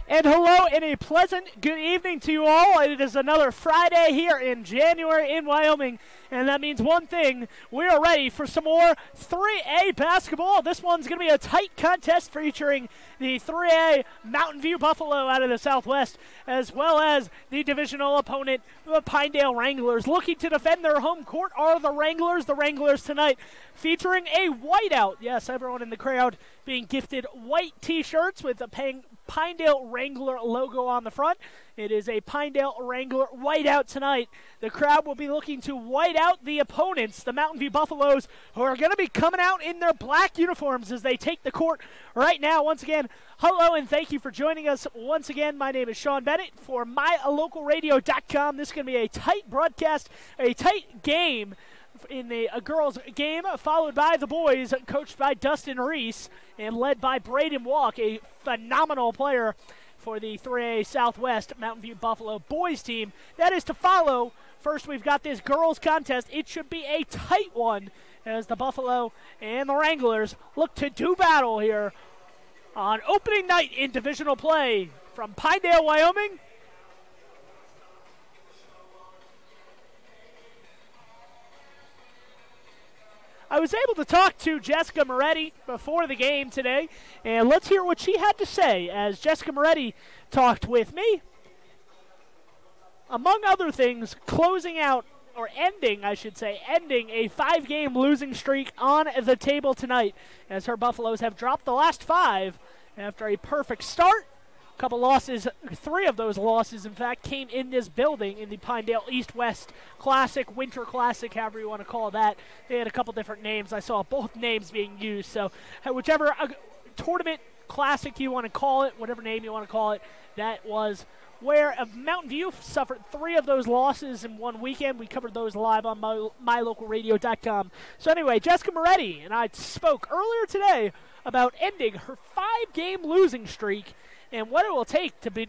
And hello and a pleasant good evening to you all. It is another Friday here in January in Wyoming, and that means one thing. We are ready for some more 3A basketball. This one's going to be a tight contest featuring the 3A Mountain View Buffalo out of the Southwest, as well as the divisional opponent, the Pinedale Wranglers. Looking to defend their home court are the Wranglers. The Wranglers tonight featuring a whiteout. Yes, everyone in the crowd being gifted white T-shirts with the Pinedale Wrangler logo on the front. It is a Pinedale Wrangler whiteout tonight. The crowd will be looking to white out the opponents, the Mountain View Buffaloes, who are going to be coming out in their black uniforms as they take the court right now. Once again, hello and thank you for joining us. Once again, my name is Sean Bennett for MyLocalRadio.com. This is going to be a tight broadcast, a tight game in the girls' game, followed by the boys, coached by Dustin Rees and led by Braeden Walk, a phenomenal player for the 3A Southwest Mountain View Buffalo boys team. That is to follow. First, we've got this girls' contest. It should be a tight one as the Buffalo and the Wranglers look to do battle here on opening night in divisional play from Pinedale, Wyoming. I was able to talk to Jessica Moretti before the game today, and let's hear what she had to say as Jessica Moretti talked with me. Among other things, closing out, or ending, I should say, ending a 5-game losing streak on the table tonight, as her Buffaloes have dropped the last 5 after a perfect start. Couple losses, 3 of those losses, in fact, came in this building in the Pinedale East-West Classic, Winter Classic, however you want to call that. They had a couple different names. I saw both names being used. So whichever tournament classic you want to call it, whatever name you want to call it, that was where Mountain View suffered 3 of those losses in one weekend. We covered those live on MyLocalRadio.com. So anyway, Jessica Moretti and I spoke earlier today about ending her 5-game losing streak and what it will take to be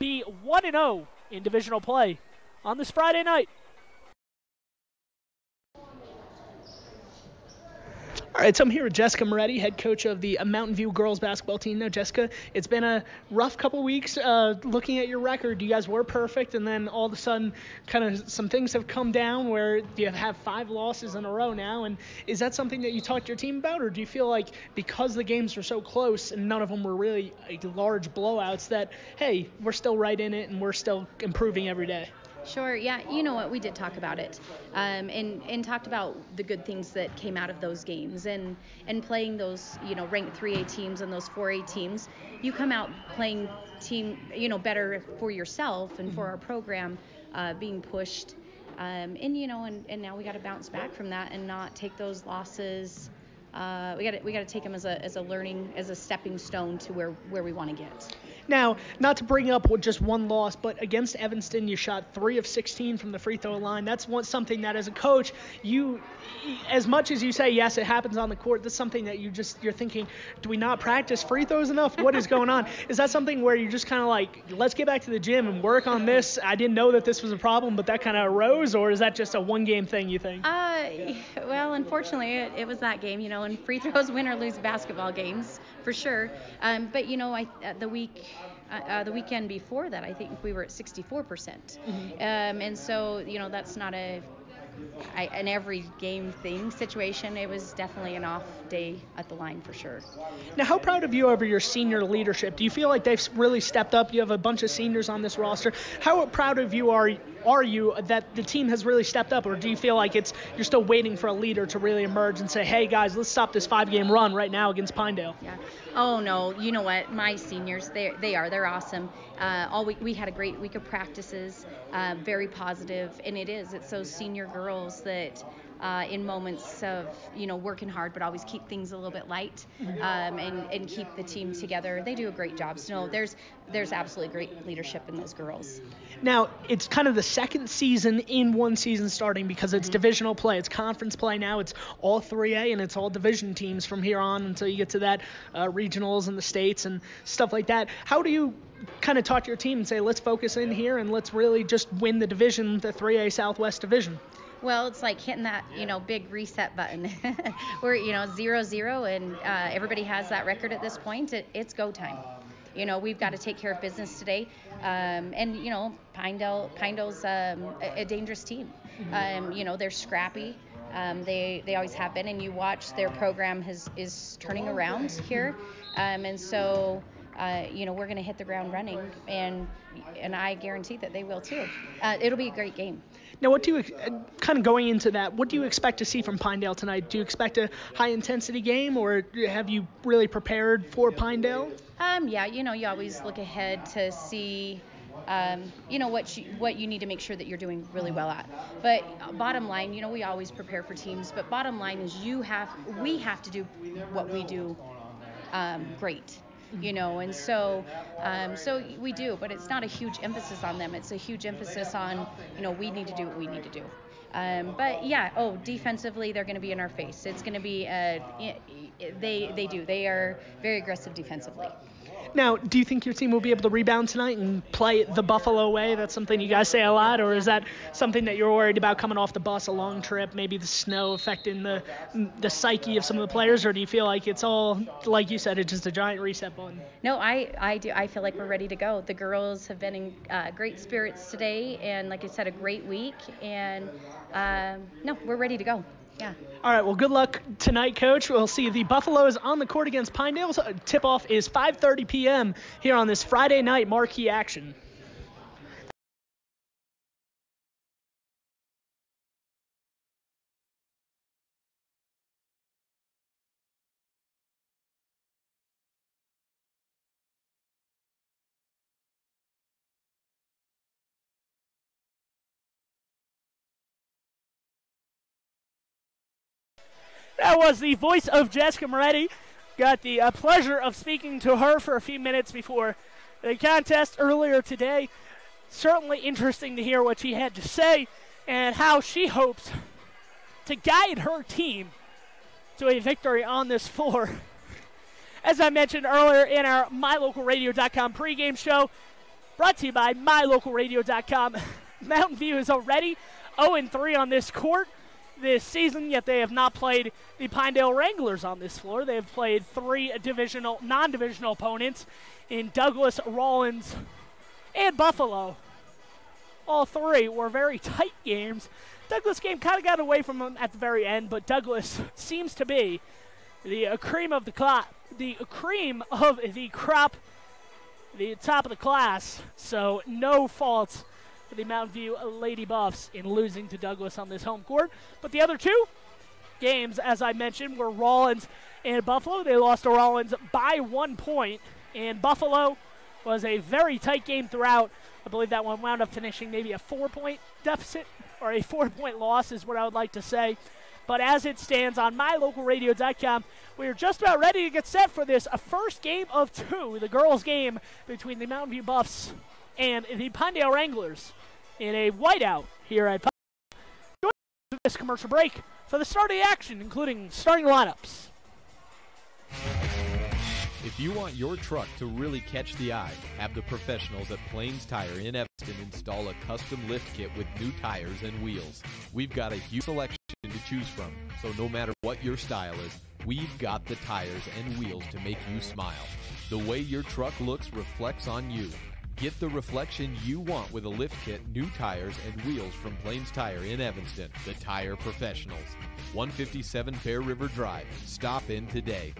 1-0 in divisional play on this Friday night. All right, so I'm here with Jessica Moretti, head coach of the Mountain View girls basketball team. Now, Jessica, it's been a rough couple weeks looking at your record. You guys were perfect, and then all of a sudden kind of some things have come down where you have 5 losses in a row now. And is that something that you talked to your team about, or do you feel like because the games were so close and none of them were really large blowouts that, hey, we're still right in it and we're still improving every day? Sure, yeah, you know what, we did talk about it and talked about the good things that came out of those games and playing those, ranked 3A teams and those 4A teams. You come out playing better for yourself and for our program, being pushed, and now we got to bounce back from that and not take those losses. We got to take them as a learning, as a stepping stone to where we want to get. Now, not to bring up just one loss, but against Evanston, you shot 3 of 16 from the free throw line. That's something that, as a coach, you, as much as you say, yes, it happens on the court, that's something that you're thinking, do we not practice free throws enough? What is going on? Is that something where you're just kind of like, let's get back to the gym and work on this? I didn't know that this was a problem, but that kind of arose, or is that just a one-game thing, you think? Well, unfortunately, it was that game, and free throws win or lose basketball games, for sure. But, the weekend before that, I think we were at 64%. Mm-hmm. And so, that's not an every game situation. It was definitely an off day at the line for sure. Now, how proud of you over your senior leadership? Do you feel like they've really stepped up? You have a bunch of seniors on this roster. How proud of you are you that the team has really stepped up, or do you feel like you're still waiting for a leader to really emerge and say, hey guys, let's stop this 5-game run right now against Pinedale? Yeah. Oh no, you know what? My seniors, they're awesome. All week we had a great week of practices, very positive, and it's those senior girls that in moments of working hard, but always keep things a little bit light, and keep the team together. They do a great job. So there's absolutely great leadership in those girls. Now, it's kind of the second season in one season starting because it's divisional play. It's conference play now. It's all 3A, and it's all division teams from here on until you get to that regionals in the states and stuff like that. How do you kind of talk to your team and say, let's focus in here and let's really just win the division, the 3A Southwest division? Well, it's like hitting that, big reset button. We're, 0-0, and everybody has that record at this point. It's go time. We've got to take care of business today. And Pinedale's a dangerous team. They're scrappy. They always have been, and you watch their program is turning around here. And so, we're going to hit the ground running, and I guarantee that they will too. It'll be a great game. Now, what do you, kind of going into that, what do you expect to see from Pinedale tonight? Do you expect a high-intensity game, or have you really prepared for Pinedale? Yeah, you always look ahead to see, what you need to make sure that you're doing really well at. But bottom line, we always prepare for teams, but bottom line is we have to do what we do great. And so we do, but it's not a huge emphasis on them. It's a huge emphasis on, we need to do what we need to do. But yeah, defensively, they're going to be in our face. It's going to be, they are very aggressive defensively. Now, do you think your team will be able to rebound tonight and play the Buffalo way? That's something you guys say a lot, or is that something that you're worried about coming off the bus, a long trip, maybe the snow affecting the psyche of some of the players, or do you feel like it's all, like you said, it's just a giant reset button? No, I do. I feel like we're ready to go. The girls have been in great spirits today, and like I said, a great week, and no, we're ready to go. Yeah. All right, well, good luck tonight, Coach. We'll see the Buffaloes on the court against Pinedale. Tip-off is 5:30 p.m. here on this Friday night marquee action. That was the voice of Jessica Moretti. Got the pleasure of speaking to her for a few minutes before the contest earlier today. Certainly interesting to hear what she had to say and how she hopes to guide her team to a victory on this floor. As I mentioned earlier in our MyLocalRadio.com pregame show, brought to you by MyLocalRadio.com, Mountain View is already 0-3 on this court this season, yet they have not played the Pinedale Wranglers on this floor. They have played 3 non-divisional opponents in Douglas, Rawlins, and Buffalo. All 3 were very tight games. Douglas game kind of got away from them at the very end, but Douglas seems to be the cream of the crop, the top of the class. So no fault for the Mountain View Lady Buffs in losing to Douglas on this home court. But the other 2 games, as I mentioned, were Rawlins and Buffalo. They lost to Rawlins by 1 point, and Buffalo was a very tight game throughout. I believe that one wound up finishing maybe a 4-point deficit, or a 4-point loss is what I would like to say. But as it stands on MyLocalRadio.com, we're just about ready to get set for this first game of 2, the girls' game between the Mountain View Buffs and the Pinedale Wranglers in a whiteout here at Pinedale. Join this commercial break for the start of the action, including starting lineups. If you want your truck to really catch the eye, have the professionals at Plains Tire in Evanston install a custom lift kit with new tires and wheels. We've got a huge selection to choose from, so no matter what your style is, we've got the tires and wheels to make you smile. The way your truck looks reflects on you. Get the reflection you want with a lift kit, new tires, and wheels from Plains Tire in Evanston, the tire professionals. 157 Bear River Drive. Stop in today.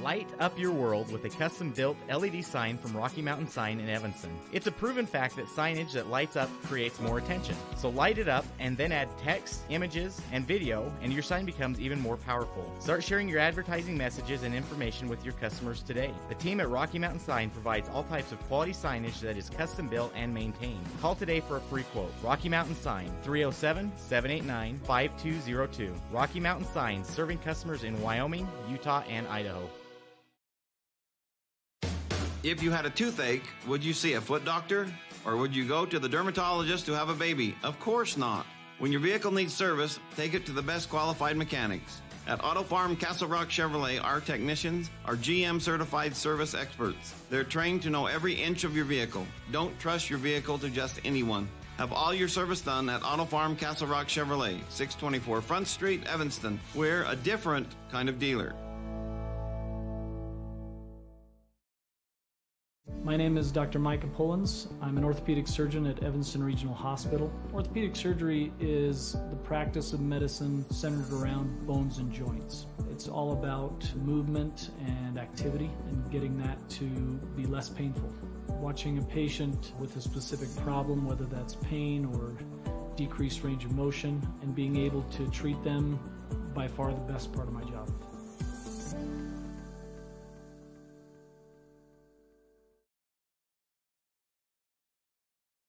Light up your world with a custom-built LED sign from Rocky Mountain Sign in Evanston. It's a proven fact that signage that lights up creates more attention. So light it up and then add text, images, and video, and your sign becomes even more powerful. Start sharing your advertising messages and information with your customers today. The team at Rocky Mountain Sign provides all types of quality signage that is custom-built and maintained. Call today for a free quote. Rocky Mountain Sign, 307-789-5202. Rocky Mountain Sign, serving customers in Wyoming, Utah, and Idaho. If you had a toothache, would you see a foot doctor? Or would you go to the dermatologist to have a baby? Of course not. When your vehicle needs service, take it to the best qualified mechanics. At Auto Farm Castle Rock Chevrolet, our technicians are GM certified service experts. They're trained to know every inch of your vehicle. Don't trust your vehicle to just anyone. Have all your service done at Auto Farm Castle Rock Chevrolet, 624 Front Street, Evanston. We're a different kind of dealer. My name is Dr. Micah Pullins. I'm an orthopedic surgeon at Evanston Regional Hospital. Orthopedic surgery is the practice of medicine centered around bones and joints. It's all about movement and activity and getting that to be less painful. Watching a patient with a specific problem, whether that's pain or decreased range of motion, and being able to treat them, by far the best part of my job.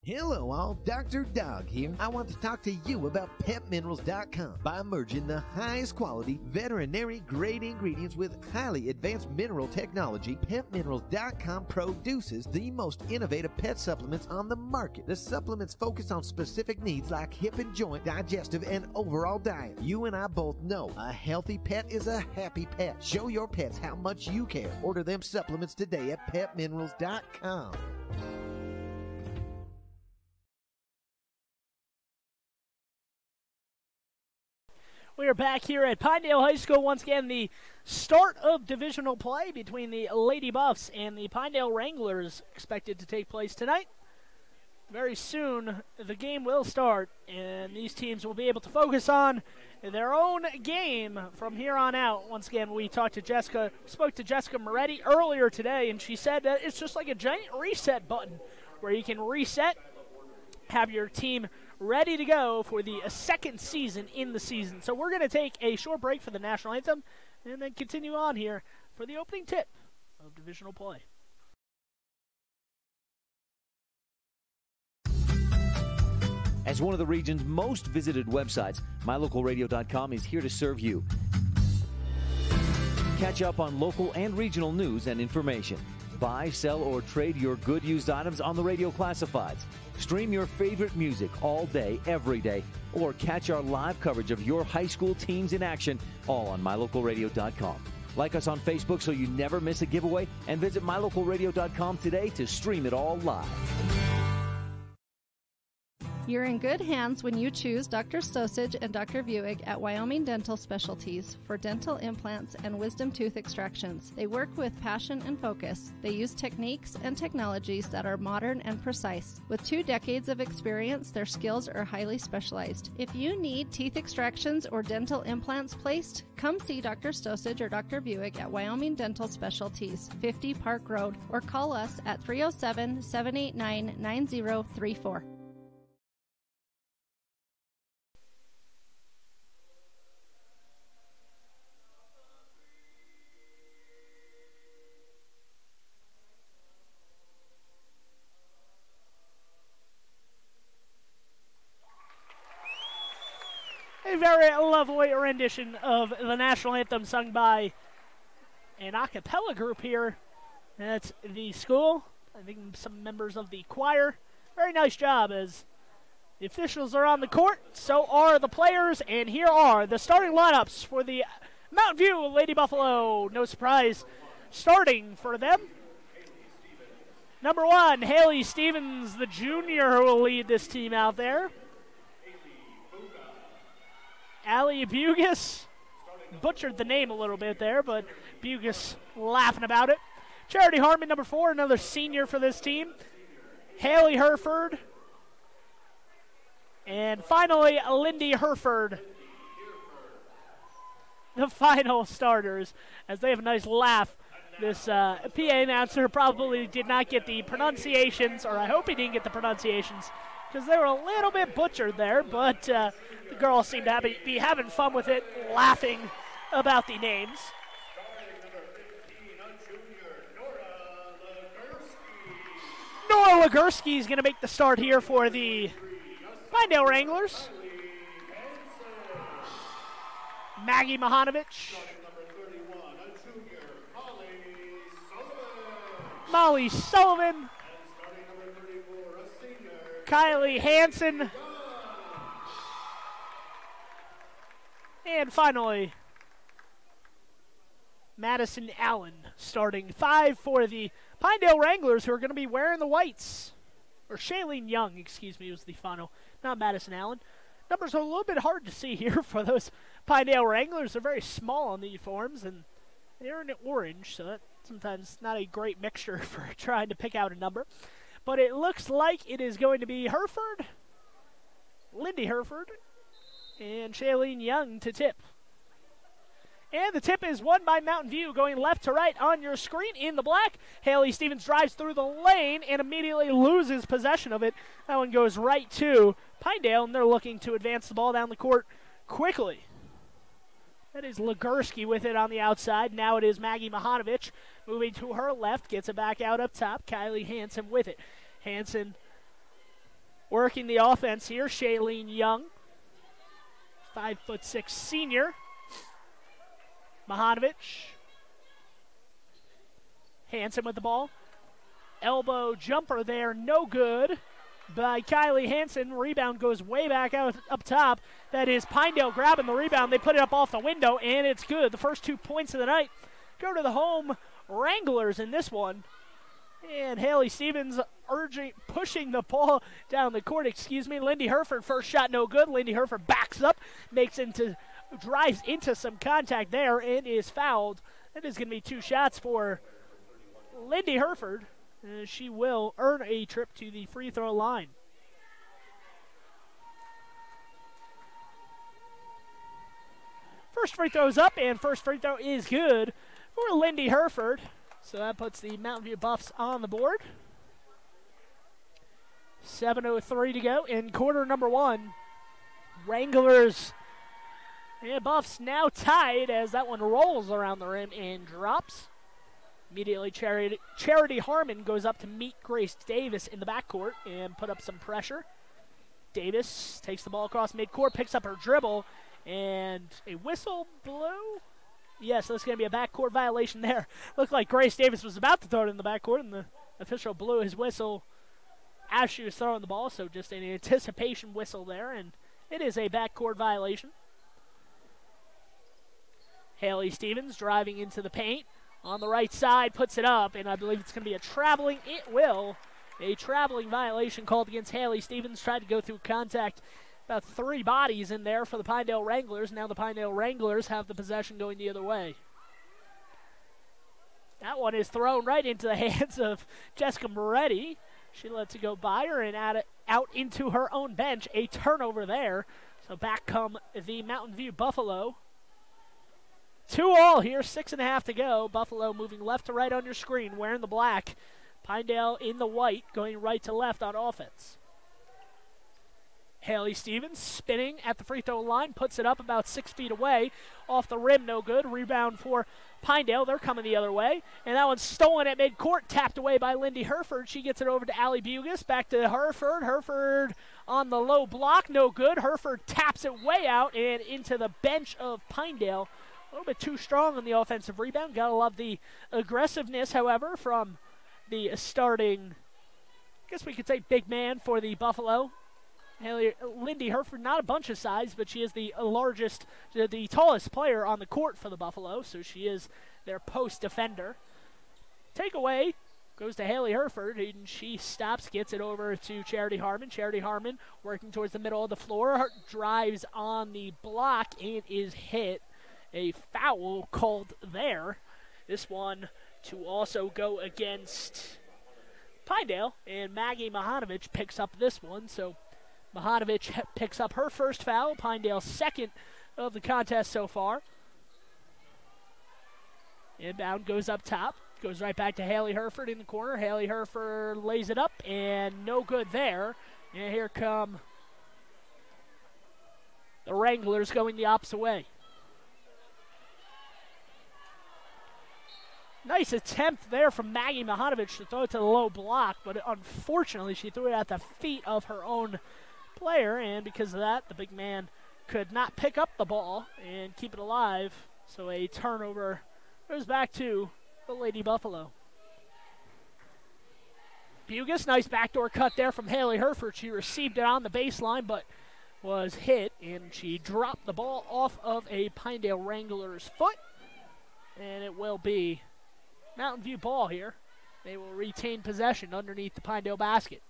Hello all, Dr. Dog here. I want to talk to you about PetMinerals.com. By merging the highest quality veterinary grade ingredients with highly advanced mineral technology, PetMinerals.com produces the most innovative pet supplements on the market. The supplements focus on specific needs like hip and joint, digestive, and overall diet. You and I both know a healthy pet is a happy pet. Show your pets how much you care. Order them supplements today at PetMinerals.com. We are back here at Pinedale High School. Once again, the start of divisional play between the Lady Buffs and the Pinedale Wranglers expected to take place tonight. Very soon, the game will start, and these teams will be able to focus on their own game from here on out. Once again, we spoke to Jessica Moretti earlier today, and she said that it's just like a giant reset button where you can reset, have your team ready to go for the second season in the season. So we're going to take a short break for the national anthem and then continue on here for the opening tip of divisional play. As one of the region's most visited websites, MyLocalRadio.com is here to serve you. Catch up on local and regional news and information. Buy, sell, or trade your good used items on the radio classifieds. Stream your favorite music all day, every day, or catch our live coverage of your high school teams in action, all on MyLocalRadio.com. Like us on Facebook so you never miss a giveaway, and visit MyLocalRadio.com today to stream it all live. You're in good hands when you choose Dr. Stosage and Dr. Buick at Wyoming Dental Specialties for dental implants and wisdom tooth extractions. They work with passion and focus. They use techniques and technologies that are modern and precise. With 2 decades of experience, their skills are highly specialized. If you need teeth extractions or dental implants placed, come see Dr. Stosage or Dr. Buick at Wyoming Dental Specialties, 50 Park Road, or call us at 307-789-9034. A very lovely rendition of the national anthem sung by an a cappella group here at the school. I think some members of the choir. Very nice job as the officials are on the court. So are the players. And here are the starting lineups for the Mountain View Lady Buffalo. No surprise starting for them. Number 1, Hailey Stephens, the junior, who will lead this team out there. Allie Bugis, butchered the name a little bit there, but Bugis laughing about it. Charity Harmon, number 4, another senior for this team. Haley Herford. And finally, Lindy Herford. The final starters, as they have a nice laugh. This PA announcer probably did not get the pronunciations, or I hope he didn't get the pronunciations, because they were a little bit butchered there, but the girls seem to be having fun with it, laughing about the names. Nora Legursky is going to make the start here for the Pinedale Wranglers. Maggie Majhonovich. Molly Sullivan, Kylie Hansen, and finally, Madison Allen starting 5 for the Pinedale Wranglers, who are going to be wearing the whites. Or Shailene Young, excuse me, was the final, not Madison Allen. Numbers are a little bit hard to see here for those Pinedale Wranglers. They're very small on the uniforms, and they're in orange, so that's sometimes not a great mixture for trying to pick out a number. But it looks like it is going to be Hereford, Lindy Hereford, and Shailene Young to tip. And the tip is won by Mountain View, going left to right on your screen in the black. Hailey Stephens drives through the lane and immediately loses possession of it. That one goes right to Pinedale, and they're looking to advance the ball down the court quickly. That is Legursky with it on the outside. Now it is Maggie Majhonovich moving to her left, gets it back out up top. Kylie Hansen with it. Hansen working the offense here. Shailene Young, 5'6" senior. Majhonovich. Hansen with the ball. Elbow jumper there, no good by Kylie Hansen. Rebound goes way back out up top. That is Pinedale grabbing the rebound. They put it up off the window, and it's good. The first 2 points of the night go to the home Wranglers in this one. And Hailey Stephens pushing the ball down the court, Lindy Hereford, first shot no good. Lindy Hereford backs up, drives into some contact there and is fouled. That is going to be 2 shots for Lindy Hereford. She will earn a trip to the free throw line. First free throw's up, and first free throw is good for Lindy Hereford. So that puts the Mountain View Buffs on the board. 7:03 to go in quarter number 1. Wranglers and Buffs now tied as that one rolls around the rim and drops. Immediately, Charity Harmon goes up to meet Grace Davis in the backcourt and put up some pressure. Davis takes the ball across midcourt, picks up her dribble, and a whistle blew. Yes, that's going to be a backcourt violation there. Looked like Grace Davis was about to throw it in the backcourt, and the official blew his whistle as she was throwing the ball, so just an anticipation whistle there, and it is a backcourt violation. Hailey Stephens driving into the paint on the right side, puts it up, and I believe it's going to be a traveling violation called against Hailey Stephens. Tried to go through contact. About 3 bodies in there for the Pinedale Wranglers. Now the Pinedale Wranglers have the possession going the other way. That one is thrown right into the hands of Jessica Moretti. She lets it go by her and out into her own bench. A turnover there. So back come the Mountain View Buffalo. 2-all here, 6.5 to go. Buffalo moving left to right on your screen, wearing the black. Pinedale in the white, going right to left on offense. Hailey Stephens spinning at the free throw line, puts it up about 6 feet away. Off the rim, no good. Rebound for Pinedale. They're coming the other way. And that one's stolen at midcourt, tapped away by Lindy Hereford. She gets it over to Allie Bugus. Back to Hereford. Hereford on the low block, no good. Hereford taps it way out and into the bench of Pinedale. A little bit too strong on the offensive rebound. Gotta love the aggressiveness, however, from the starting, I guess we could say, big man for the Buffalo. Lindy Hereford, not a bunch of size, but she is the tallest player on the court for the Buffalo, so she is their post defender. Takeaway goes to Hailey Hereford, and she stops, gets it over to Charity Harmon. Charity Harmon working towards the middle of the floor, drives on the block and is hit. A foul called there. This one to also go against Pinedale, and Maggie Majhonovich picks up this one, so Majhonovich picks up her first foul, Pinedale's second of the contest so far. Inbound goes up top, goes right back to Hailey Hereford in the corner. Hailey Hereford lays it up, and no good there. And here come the Wranglers going the opposite way. Nice attempt there from Maggie Majhonovich to throw it to the low block, but unfortunately she threw it at the feet of her own player, and because of that, the big man could not pick up the ball and keep it alive. So a turnover goes back to the Lady Buffalo. Bugus, nice backdoor cut there from Hailey Herford. She received it on the baseline, but was hit, and she dropped the ball off of a Pinedale Wranglers foot, and it will be Mountain View ball here. They will retain possession underneath the Pinedale basket.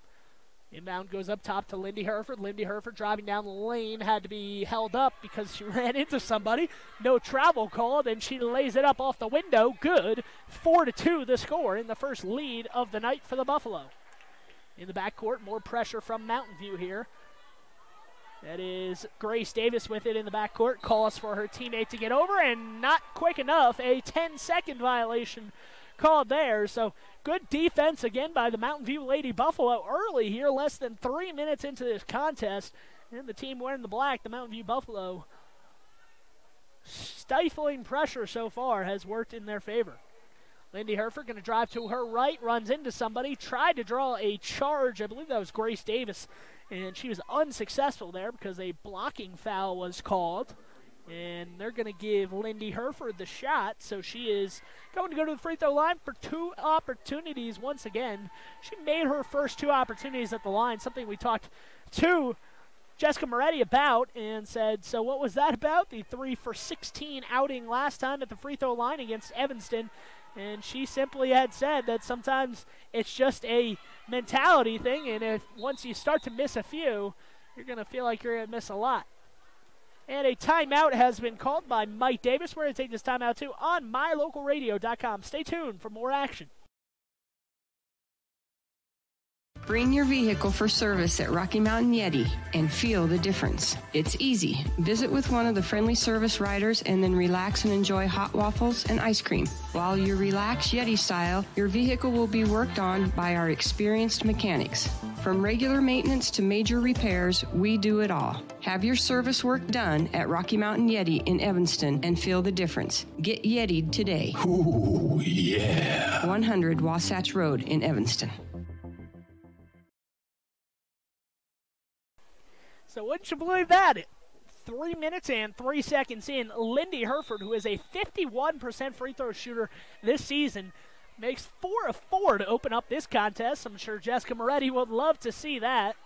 Inbound goes up top to Lindy Herford. Lindy Herford driving down the lane, had to be held up because she ran into somebody. No travel called, and she lays it up off the window. Good. 4-2 the score in the first lead of the night for the Buffalo. In the backcourt, more pressure from Mountain View here. That is Grace Davis with it in the backcourt. Calls for her teammate to get over, and not quick enough. A 10-second violation called there. So good defense again by the Mountain View Lady Buffalo early here, less than 3 minutes into this contest. And the team wearing the black, the Mountain View Buffalo, stifling pressure so far has worked in their favor. Lindy Herford going to drive to her right, runs into somebody, tried to draw a charge. I believe that was Grace Davis, and she was unsuccessful there because a blocking foul was called. And they're going to give Lindy Herford the shot, so she is going to go to the free throw line for 2 opportunities once again. She made her first 2 opportunities at the line, something we talked to Jessica Moretti about and said, so what was that about? The 3 for 16 outing last time at the free throw line against Evanston. And she simply had said that sometimes it's just a mentality thing, and if once you start to miss a few, you're going to feel like you're going to miss a lot. And a timeout has been called by Mike Davis. We're going to take this timeout, too, on mylocalradio.com. Stay tuned for more action. Bring your vehicle for service at Rocky Mountain Yeti and feel the difference. It's easy. Visit with one of the friendly service riders and then relax and enjoy hot waffles and ice cream. While you relax Yeti style, your vehicle will be worked on by our experienced mechanics. From regular maintenance to major repairs, we do it all. Have your service work done at Rocky Mountain Yeti in Evanston and feel the difference. Get Yeti'd today. Ooh, yeah. 100 Wasatch Road in Evanston. So wouldn't you believe that? 3 minutes and 3 seconds in, Lindy Herford, who is a 51% free throw shooter this season, makes 4 of 4 to open up this contest. I'm sure Jessica Moretti would love to see that.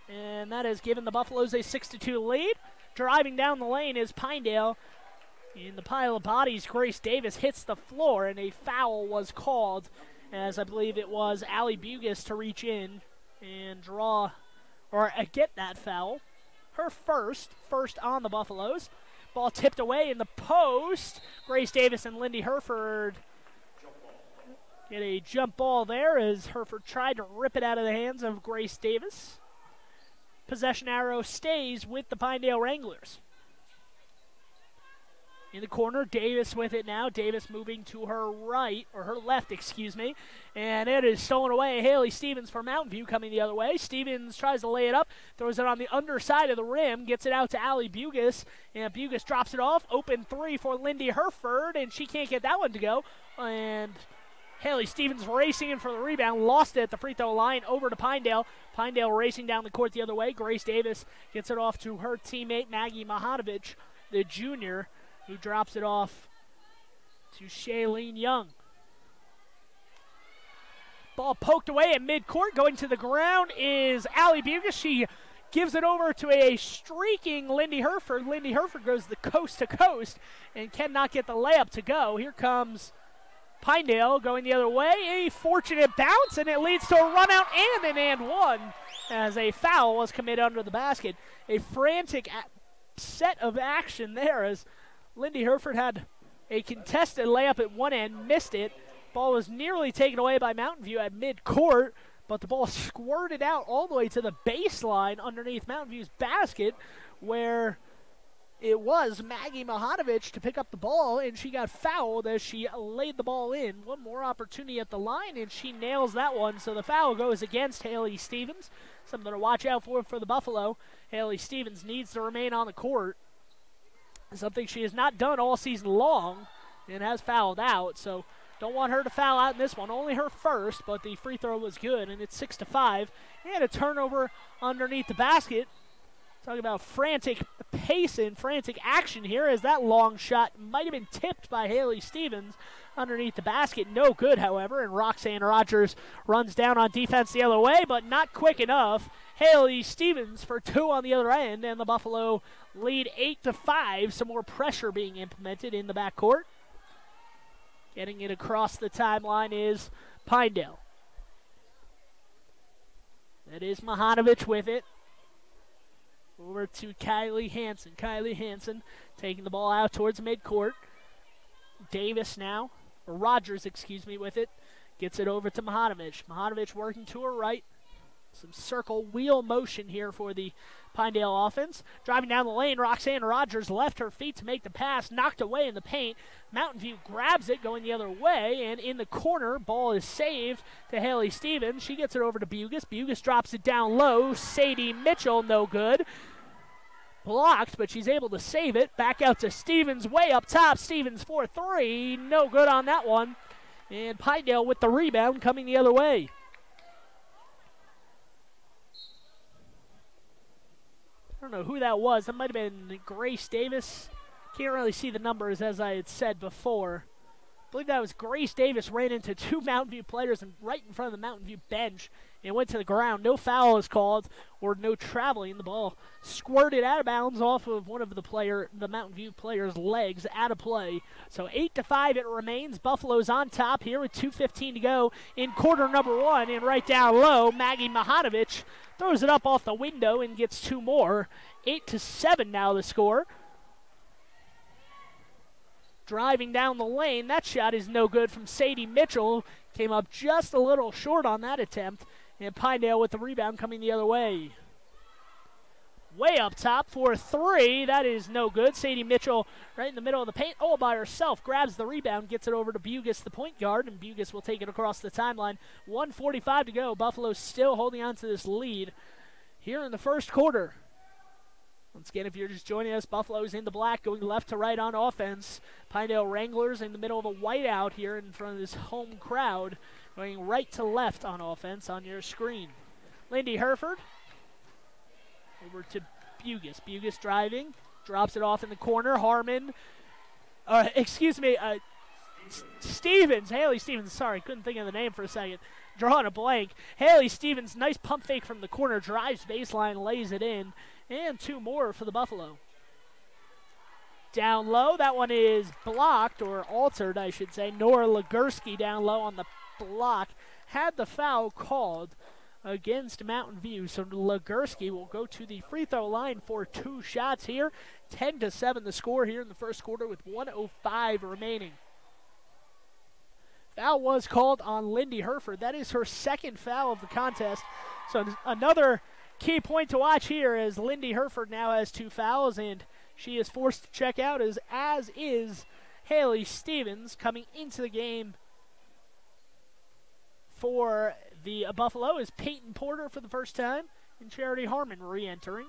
And that has given the Buffaloes a 6-2 lead. Driving down the lane is Pinedale. In the pile of bodies, Grace Davis hits the floor, and a foul was called, as I believe it was Allie Bugus to reach in and draw or get that foul. Her first on the Buffaloes. Ball tipped away in the post. Grace Davis and Lindy Herford get a jump ball there as Herford tried to rip it out of the hands of Grace Davis. Possession arrow stays with the Pinedale Wranglers. In the corner, Davis with it now. Davis moving to her right, or her left, excuse me. And it is stolen away. Hailey Stephens for Mountain View coming the other way. Stephens tries to lay it up, throws it on the underside of the rim, gets it out to Allie Bugus, and Bugus drops it off. Open 3 for Lindy Herford, and she can't get that one to go. And Hailey Stephens racing in for the rebound, lost it at the free throw line, over to Pinedale. Pinedale racing down the court the other way. Grace Davis gets it off to her teammate, Maggie Majhonovich, the junior, who drops it off to Shailene Young. Ball poked away at midcourt. Going to the ground is Allie Bugus. She gives it over to a streaking Lindy Herford. Lindy Herford goes the coast to coast and cannot get the layup to go. Here comes Pinedale going the other way. A fortunate bounce, and it leads to a run out and an and one as a foul was committed under the basket. A frantic set of action there as Lindy Herford had a contested layup at one end, missed it. Ball was nearly taken away by Mountain View at midcourt, but the ball squirted out all the way to the baseline underneath Mountain View's basket, where it was Maggie Majhonovich to pick up the ball, and she got fouled as she laid the ball in. One more opportunity at the line, and she nails that one. So the foul goes against Hailey Stephens. Something to watch out for the Buffalo. Hailey Stephens needs to remain on the court, something she has not done all season long, and has fouled out. So don't want her to foul out in this one. Only her first, but the free throw was good, and it's 6-5. And a turnover underneath the basket. Talking about frantic pace and frantic action here, as that long shot might have been tipped by Hailey Stephens underneath the basket. No good, however, and Roxanne Rogers runs down on defense the other way, but not quick enough. Hailey Stephens for 2 on the other end, and the Buffalo lead 8-5. Some more pressure being implemented in the backcourt. Getting it across the timeline is Pinedale. That is Majhonovich with it. Over to Kylie Hansen. Kylie Hansen taking the ball out towards midcourt. Davis now, or Rogers, excuse me, with it. Gets it over to Majhonovich. Majhonovich working to her right. Some circle wheel motion here for the Pinedale offense. Driving down the lane, Roxanne Rogers left her feet to make the pass. Knocked away in the paint. Mountain View grabs it going the other way, and in the corner, ball is saved to Hailey Stephens. She gets it over to Bugis. Bugis drops it down low. Sadie Mitchell, no good. Blocked, but she's able to save it. Back out to Stephens, way up top. Stephens for 3. No good on that one. And Pinedale with the rebound coming the other way. I don't know who that was. That might have been Grace Davis. Can't really see the numbers, as I had said before. I believe that was Grace Davis ran into 2 Mountain View players and right in front of the Mountain View bench and went to the ground. No foul is called or no traveling. The ball squirted out of bounds off of one of the Mountain View player's legs, out of play. So 8-5 it remains. Buffalo's on top here with 2:15 to go in quarter number 1. And right down low, Maggie Majhonovich throws it up off the window and gets 2 more. 8-7 now the score. Driving down the lane, that shot is no good from Sadie Mitchell. Came up just a little short on that attempt. And Pinedale with the rebound coming the other way. Way up top for 3. That is no good. Sadie Mitchell right in the middle of the paint, all by herself. Grabs the rebound, gets it over to Bugis, the point guard, and Bugis will take it across the timeline. 1:45 to go. Buffalo still holding on to this lead here in the first quarter. Once again, if you're just joining us, Buffalo's in the black, going left to right on offense. Pinedale Wranglers in the middle of a whiteout here in front of this home crowd, going right to left on offense on your screen. Lindy Herford over to Bugis. Bugis driving, drops it off in the corner. Stephens, Hailey Stephens, sorry, couldn't think of the name for a second. Drawing a blank. Hailey Stephens, nice pump fake from the corner, drives baseline, lays it in. And 2 more for the Buffalo. Down low, that one is blocked, or altered, I should say. Nora Legursky down low on the block. Had the foul called against Mountain View. So Legursky will go to the free throw line for 2 shots here. 10-7 the score here in the first quarter with 1:05 remaining. Foul was called on Lindy Herford. That is her 2nd foul of the contest. So another key point to watch here, as Lindy Herford now has 2 fouls, and she is forced to check out, as is Hailey Stephens coming into the game for the Buffalo is Peyton Porter for the first time, and Charity Harmon re-entering.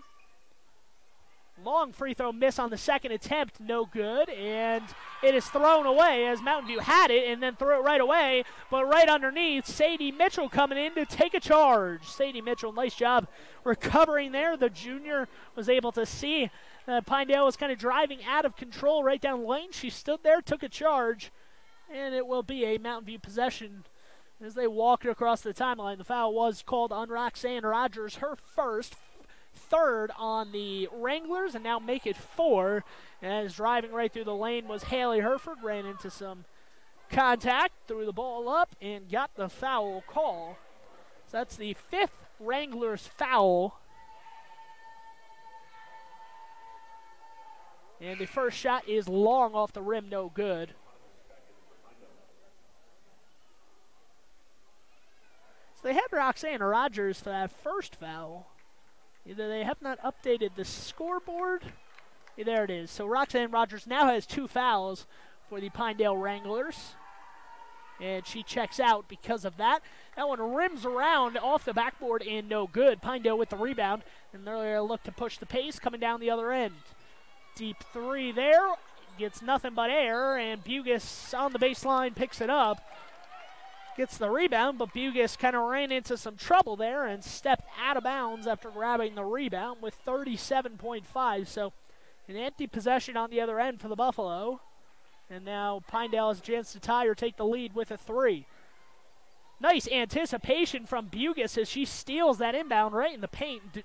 Long free throw miss on the 2nd attempt, no good, and it is thrown away as Mountain View had it and then threw it right away, but right underneath, Sadie Mitchell coming in to take a charge. Sadie Mitchell, nice job recovering there. The junior was able to see Pinedale was kind of driving out of control right down the lane. She stood there, took a charge, and it will be a Mountain View possession as they walked across the timeline. The foul was called on Roxanne Rogers, her first, 3rd on the Wranglers, and now make it 4. As driving right through the lane was Hailey Herford, ran into some contact, threw the ball up, and got the foul call. So that's the 5th Wranglers foul. And the first shot is long off the rim, no good. So they had Roxanne Rogers for that first foul. Either they have not updated the scoreboard. Yeah, there it is. So Roxanne Rogers now has 2 fouls for the Pinedale Wranglers. And she checks out because of that. That one rims around off the backboard and no good. Pinedale with the rebound. And they're look to push the pace coming down the other end. Deep 3 there. Gets nothing but air. And Bugis on the baseline picks it up. gets the rebound, but Bugis kind of ran into some trouble there and stepped out of bounds after grabbing the rebound with 37.5. So an empty possession on the other end for the Buffalo. And now Pinedale has a chance to tie or take the lead with a 3. Nice anticipation from Bugis as she steals that inbound right in the paint.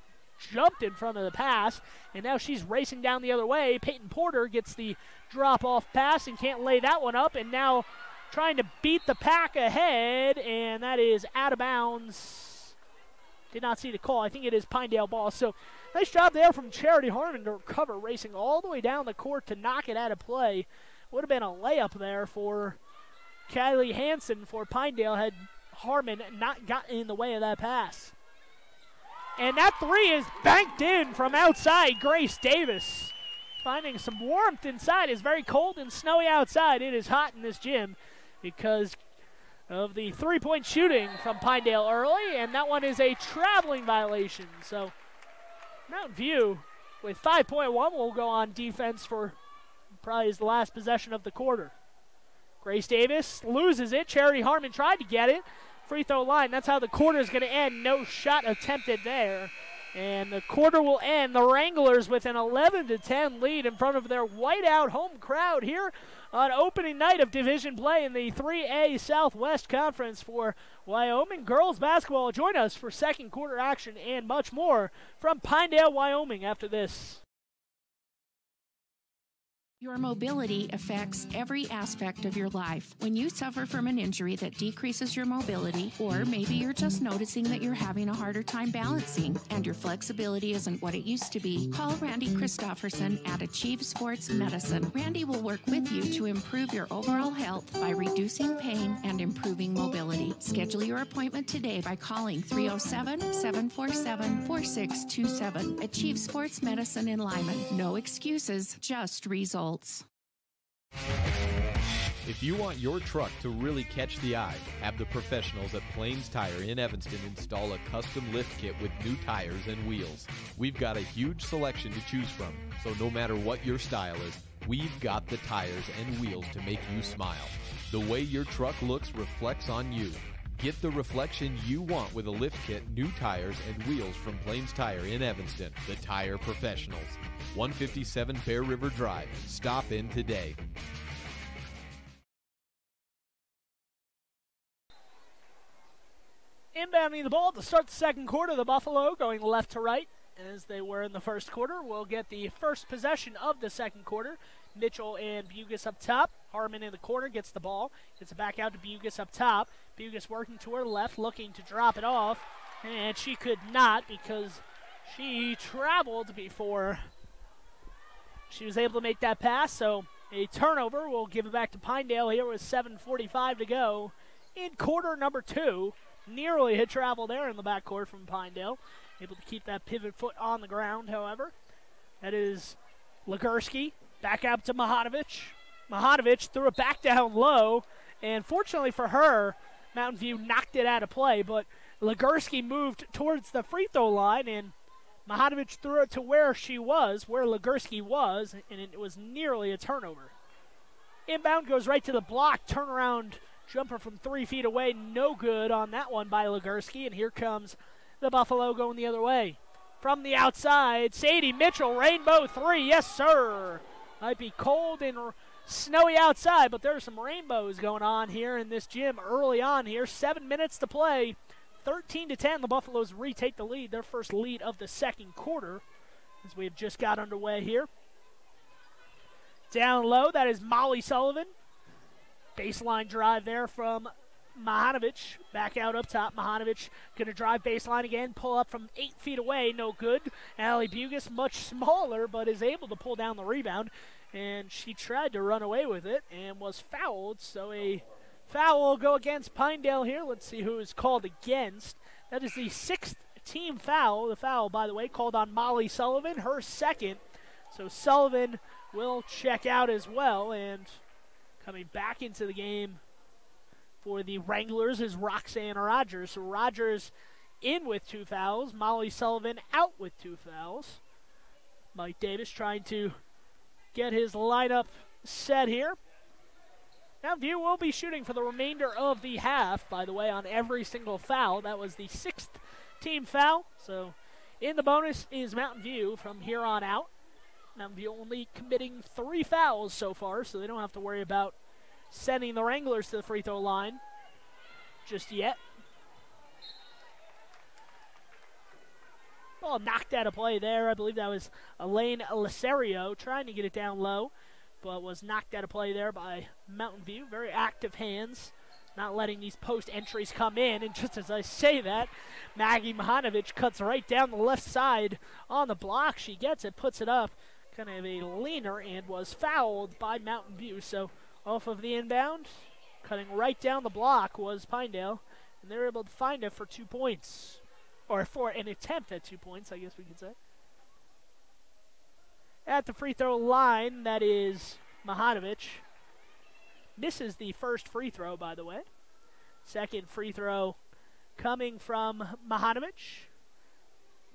Jumped in front of the pass, and now she's racing down the other way. Peyton Porter gets the drop-off pass and can't lay that one up, and now trying to beat the pack ahead, and that is out of bounds. Did not see the call. I think it is Pinedale ball. So nice job there from Charity Harmon to recover, racing all the way down the court to knock it out of play. Would have been a layup there for Kylie Hansen for Pinedale had Harmon not gotten in the way of that pass. And that 3 is banked in from outside. Grace Davis finding some warmth inside. It's very cold and snowy outside. It is hot in this gym because of the three-point shooting from Pinedale early, and that one is a traveling violation. So Mountain View with 5.1 will go on defense for probably the last possession of the quarter. Grace Davis loses it. Charity Harmon tried to get it. Free throw line. That's how the quarter is going to end. No shot attempted there. And the quarter will end. The Wranglers with an 11-10 lead in front of their whiteout home crowd here on opening night of division play in the 3A Southwest Conference for Wyoming girls basketball. Join us for second quarter action and much more from Pinedale, Wyoming after this. Your mobility affects every aspect of your life. When you suffer from an injury that decreases your mobility, or maybe you're just noticing that you're having a harder time balancing and your flexibility isn't what it used to be, call Randy Christofferson at Achieve Sports Medicine. Randy will work with you to improve your overall health by reducing pain and improving mobility. Schedule your appointment today by calling 307-747-4627. Achieve Sports Medicine in Lyman. No excuses, just results. If you want your truck to really catch the eye, have the professionals at Plains Tire in Evanston install a custom lift kit with new tires and wheels. We've got a huge selection to choose from, so no matter what your style is, we've got the tires and wheels to make you smile. The way your truck looks reflects on you. Get the reflection you want with a lift kit, new tires, and wheels from Plains Tire in Evanston, the tire professionals. 157 Bear River Drive. Stop in today. Inbounding the ball to start the second quarter, the Buffalo going left to right as they were in the first quarter. We'll get the first possession of the second quarter. Mitchell and Bugis up top. Harmon in the corner gets the ball. Gets it back out to Bugis up top. Bugis working to her left, looking to drop it off. And she could not because she traveled before she was able to make that pass. So a turnover. We'll give it back to Pinedale here with 7:45 to go in quarter number 2. Nearly hit travel there in the backcourt from Pinedale. Able to keep that pivot foot on the ground, however. That is Legursky. Back out to Majhonovich. Majhonovich threw it back down low, and fortunately for her, Mountain View knocked it out of play, but Legursky moved towards the free throw line, and Majhonovich threw it to where she was, where Legursky was, and it was nearly a turnover. Inbound goes right to the block. Turnaround jumper from 3 feet away. No good on that one by Legursky, and here comes the Buffalo going the other way. From the outside, Sadie Mitchell, rainbow 3. Yes, sir. Might be cold and snowy outside, but there's some rainbows going on here in this gym early on here. 7 minutes to play. 13-10, the Buffaloes retake the lead, their first lead of the second quarter, as we have just got underway here. Down low, that is Molly Sullivan. Baseline drive there from Majhonovich. Back out up top. Majhonovich going to drive baseline again. Pull up from 8 feet away. No good. Allie Bugis, much smaller, but is able to pull down the rebound. And she tried to run away with it and was fouled. So a foul will go against Pinedale here. Let's see who is called against. That is the 6th team foul. The foul, by the way, called on Molly Sullivan, her second. So Sullivan will check out as well. And coming back into the game for the Wranglers is Roxanne Rogers. So Rogers in with 2 fouls. Molly Sullivan out with 2 fouls. Mike Davis trying to get his lineup set here. Mountain View will be shooting for the remainder of the half, by the way, on every single foul. That was the 6th team foul. So in the bonus is Mountain View from here on out. Mountain View only committing 3 fouls so far, so they don't have to worry about sending the Wranglers to the free throw line just yet. Ball knocked out of play there. I believe that was Elaine Lacerio trying to get it down low, but was knocked out of play there by Mountain View. Very active hands, not letting these post entries come in. And just as I say that, Maggie Majhonovich cuts right down the left side on the block. She gets it, puts it up, kind of a leaner, and was fouled by Mountain View. So off of the inbound, cutting right down the block was Pinedale, and they were able to find it for 2 points. Or for an attempt at 2 points, I guess we could say. At the free throw line, that is Majhonovich. Misses the first free throw, by the way. Second free throw coming from Majhonovich.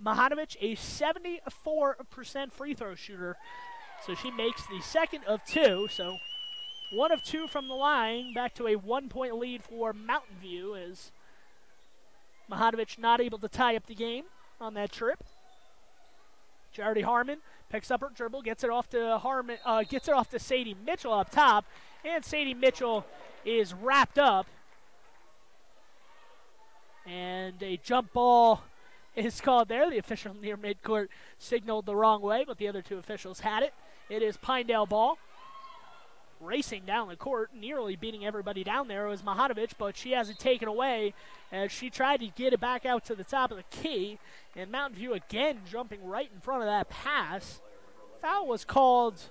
Majhonovich, a 74% free throw shooter. So she makes the second of 2. So 1 of 2 from the line. Back to a 1-point lead for Mountain View as Majhonovich not able to tie up the game on that trip. Charity Harmon picks up her dribble, gets it off to Sadie Mitchell up top, and Sadie Mitchell is wrapped up. And a jump ball is called there. The official near midcourt signaled the wrong way, but the other 2 officials had it. It is Pinedale ball. Racing down the court, nearly beating everybody down there was Majhonovich, but she has it taken away as she tried to get it back out to the top of the key. And Mountain View again jumping right in front of that pass. Foul was called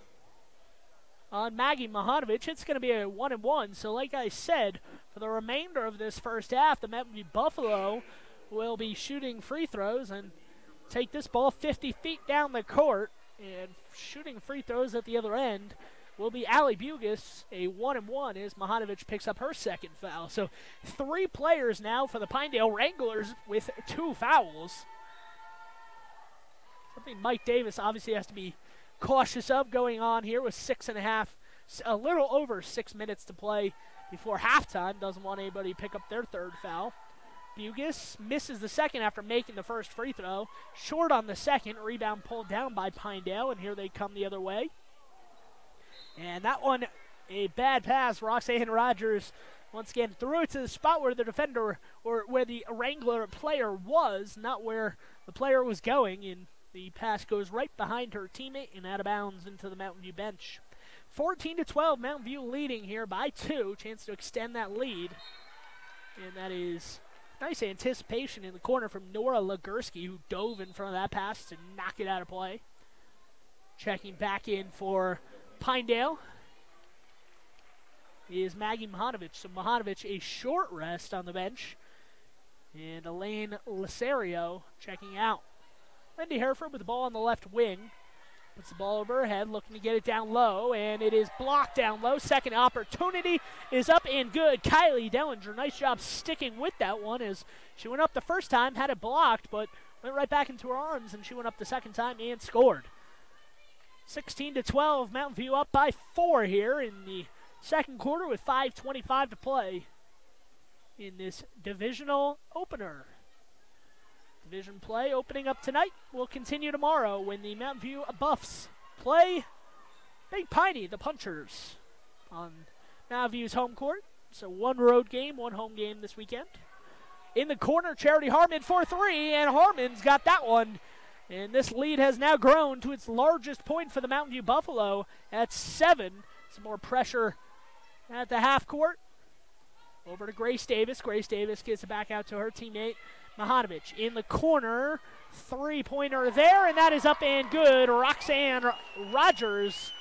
on Maggie Majhonovich. It's going to be a 1-and-1. So like I said, for the remainder of this first half, the Mountain View Buffalo will be shooting free throws and take this ball 50 feet down the court. And shooting free throws at the other end will be Allie Bugis, a 1-and-1 as Majhonovich picks up her second foul. So 3 players now for the Pinedale Wranglers with 2 fouls. Something Mike Davis obviously has to be cautious of going on here with a little over 6 minutes to play before halftime. Doesn't want anybody to pick up their 3rd foul. Bugis misses the second after making the first free throw. Short on the second. Rebound pulled down by Pinedale, and here they come the other way. And that one, a bad pass. Roxanne Rogers once again threw it to the spot where the defender, or where the Wrangler player was, not where the player was going. And the pass goes right behind her teammate and out of bounds into the Mountain View bench. 14-12, Mountain View leading here by 2. Chance to extend that lead. And that is nice anticipation in the corner from Nora Legursky, who dove in front of that pass to knock it out of play. Checking back in for Pinedale is Maggie Majhonovich. So Majhonovich, a short rest on the bench. And Elaine Lacerio checking out. Lindy Hereford with the ball on the left wing. Puts the ball over her head, looking to get it down low, and it is blocked down low. Second opportunity is up and good. Kylie Dellinger, nice job sticking with that one as she went up the first time, had it blocked, but went right back into her arms, and she went up the second time and scored. 16-12, Mountain View up by 4 here in the second quarter with 5:25 to play in this divisional opener. Division play opening up tonight will continue tomorrow when the Mountain View Buffs play Big Piney, the Punchers, on Mountain View's home court. So 1 road game, 1 home game this weekend. In the corner, Charity Harmon for 3, and Harmon's got that one. And this lead has now grown to its largest point for the Mountain View Buffalo at 7. Some more pressure at the half court. Over to Grace Davis. Grace Davis gets it back out to her teammate, Majhonovich. In the corner, 3-pointer there, and that is up and good. Roxanne Rogers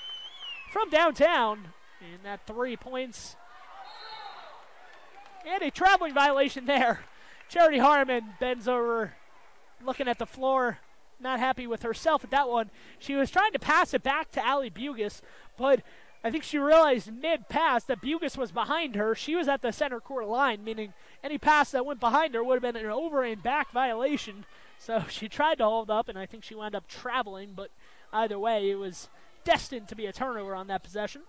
from downtown. And that 3 points. And a traveling violation there. Charity Harmon bends over, looking at the floor. Not happy with herself at that one. She was trying to pass it back to Allie Bugis, but I think she realized mid-pass that Bugis was behind her. She was at the center court line, meaning any pass that went behind her would have been an over and back violation. So she tried to hold up, and I think she wound up traveling, but either way, it was destined to be a turnover on that possession.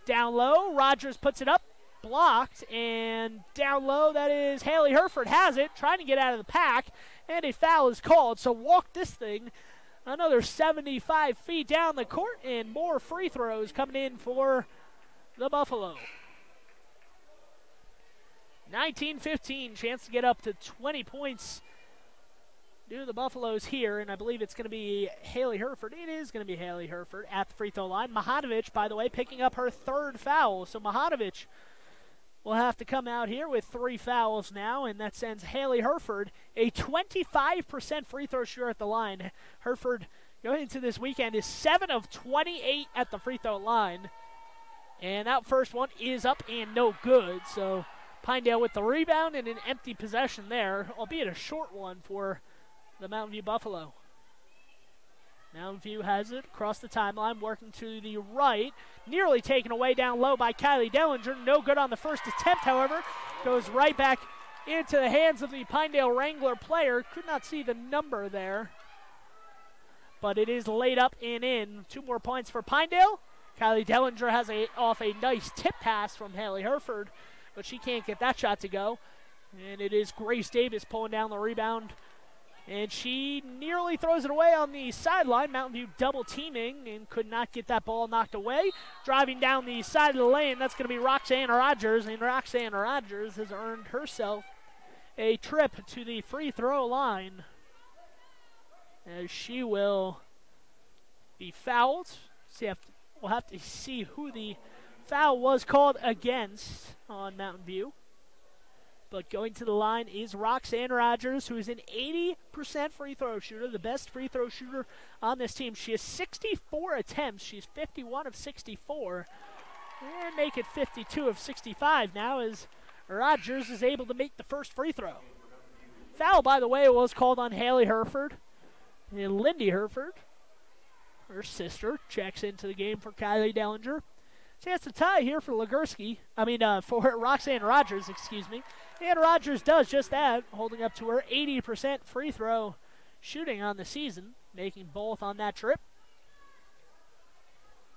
Down low, Rogers puts it up, blocked, and down low, that is Hailey Herford has it, trying to get out of the pack, and a foul is called. So walk this thing another 75 feet down the court, and more free throws coming in for the Buffalo. 19-15, chance to get up to 20 points due to the Buffaloes here, and I believe it's going to be Hailey Herford. It is going to be Hailey Herford at the free throw line. Majhonovich, by the way, picking up her third foul. So Majhonovich will have to come out here with 3 fouls now, and that sends Hailey Herford, a 25% free throw shooter at the line. Herford, going into this weekend, is 7 of 28 at the free throw line. And that first one is up and no good. So Pinedale with the rebound and an empty possession there, albeit a short one for the Mountain View Buffalo. Mountain View has it across the timeline, working to the right. Nearly taken away down low by Kylie Dellinger. No good on the first attempt, however. Goes right back into the hands of the Pinedale Wrangler player. Could not see the number there, but it is laid up and in. 2 more points for Pinedale. Kylie Dellinger has off a nice tip pass from Hailey Herford, but she can't get that shot to go. And it is Grace Davis pulling down the rebound, and she nearly throws it away on the sideline. Mountain View double teaming and could not get that ball knocked away. Driving down the side of the lane, that's going to be Roxanne Rogers, and Roxanne Rogers has earned herself a trip to the free throw line, as she will be fouled. We'll have to see who the foul was called against on Mountain View. But going to the line is Roxanne Rogers, who is an 80% free throw shooter, the best free throw shooter on this team. She has 64 attempts. She's 51 of 64. And make it 52 of 65 now, as Rogers is able to make the first free throw. Foul, by the way, was called on Hailey Herford. And Lindy Herford, her sister, checks into the game for Kylie Dellinger. Chance to tie here for for Roxanne Rogers, excuse me. And Rogers does just that, holding up to her 80% free throw shooting on the season, making both on that trip.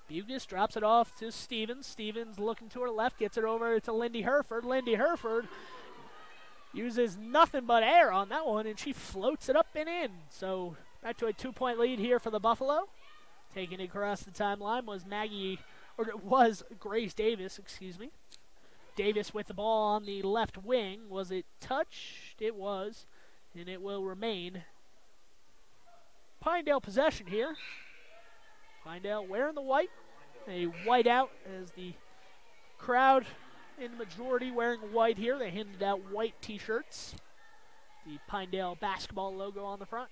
Bugis drops it off to Stephens. Stephens looking to her left, gets it over to Lindy Herford. Lindy Herford uses nothing but air on that one, and she floats it up and in. So back to a 2-point lead here for the Buffalo. Taking it across the timeline was Grace Davis, excuse me. Davis with the ball on the left wing. Was it touched? It was, and it will remain Pinedale possession here. Pinedale wearing the white. A white out as the crowd in the majority wearing white here. They handed out white t-shirts. The Pinedale basketball logo on the front.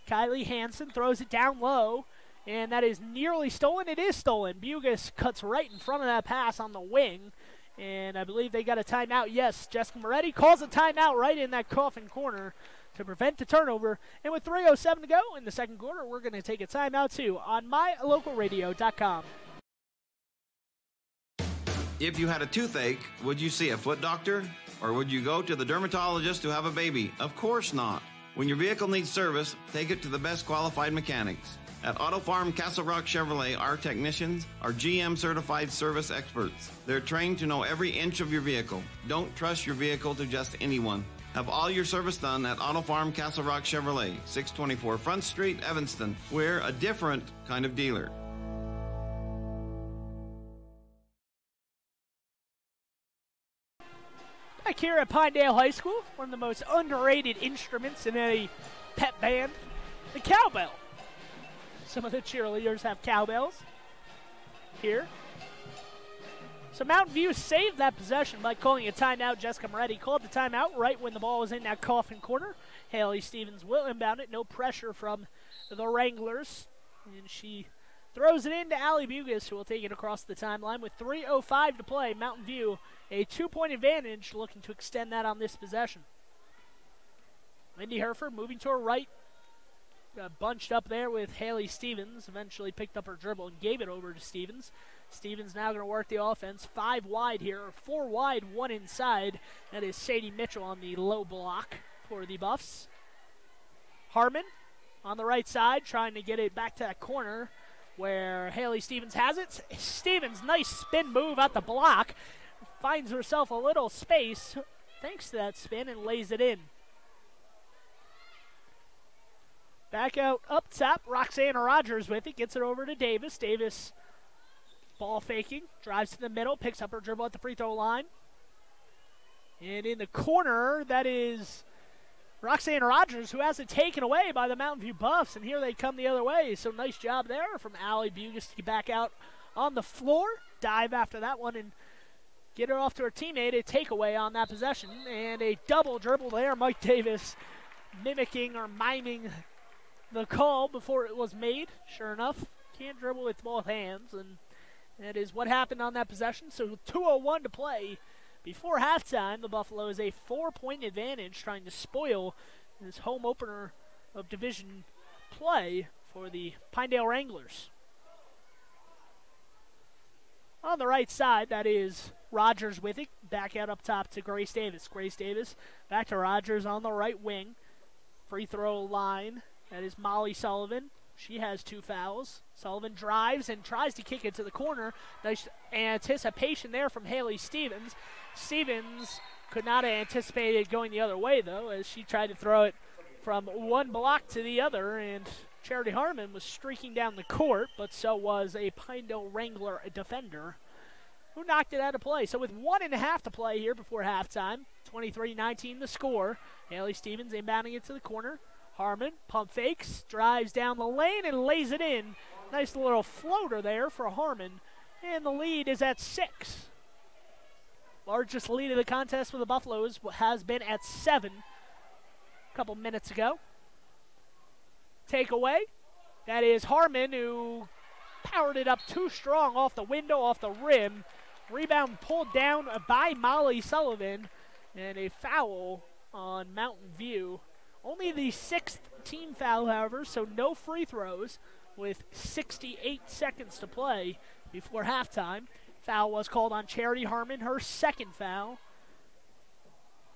Kylie Hansen throws it down low, and that is nearly stolen. It is stolen. Bugis cuts right in front of that pass on the wing, and I believe they got a timeout. Yes, Jessica Moretti calls a timeout right in that coffin corner to prevent the turnover. And with 3:07 to go in the second quarter, we're going to take a timeout too on mylocalradio.com. If you had a toothache, would you see a foot doctor? Or would you go to the dermatologist to have a baby? Of course not. When your vehicle needs service, take it to the best qualified mechanics. At Auto Farm Castle Rock Chevrolet, our technicians are GM certified service experts. They're trained to know every inch of your vehicle. Don't trust your vehicle to just anyone. Have all your service done at Auto Farm Castle Rock Chevrolet, 624 Front Street, Evanston. We're a different kind of dealer. Back here at Pinedale High School, one of the most underrated instruments in a pep band, the cowbell. Some of the cheerleaders have cowbells here. So Mountain View saved that possession by calling a timeout. Jessica Moretti called the timeout right when the ball was in that coffin corner. Hailey Stephens will inbound it. No pressure from the Wranglers. And she throws it into Allie Bugis, who will take it across the timeline with 3:05 to play. Mountain View, a 2-point advantage, looking to extend that on this possession. Lindy Herford moving to her right. Got bunched up there with Hailey Stephens. Eventually picked up her dribble and gave it over to Stephens. Stephens now going to work the offense. 5 wide here, 4 wide, 1 inside. That is Sadie Mitchell on the low block for the Buffs. Harmon on the right side, trying to get it back to that corner where Hailey Stephens has it. Stephens, nice spin move at the block. Finds herself a little space thanks to that spin and lays it in. Back out up top, Roxanna Rogers with it. Gets it over to Davis. Davis ball faking. Drives to the middle. Picks up her dribble at the free throw line. And in the corner, that is Roxanna Rogers, who has it taken away by the Mountain View Buffs. And here they come the other way. So nice job there from Allie Bugis to get back out on the floor. Dive after that one and get her off to her teammate. A takeaway on that possession. And a double dribble there. Mike Davis mimicking or miming the call before it was made. Sure enough, can't dribble with both hands. And that is what happened on that possession. So 2:01 to play before halftime. The Buffaloes a 4-point advantage, trying to spoil this home opener of division play for the Pinedale Wranglers. On the right side, that is Rogers with it. Back out up top to Grace Davis. Grace Davis back to Rogers on the right wing. Free throw line. That is Molly Sullivan. She has 2 fouls. Sullivan drives and tries to kick it to the corner. Nice anticipation there from Hailey Stephens. Stephens could not have anticipated going the other way, though, as she tried to throw it from one block to the other. And Charity Harmon was streaking down the court, but so was a Pinedale Wrangler defender who knocked it out of play. So with 1.5 to play here before halftime, 23-19 the score. Hailey Stephens inbounding it to the corner. Harmon pump fakes, drives down the lane, and lays it in. Nice little floater there for Harmon. And the lead is at 6. Largest lead of the contest for the Buffaloes has been at 7 a couple minutes ago. Takeaway. That is Harmon, who powered it up too strong off the window, off the rim. Rebound pulled down by Molly Sullivan. And a foul on Mountain View. Only the 6th team foul, however, so no free throws with 68 seconds to play before halftime. Foul was called on Charity Harmon, her 2nd foul.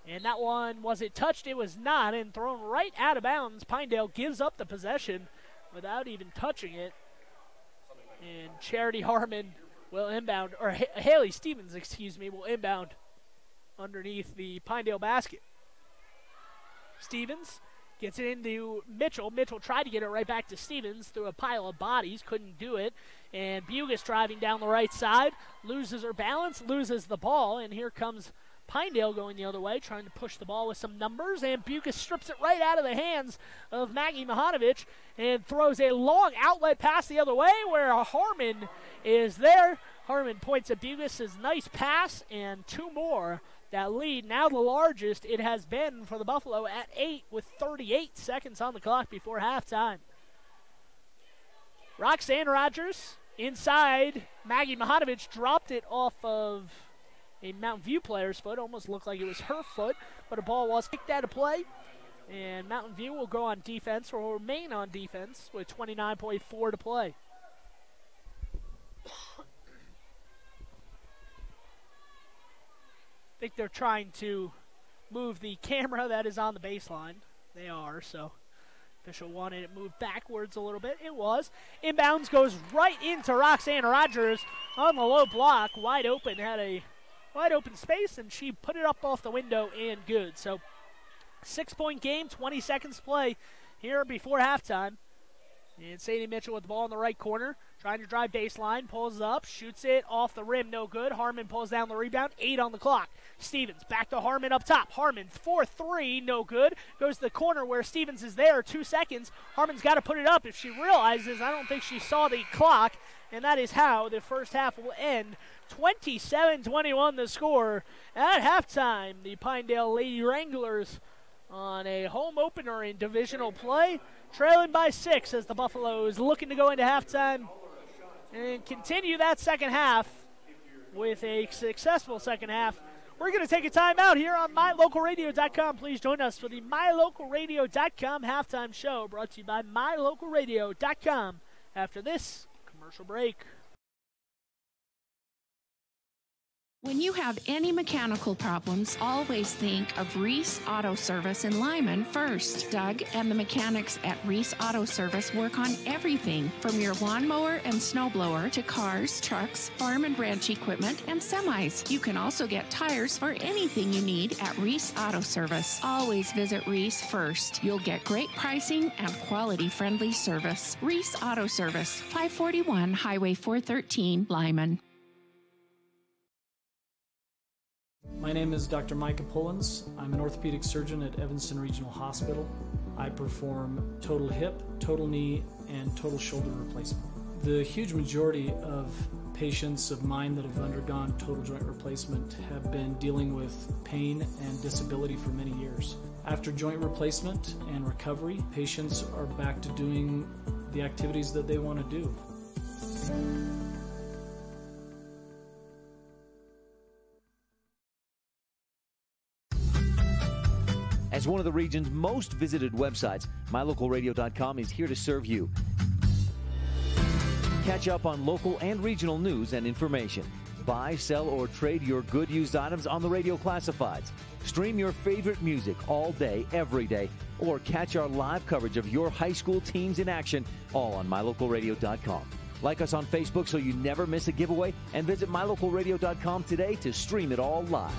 And that one, was it touched? It was not, and thrown right out of bounds. Pinedale gives up the possession without even touching it. And Charity Harmon will inbound, or Hailey Stephens, will inbound underneath the Pinedale basket. Stephens gets it into Mitchell. Mitchell tried to get it right back to Stephens through a pile of bodies. Couldn't do it. And Bugis driving down the right side. Loses her balance. Loses the ball. And here comes Pinedale going the other way, trying to push the ball with some numbers. And Bugis strips it right out of the hands of Maggie Majhonovich and throws a long outlet pass the other way where Harmon is there. Harmon points at Bugis' nice pass, and 2 more. That lead, now the largest it has been for the Buffalo, at 8 with 38 seconds on the clock before halftime. Roxanne Rogers inside. Maggie Majhonovich dropped it off of a Mountain View player's foot. Almost looked like it was her foot, but a ball was kicked out of play. And Mountain View will go on defense, or will remain on defense, with 29.4 to play. I think they're trying to move the camera that is on the baseline. They are, so official wanted it moved backwards a little bit. It was. Inbounds goes right into Roxanne Rogers on the low block. Wide open, had a wide open space, and she put it up off the window and good. So 6-point game, 20 seconds to play here before halftime. And Sadie Mitchell with the ball in the right corner. Trying to drive baseline, pulls up, shoots it off the rim, no good. Harmon pulls down the rebound, 8 on the clock. Stephens back to Harmon up top. Harmon 4-3, no good. Goes to the corner where Stephens is there, 2 seconds. Harmon's got to put it up if she realizes. I don't think she saw the clock, and that is how the first half will end. 27-21 the score at halftime. The Pinedale Lady Wranglers on a home opener in divisional play, trailing by 6 as the Buffaloes looking to go into halftime and continue that second half with a successful second half. We're going to take a timeout here on MyLocalRadio.com. Please join us for the MyLocalRadio.com halftime show, brought to you by MyLocalRadio.com after this commercial break. When you have any mechanical problems, always think of Rees Auto Service in Lyman first. Doug and the mechanics at Rees Auto Service work on everything from your lawnmower and snowblower to cars, trucks, farm and ranch equipment, and semis. You can also get tires for anything you need at Rees Auto Service. Always visit Rees first. You'll get great pricing and quality-friendly service. Rees Auto Service, 541 Highway 413, Lyman. My name is Dr. Micah Pullins. I'm an orthopedic surgeon at Evanston Regional Hospital. I perform total hip, total knee, and total shoulder replacement. The huge majority of patients of mine that have undergone total joint replacement have been dealing with pain and disability for many years. After joint replacement and recovery, patients are back to doing the activities that they want to do. As one of the region's most visited websites, MyLocalRadio.com is here to serve you. Catch up on local and regional news and information. Buy, sell, or trade your good used items on the radio classifieds. Stream your favorite music all day, every day, or catch our live coverage of your high school teams in action, all on MyLocalRadio.com. Like us on Facebook so you never miss a giveaway, and visit MyLocalRadio.com today to stream it all live.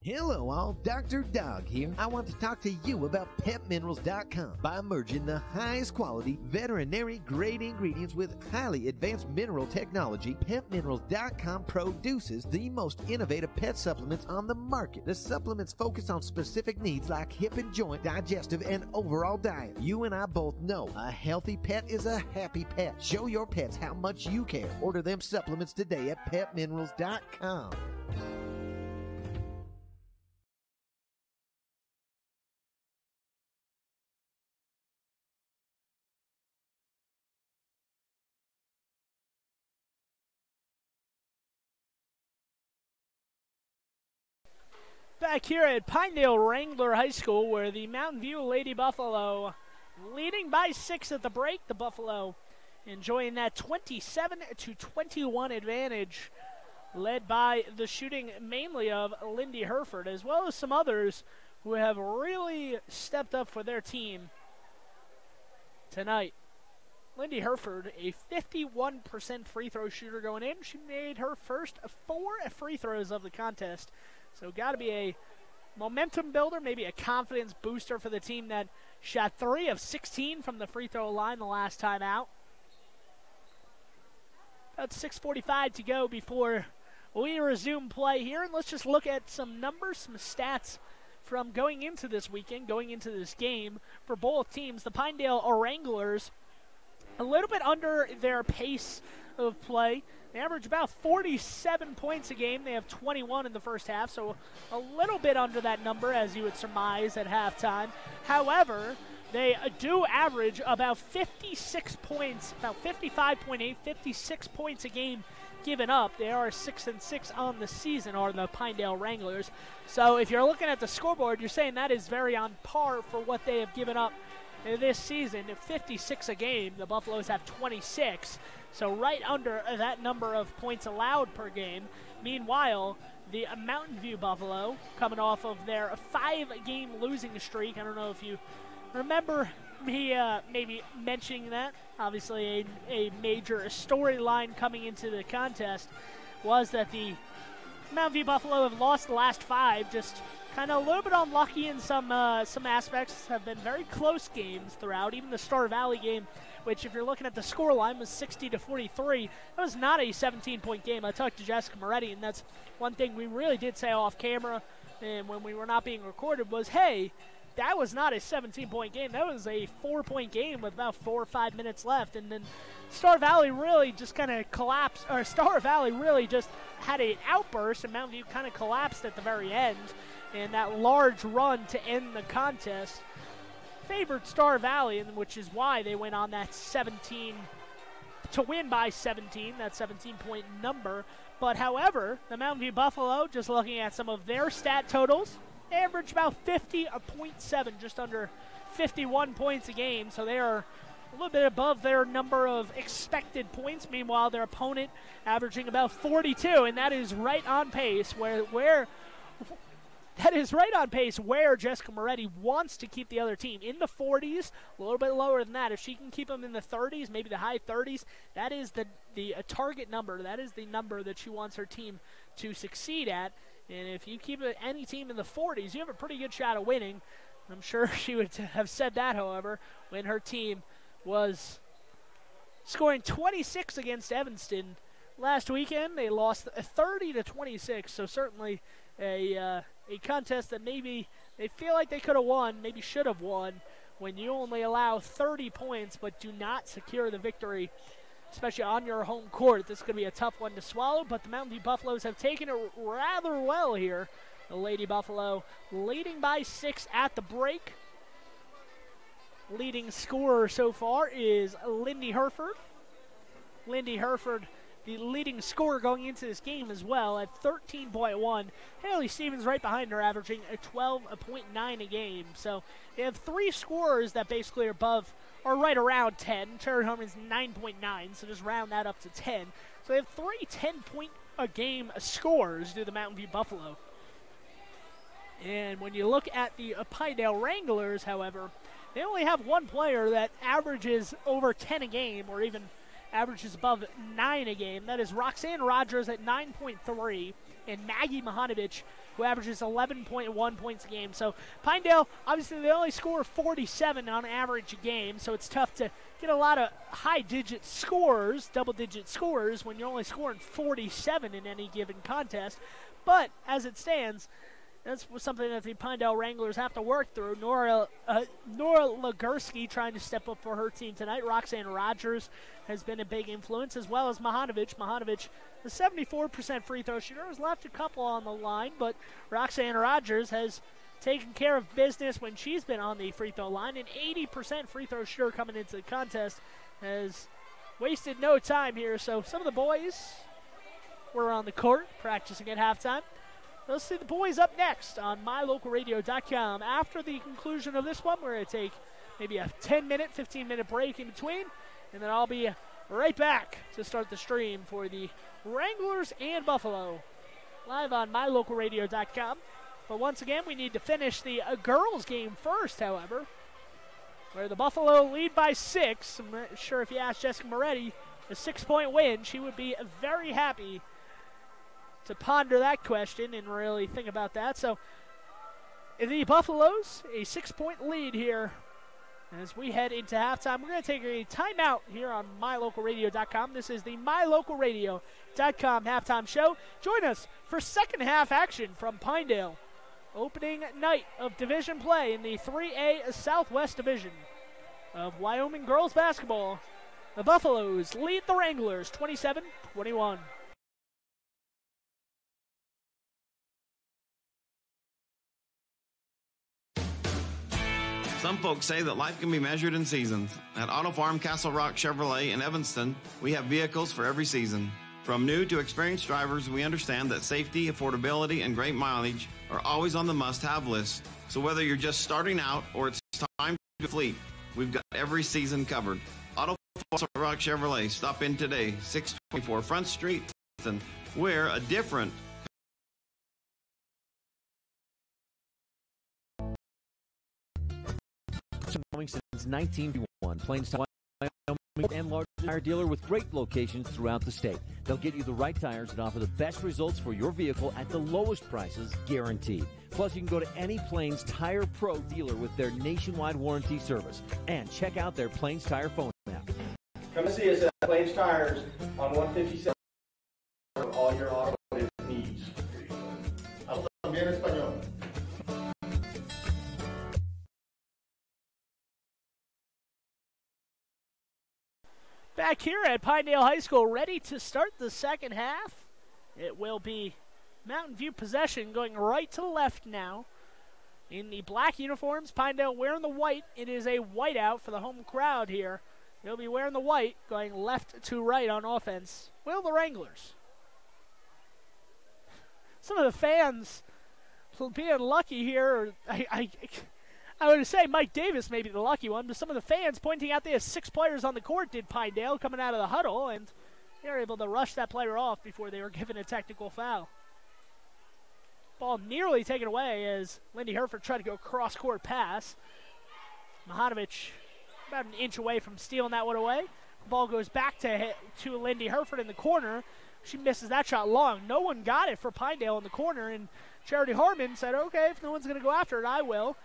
Hello all, Dr. Dog here. I want to talk to you about PetMinerals.com. By merging the highest quality veterinary grade ingredients with highly advanced mineral technology, PetMinerals.com produces the most innovative pet supplements on the market. The supplements focus on specific needs like hip and joint, digestive, and overall diet. You and I both know a healthy pet is a happy pet. Show your pets how much you care. Order them supplements today at PetMinerals.com. Back here at Pinedale Wrangler High School, where the Mountain View Lady Buffalo leading by 6 at the break. The Buffalo enjoying that 27-21 advantage, led by the shooting mainly of Lindy Herford, as well as some others who have really stepped up for their team tonight. Lindy Herford, a 51% free throw shooter going in. She made her first 4 free throws of the contest. So got to be a momentum builder, maybe a confidence booster for the team that shot 3 of 16 from the free throw line the last time out. About 6:45 to go before we resume play here. And let's just look at some numbers, some stats from going into this weekend, going into this game for both teams. The Pinedale Wranglers a little bit under their pace of play. They average about 47 points a game. They have 21 in the first half, so a little bit under that number, as you would surmise at halftime. However, they do average about 56 points, about 55.8, 56 points a game given up. They are 6-6 on the season, are the Pinedale Wranglers. So if you're looking at the scoreboard, you're saying that is very on par for what they have given up this season. 56 a game. The Buffaloes have 26. So right under that number of points allowed per game. Meanwhile, the Mountain View Buffalo, coming off of their 5-game losing streak. I don't know if you remember me maybe mentioning that. Obviously a major storyline coming into the contest was that the Mountain View Buffalo have lost the last 5, just kind of a little bit unlucky in some aspects. Have been very close games throughout. Even the Star Valley game, which if you're looking at the score line was 60-43. That was not a 17-point game. I talked to Jessica Moretti, and that's one thing we really did say off camera and when we were not being recorded was, hey, that was not a 17-point game. That was a 4-point game with about 4 or 5 minutes left. And then Star Valley really just kind of collapsed, or Star Valley really just had an outburst, and Mountain View kind of collapsed at the very end. And that large run to end the contest favored Star Valley, which is why they went on that 17 to win by 17, that 17-point number. But however, the Mountain View Buffalo, just looking at some of their stat totals, average about 50.7, just under 51 points a game. So they are a little bit above their number of expected points. Meanwhile, their opponent averaging about 42, and that is right on pace where Jessica Moretti wants to keep the other team in the 40s, a little bit lower than that. If she can keep them in the 30s, maybe the high 30s, that is the target number. That is the number that she wants her team to succeed at. And if you keep any team in the 40s, you have a pretty good shot of winning. I'm sure she would have said that, however, when her team was scoring 26 against Evanston last weekend. They lost 30-26, so certainly a contest that maybe they feel like they could have won, maybe should have won, when you only allow 30 points but do not secure the victory, especially on your home court. This is going to be a tough one to swallow, but the Mountain View Buffaloes have taken it rather well here. The Lady Buffalo leading by 6 at the break. Leading scorer so far is Lindy Herford. Lindy Herford, the leading scorer going into this game as well at 13.1. Hailey Stephens right behind her, averaging a 12.9 a game. So they have 3 scorers that basically are right around 10. Cherry Harmon's 9.9, so just round that up to 10. So they have 3 10-point-a-game scorers do the Mountain View Buffalo. And when you look at the Pinedale Wranglers, however, they only have one player that averages over 10 a game, or even averages above 9 a game. That is Roxanne Rogers at 9.3, and Maggie Majhonovich, who averages 11.1 points a game. So Pinedale, obviously they only score 47 on average a game, so it's tough to get a lot of high-digit scores, double-digit scores, when you're only scoring 47 in any given contest. But as it stands, that's something that the Pinedale Wranglers have to work through. Nora Lagursky trying to step up for her team tonight. Roxanne Rogers has been a big influence, as well as Majhonovich. Majhonovich, a 74% free throw shooter, has left a couple on the line, but Roxanne Rogers has taken care of business when she's been on the free throw line. An 80% free throw shooter coming into the contest, has wasted no time here. So some of the boys were on the court practicing at halftime. Let's see the boys up next on MyLocalRadio.com. After the conclusion of this one, we're going to take maybe a 10-minute, 15-minute break in between, and then I'll be right back to start the stream for the Wranglers and Buffalo, live on MyLocalRadio.com. But once again, we need to finish the girls' game first, however, where the Buffalo lead by 6. I'm not sure if you asked Jessica Moretti, a 6-point win, she would be very happy to ponder that question and really think about that. So the Buffaloes, a 6-point lead here as we head into halftime. We're going to take a timeout here on MyLocalRadio.com. This is the MyLocalRadio.com halftime show. Join us for second half action from Pinedale. Opening night of division play in the 3A Southwest Division of Wyoming girls basketball. The Buffaloes lead the Wranglers 27-21. Some folks say that life can be measured in seasons. At Auto Farm Castle Rock Chevrolet in Evanston, we have vehicles for every season. From new to experienced drivers, we understand that safety, affordability, and great mileage are always on the must-have list. So whether you're just starting out or it's time to fleet, we've got every season covered. Auto Farm Castle Rock Chevrolet. Stop in today, 624 Front Street, Evanston. We're a different since 1951. Plains Tire, Wyoming, and largest tire dealer with great locations throughout the state. They'll get you the right tires and offer the best results for your vehicle at the lowest prices, guaranteed. Plus, you can go to any Plains Tire Pro dealer with their nationwide warranty service. And check out their Plains Tire phone app. Come see us at Plains Tires on 157 for all your automotive needs. Hablo también español. Back here at Pinedale High School, ready to start the second half. It will be Mountain View possession going right to left now. In the black uniforms, Pinedale wearing the white. It is a whiteout for the home crowd here. They'll be wearing the white, going left to right on offense. Will the Wranglers? Some of the fans being lucky here. I would say Mike Davis may be the lucky one, but some of the fans pointing out they have 6 players on the court did Pinedale coming out of the huddle, and they were able to rush that player off before they were given a technical foul. Ball nearly taken away as Lindy Herford tried to go cross-court pass. Majhonovich about an inch away from stealing that one away. The ball goes back to Lindy Herford in the corner. She misses that shot long. No one got it for Pinedale in the corner, and Charity Harmon said, okay, if no one's going to go after it, I will.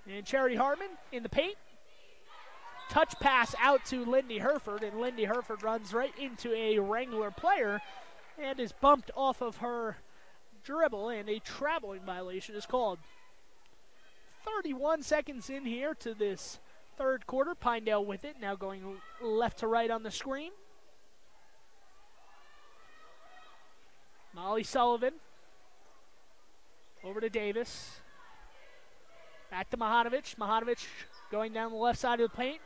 And Charity Harmon in the paint. Touch pass out to Lindy Herford, and Lindy Herford runs right into a Wrangler player and is bumped off of her dribble, and a traveling violation is called. 31 seconds in here to this third quarter. Pinedale with it, now going left to right on the screen. Molly Sullivan over to Davis. Back to Majhonovich. Majhonovich going down the left side of the paint.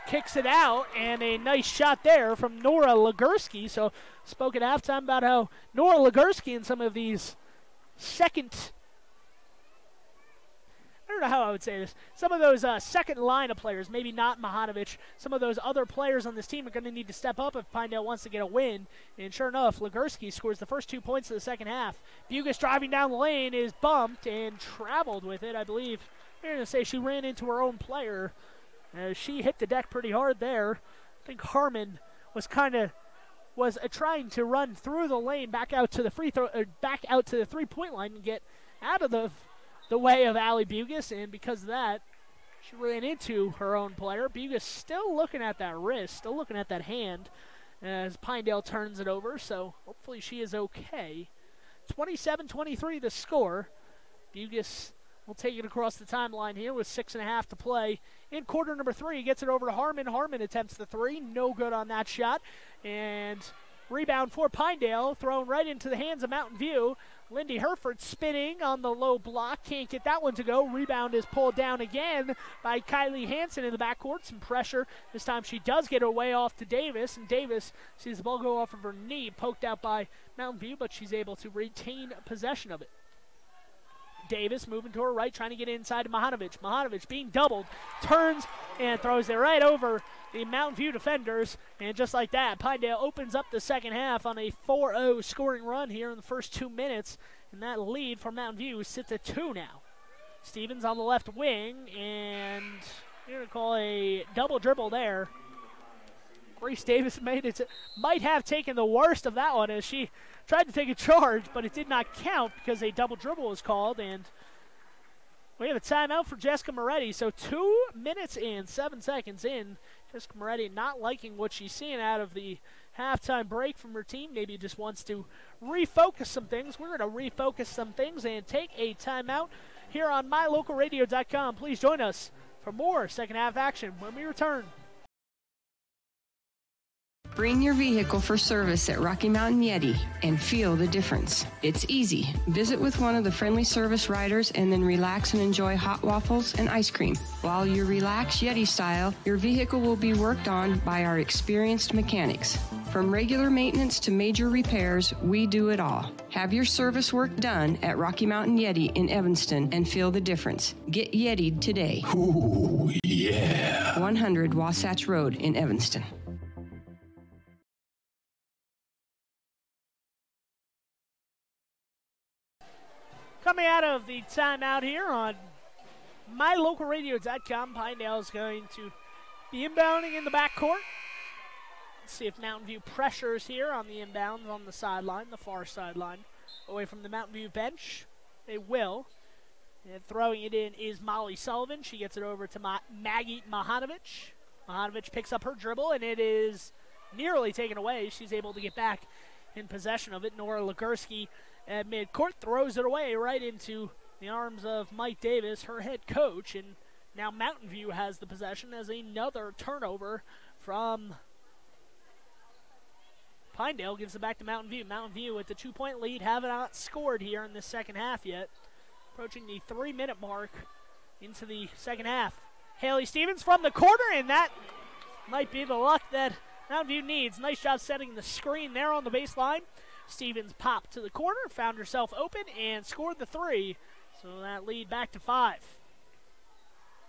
Kicks it out, and a nice shot there from Nora Legursky. So spoke at halftime about how Nora Legursky and some of these I don't know how I would say this. Some of those second line of players, maybe not Majhonovich, some of those other players on this team are going to need to step up if Pinedale wants to get a win. And sure enough, Legursky scores the first 2 points of the second half. Bugas driving down the lane is bumped and traveled with it, I believe. I'm going to say she ran into her own player. She hit the deck pretty hard there. I think Harmon was trying to run through the lane back out to the back out to the 3-point line and get out of the way of Allie Bugas, and because of that, she ran into her own player. Bugas still looking at that wrist, still looking at that hand as Pinedale turns it over, so hopefully she is okay. 27-23 the score. Bugas will take it across the timeline here with 6.5 to play. In quarter number 3, gets it over to Harmon. Harmon attempts the 3, no good on that shot, and rebound for Pinedale, thrown right into the hands of Mountain View. Lindy Herford spinning on the low block. Can't get that one to go. Rebound is pulled down again by Kylie Hansen in the backcourt. Some pressure. This time she does get her way off to Davis, and Davis sees the ball go off of her knee, poked out by Mountain View, but she's able to retain possession of it. Davis moving to her right, trying to get inside to Majhonovich. Majhonovich being doubled, turns and throws it right over the Mountain View defenders. And just like that, Pinedale opens up the second half on a 4-0 scoring run here in the first 2 minutes. And that lead for Mountain View sits at 2 now. Stephens on the left wing, and you're going to call a double dribble there. Rees Davis might have taken the worst of that one as she tried to take a charge, but it did not count because a double dribble was called, and we have a timeout for Jessica Moretti. So 2 minutes and 7 seconds in. Jessica Moretti not liking what she's seeing out of the halftime break from her team. Maybe just wants to refocus some things. We're going to refocus some things and take a timeout here on mylocalradio.com. Please join us for more second half action when we return. Bring your vehicle for service at Rocky Mountain Yeti and feel the difference. It's easy. Visit with one of the friendly service riders and then relax and enjoy hot waffles and ice cream. While you relax Yeti style, your vehicle will be worked on by our experienced mechanics. From regular maintenance to major repairs, we do it all. Have your service work done at Rocky Mountain Yeti in Evanston and feel the difference. Get Yeti'd today. Ooh, yeah. 100 Wasatch Road in Evanston. Coming out of the timeout here on mylocalradio.com, Pinedale is going to be inbounding in the backcourt. Let's see if Mountain View pressures here on the inbounds on the sideline, the far sideline, away from the Mountain View bench. They will. And throwing it in is Molly Sullivan. She gets it over to Maggie Majhonovich. Majhonovich picks up her dribble, and it is nearly taken away. She's able to get back in possession of it. Nora Legursky at midcourt throws it away right into the arms of Mike Davis, her head coach, and now Mountain View has the possession as another turnover from Pinedale gives it back to Mountain View. Mountain View with the 2-point lead have not scored here in this second half yet. Approaching the 3-minute mark into the second half. Hailey Stephens from the corner, and that might be the luck that Mountain View needs. Nice job setting the screen there on the baseline. Stephens popped to the corner, found herself open, and scored the 3. So that lead back to 5.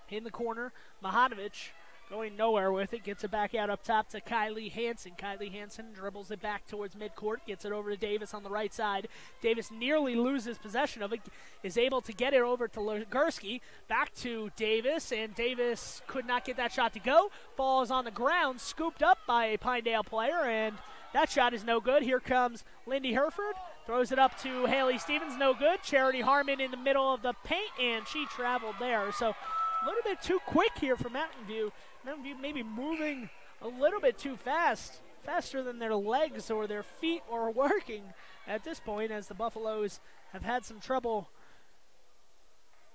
In the corner, Majhonovich going nowhere with it. Gets it back out up top to Hailey Hansen. Hailey Hansen dribbles it back towards midcourt. Gets it over to Davis on the right side. Davis nearly loses possession of it. Is able to get it over to Legursky. Back to Davis, and Davis could not get that shot to go. Ball is on the ground, scooped up by a Pinedale player, and that shot is no good. Here comes Lindy Herford. Throws it up to Hailey Stephens. No good. Charity Harmon in the middle of the paint, and she traveled there. So a little bit too quick here for Mountain View. Mountain View maybe moving a little bit too fast, faster than their legs or their feet are working at this point, as the Buffaloes have had some trouble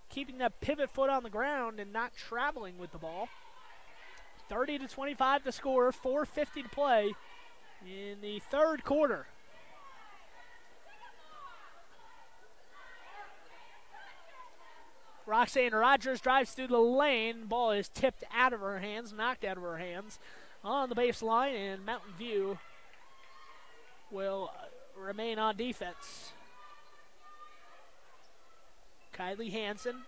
keeping that pivot foot on the ground and not traveling with the ball. 30-25 to score, 4:50 to play in the third quarter. Roxanne Rogers drives through the lane. Ball is tipped out of her hands, knocked out of her hands on the baseline, and Mountain View will remain on defense. Hailey Hansen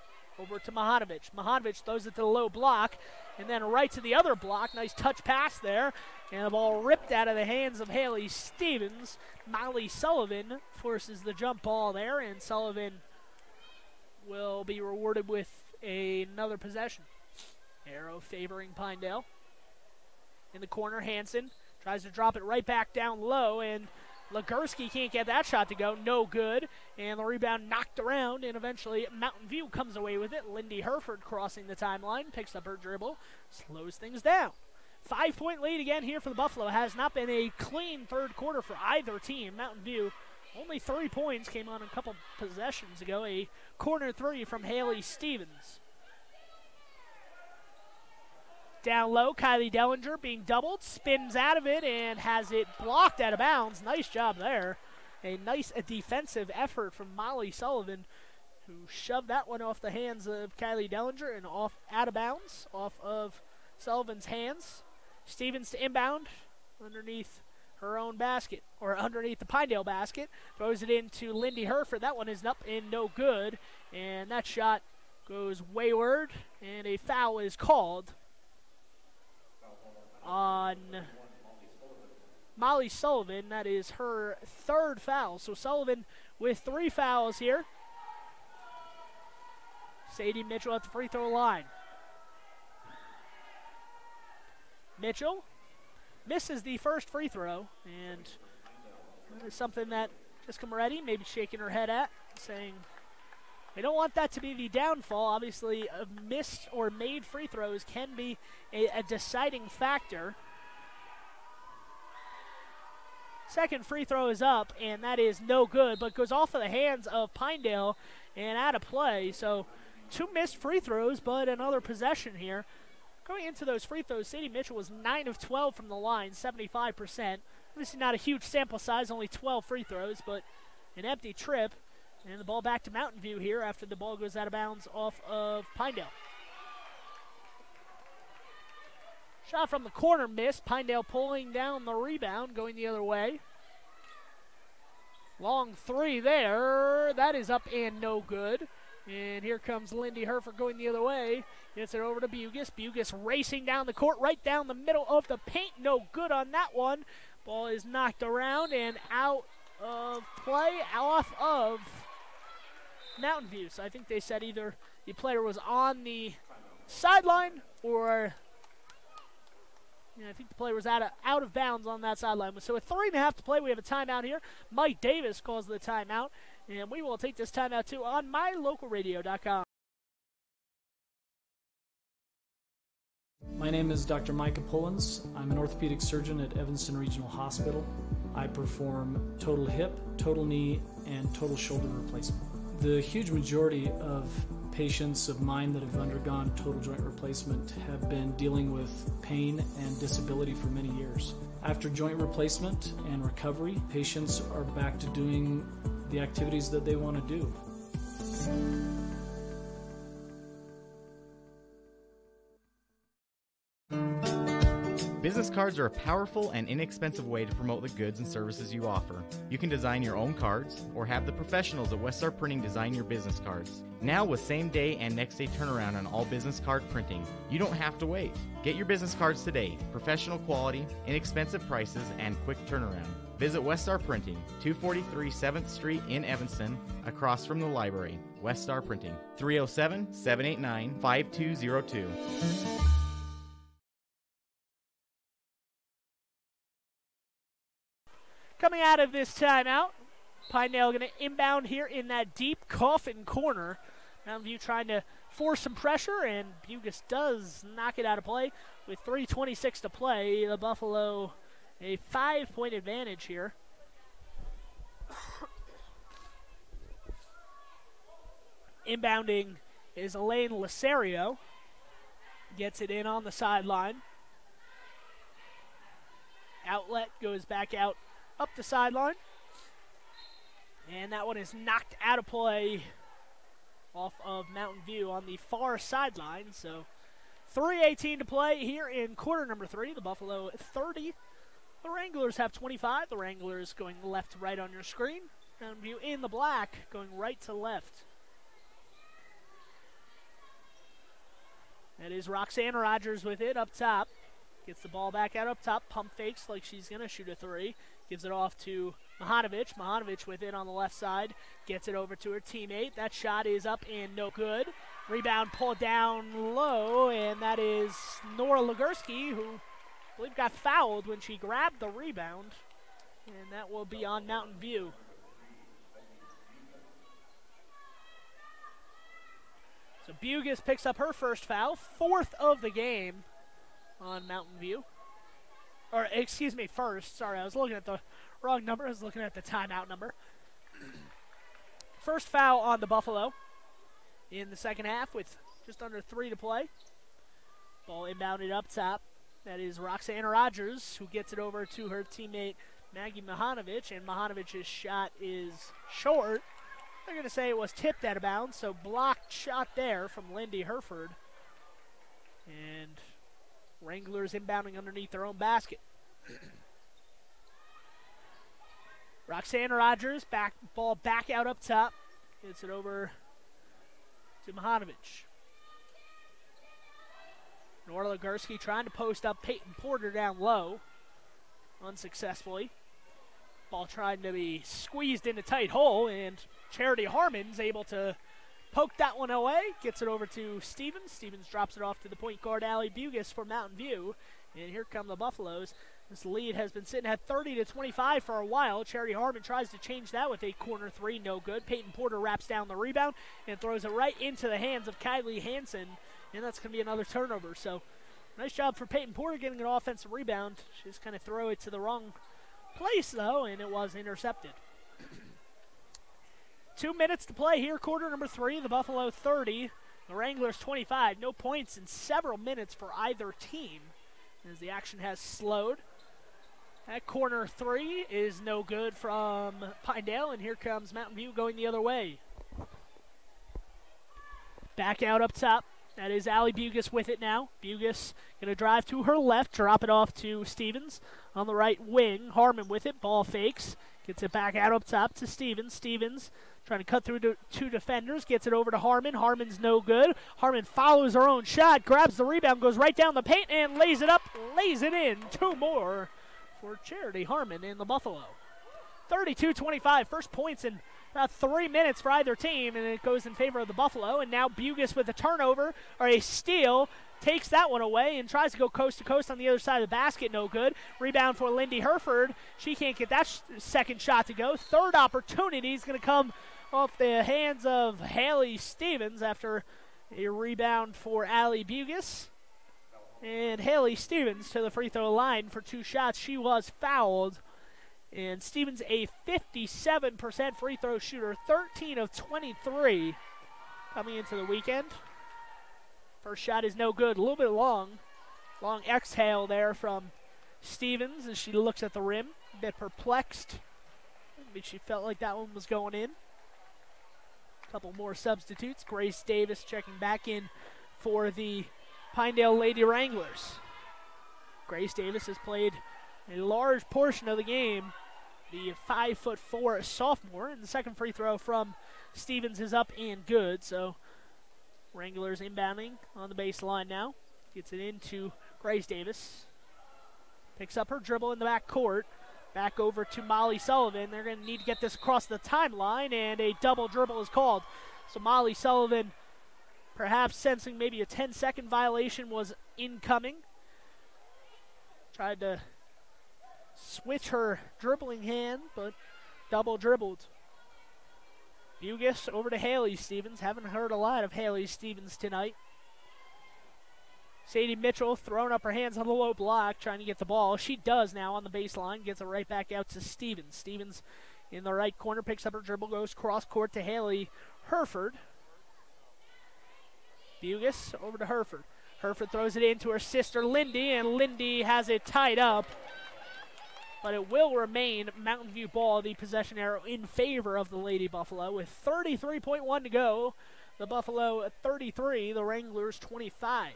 over to Majhonovich. Majhonovich throws it to the low block, and then right to the other block. Nice touch pass there, and the ball ripped out of the hands of Hailey Stephens. Molly Sullivan forces the jump ball there, and Sullivan will be rewarded with another possession. Arrow favoring Pinedale. In the corner, Hansen tries to drop it right back down low, and Legursky can't get that shot to go. No good. And the rebound knocked around, and eventually Mountain View comes away with it. Lindy Herford crossing the timeline, picks up her dribble, slows things down. 5-point lead again here for the Buffalo. Has not been a clean third quarter for either team. Mountain View only 3 points, came on a couple possessions ago. A corner three from Hailey Stephens. Down low, Kylie Dellinger being doubled, spins out of it and has it blocked out of bounds. Nice job there. A nice defensive effort from Molly Sullivan, who shoved that one off the hands of Kylie Dellinger and off out of bounds, off of Sullivan's hands. Stephens to inbound underneath her own basket, or underneath the Pinedale basket. Throws it into Lindy Herford. That one is up and no good. And that shot goes wayward, and a foul is called on Molly Sullivan. That is her third foul. So Sullivan with 3 fouls here. Sadie Mitchell at the free throw line. Mitchell misses the first free throw, and that is something that Jessica Moretti may be shaking her head at, saying we don't want that to be the downfall. Obviously, missed or made free throws can be a deciding factor. Second free throw is up, and that is no good, but goes off of the hands of Pinedale and out of play. So 2 missed free throws, but another possession here. Going into those free throws, Sadie Mitchell was 9 of 12 from the line, 75%. Obviously not a huge sample size, only 12 free throws, but an empty trip. And the ball back to Mountain View here after the ball goes out of bounds off of Pinedale. Shot from the corner missed. Pinedale pulling down the rebound, going the other way. Long three there. That is up and no good. And here comes Lindy Herford going the other way. Gets it over to Bugus. Bugus racing down the court, right down the middle of the paint. No good on that one. Ball is knocked around and out of play, off of Mountain View. So I think they said either the player was on the sideline or I think the player was out of bounds on that sideline. So with 3.5 to play, we have a timeout here. Mike Davis calls the timeout, and we will take this timeout too on mylocalradio.com. My name is Dr. Micah Pullins. I'm an orthopedic surgeon at Evanston Regional Hospital. I perform total hip, total knee, and total shoulder replacement. The huge majority of patients of mine that have undergone total joint replacement have been dealing with pain and disability for many years. After joint replacement and recovery, patients are back to doing the activities that they want to do. Business cards are a powerful and inexpensive way to promote the goods and services you offer. You can design your own cards or have the professionals at West Star Printing design your business cards. Now with same day and next day turnaround on all business card printing, you don't have to wait. Get your business cards today. Professional quality, inexpensive prices, and quick turnaround. Visit West Star Printing, 243 7th Street in Evanston, across from the library. West Star Printing, 307-789-5202. Coming out of this timeout, Pinedale going to inbound here in that deep coffin corner. Mountain View trying to force some pressure, and Bugis does knock it out of play with 3:26 to play. The Buffalo a 5-point advantage here. Inbounding is Elaine Lacerio. Gets it in on the sideline. Outlet goes back out up the sideline. And that one is knocked out of play off of Mountain View on the far sideline. So 3:18 to play here in quarter number 3. The Buffalo 30. The Wranglers have 25. The Wranglers going left to right on your screen. Mountain View in the black going right to left. That is Roxanne Rogers with it up top. Gets the ball back out up top. Pump fakes like she's going to shoot a 3. Gives it off to Majhonovich. Majhonovich with it on the left side. Gets it over to her teammate. That shot is up and no good. Rebound pulled down low, and that is Nora Legursky, who I believe got fouled when she grabbed the rebound. And that will be on Mountain View. So Bugis picks up her first foul, 4th of the game on Mountain View. Or, excuse me, first. Sorry, I was looking at the wrong number. I was looking at the timeout number. First foul on the Buffalo in the second half with just under 3 to play. Ball inbounded up top. That is Roxanne Rogers, who gets it over to her teammate Maggie Majhonovich, and Mahanovich's shot is short. They're going to say it was tipped out of bounds, so blocked shot there from Lindy Herford. And Wranglers inbounding underneath their own basket. Roxanne Rogers, ball back out up top. Gets it over to Majhonovich. Nora Legursky trying to post up Peyton Porter down low. Unsuccessfully. Ball trying to be squeezed in a tight hole, and Charity Harmon's able to poke that one away. Gets it over to Stephens. Stephens drops it off to the point guard, Allie Bugis for Mountain View. And here come the Buffaloes. This lead has been sitting at 30-25 for a while. Charity Harmon tries to change that with a corner 3, no good. Peyton Porter wraps down the rebound and throws it right into the hands of Kylie Hansen. And that's going to be another turnover. So nice job for Peyton Porter getting an offensive rebound. She just kind of throw it to the wrong place, though, and it was intercepted. 2 minutes to play here, quarter number 3. The Buffalo 30, the Wranglers 25. No points in several minutes for either team as the action has slowed. That corner 3 is no good from Pinedale, and here comes Mountain View going the other way. Back out up top. That is Allie Bugis with it now. Bugis going to drive to her left, drop it off to Stephens on the right wing. Harmon with it, ball fakes. Gets it back out up top to Stephens. Stephens trying to cut through to 2 defenders. Gets it over to Harmon. Harmon's no good. Harmon follows her own shot, grabs the rebound, goes right down the paint, and lays it up, lays it in. 2 more for Charity Harmon in the Buffalo. 32-25, first points in about 3 minutes for either team, and it goes in favor of the Buffalo. And now Bugis with a turnover, or a steal, takes that one away and tries to go coast to coast on the other side of the basket. No good. Rebound for Lindy Herford. She can't get that second shot to go. Third opportunity is going to come off the hands of Hailey Stephens after a rebound for Allie Bugis. And Hailey Stephens to the free throw line for 2 shots. She was fouled. And Stephens a 57% free throw shooter, 13 of 23 coming into the weekend. First shot is no good, a little bit long. Long exhale there from Stephens as she looks at the rim, a bit perplexed. Maybe she felt like that one was going in. A couple more substitutes. Grace Davis checking back in for the Pinedale Lady Wranglers. Grace Davis has played a large portion of the game, the 5'4" sophomore, and the second free throw from Stephens is up and good. So Wranglers inbounding on the baseline now. Gets it into Grace Davis. Picks up her dribble in the back court. Back over to Molly Sullivan. They're going to need to get this across the timeline, and a double dribble is called. So Molly Sullivan, perhaps sensing maybe a 10-second violation was incoming. Tried to switch her dribbling hand, but double dribbled. Bugis over to Hailey Stephens. Haven't heard a lot of Hailey Stephens tonight. Sadie Mitchell throwing up her hands on the low block, trying to get the ball. She does now on the baseline, gets it right back out to Stephens. Stephens in the right corner, picks up her dribble, goes cross court to Haley Herford. Bugis over to Herford. Herford throws it in to her sister Lindy, and Lindy has it tied up. But it will remain Mountain View ball, the possession arrow in favor of the Lady Buffalo with 33.1 to go. The Buffalo at 33, the Wranglers 25.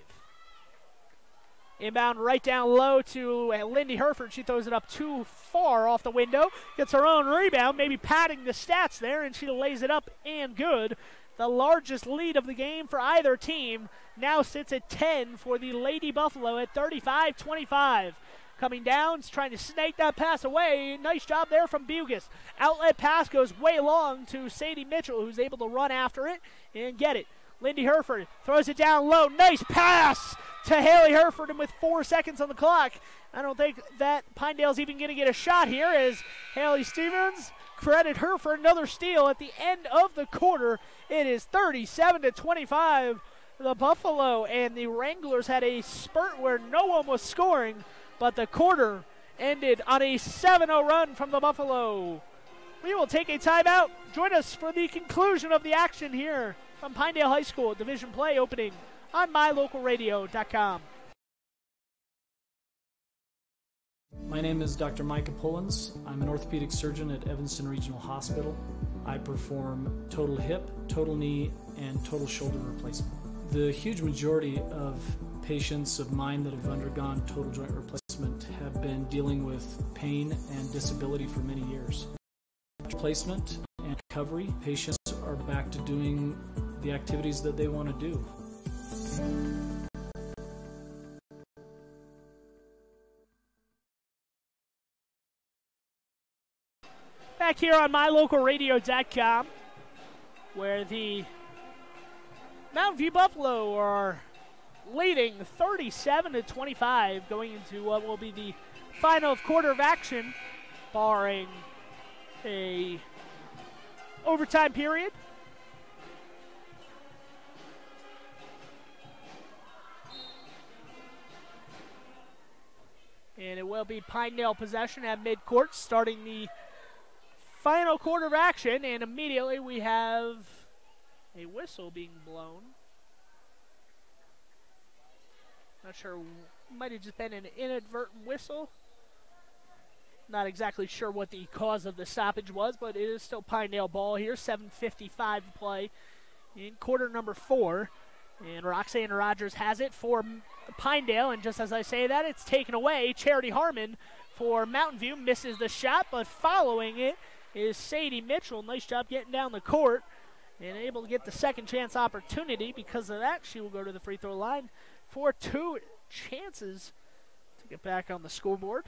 Inbound right down low to Lindy Herford. She throws it up too far off the window. Gets her own rebound, maybe padding the stats there, and she lays it up and good. The largest lead of the game for either team now sits at 10 for the Lady Buffalo at 35-25. Coming down, trying to snake that pass away. Nice job there from Bugis. Outlet pass goes way long to Sadie Mitchell, who's able to run after it and get it. Lindy Herford throws it down low. Nice pass to Haley Herford, and with 4 seconds on the clock, I don't think that Pinedale's even going to get a shot here as Hailey Stephens credit her for another steal at the end of the quarter. It is 37-25. The Buffalo and the Wranglers had a spurt where no one was scoring, but the quarter ended on a 7-0 run from the Buffalo. We will take a timeout. Join us for the conclusion of the action here from Pinedale High School. Division play opening on mylocalradio.com. My name is Dr. Micah Pullins. I'm an orthopedic surgeon at Evanston Regional Hospital. I perform total hip, total knee, and total shoulder replacement. The huge majority of patients of mine that have undergone total joint replacement have been dealing with pain and disability for many years. Replacement and recovery, patients are back to doing the activities that they want to do. Back here on mylocalradio.com, where the Mountain View Buffalo are leading 37-25 going into what will be the final quarter of action, barring a overtime period. And it will be Pinedale possession at midcourt, starting the final quarter of action, and immediately we have a whistle being blown. Not sure, might have just been an inadvertent whistle. Not exactly sure what the cause of the stoppage was, but it is still Pinedale ball here. 7:55 to play in quarter number 4. And Roxanne Rogers has it for Pinedale, and just as I say that, it's taken away. Charity Harmon for Mountain View misses the shot, but following it is Sadie Mitchell. Nice job getting down the court and able to get the second chance opportunity. Because of that, she will go to the free throw line for 2 chances to get back on the scoreboard.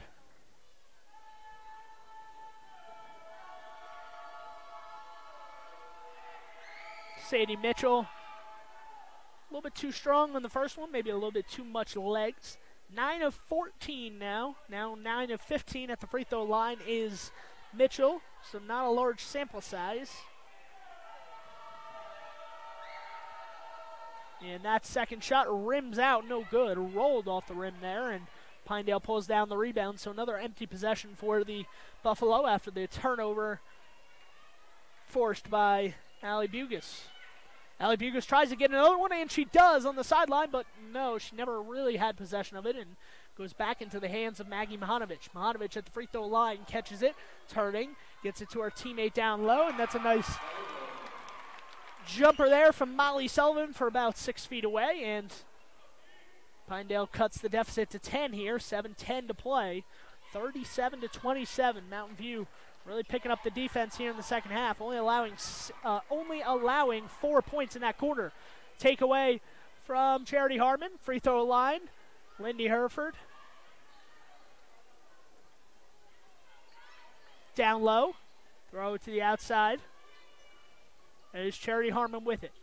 Sadie Mitchell, a little bit too strong on the first one, maybe a little bit too much legs. 9 of 14 now. Now 9 of 15 at the free throw line is Mitchell, so not a large sample size. And that second shot rims out, no good. Rolled off the rim there, and Pinedale pulls down the rebound, so another empty possession for the Buffalo after the turnover forced by Allie Bugis. Allie Bugis tries to get another one, and she does on the sideline, but no, she never really had possession of it, and goes back into the hands of Maggie Majhonovich. Majhonovich at the free throw line catches it, turning, gets it to her teammate down low, and that's a nice jumper there from Molly Sullivan for about 6 feet away, and Pinedale cuts the deficit to 10 here, 7:10 to play. 37-27. Mountain View really picking up the defense here in the second half, only allowing 4 points in that quarter. Takeaway from Charity Harmon, free throw line. Lindy Hereford. Down low, throw it to the outside. There's Charity Harmon with it.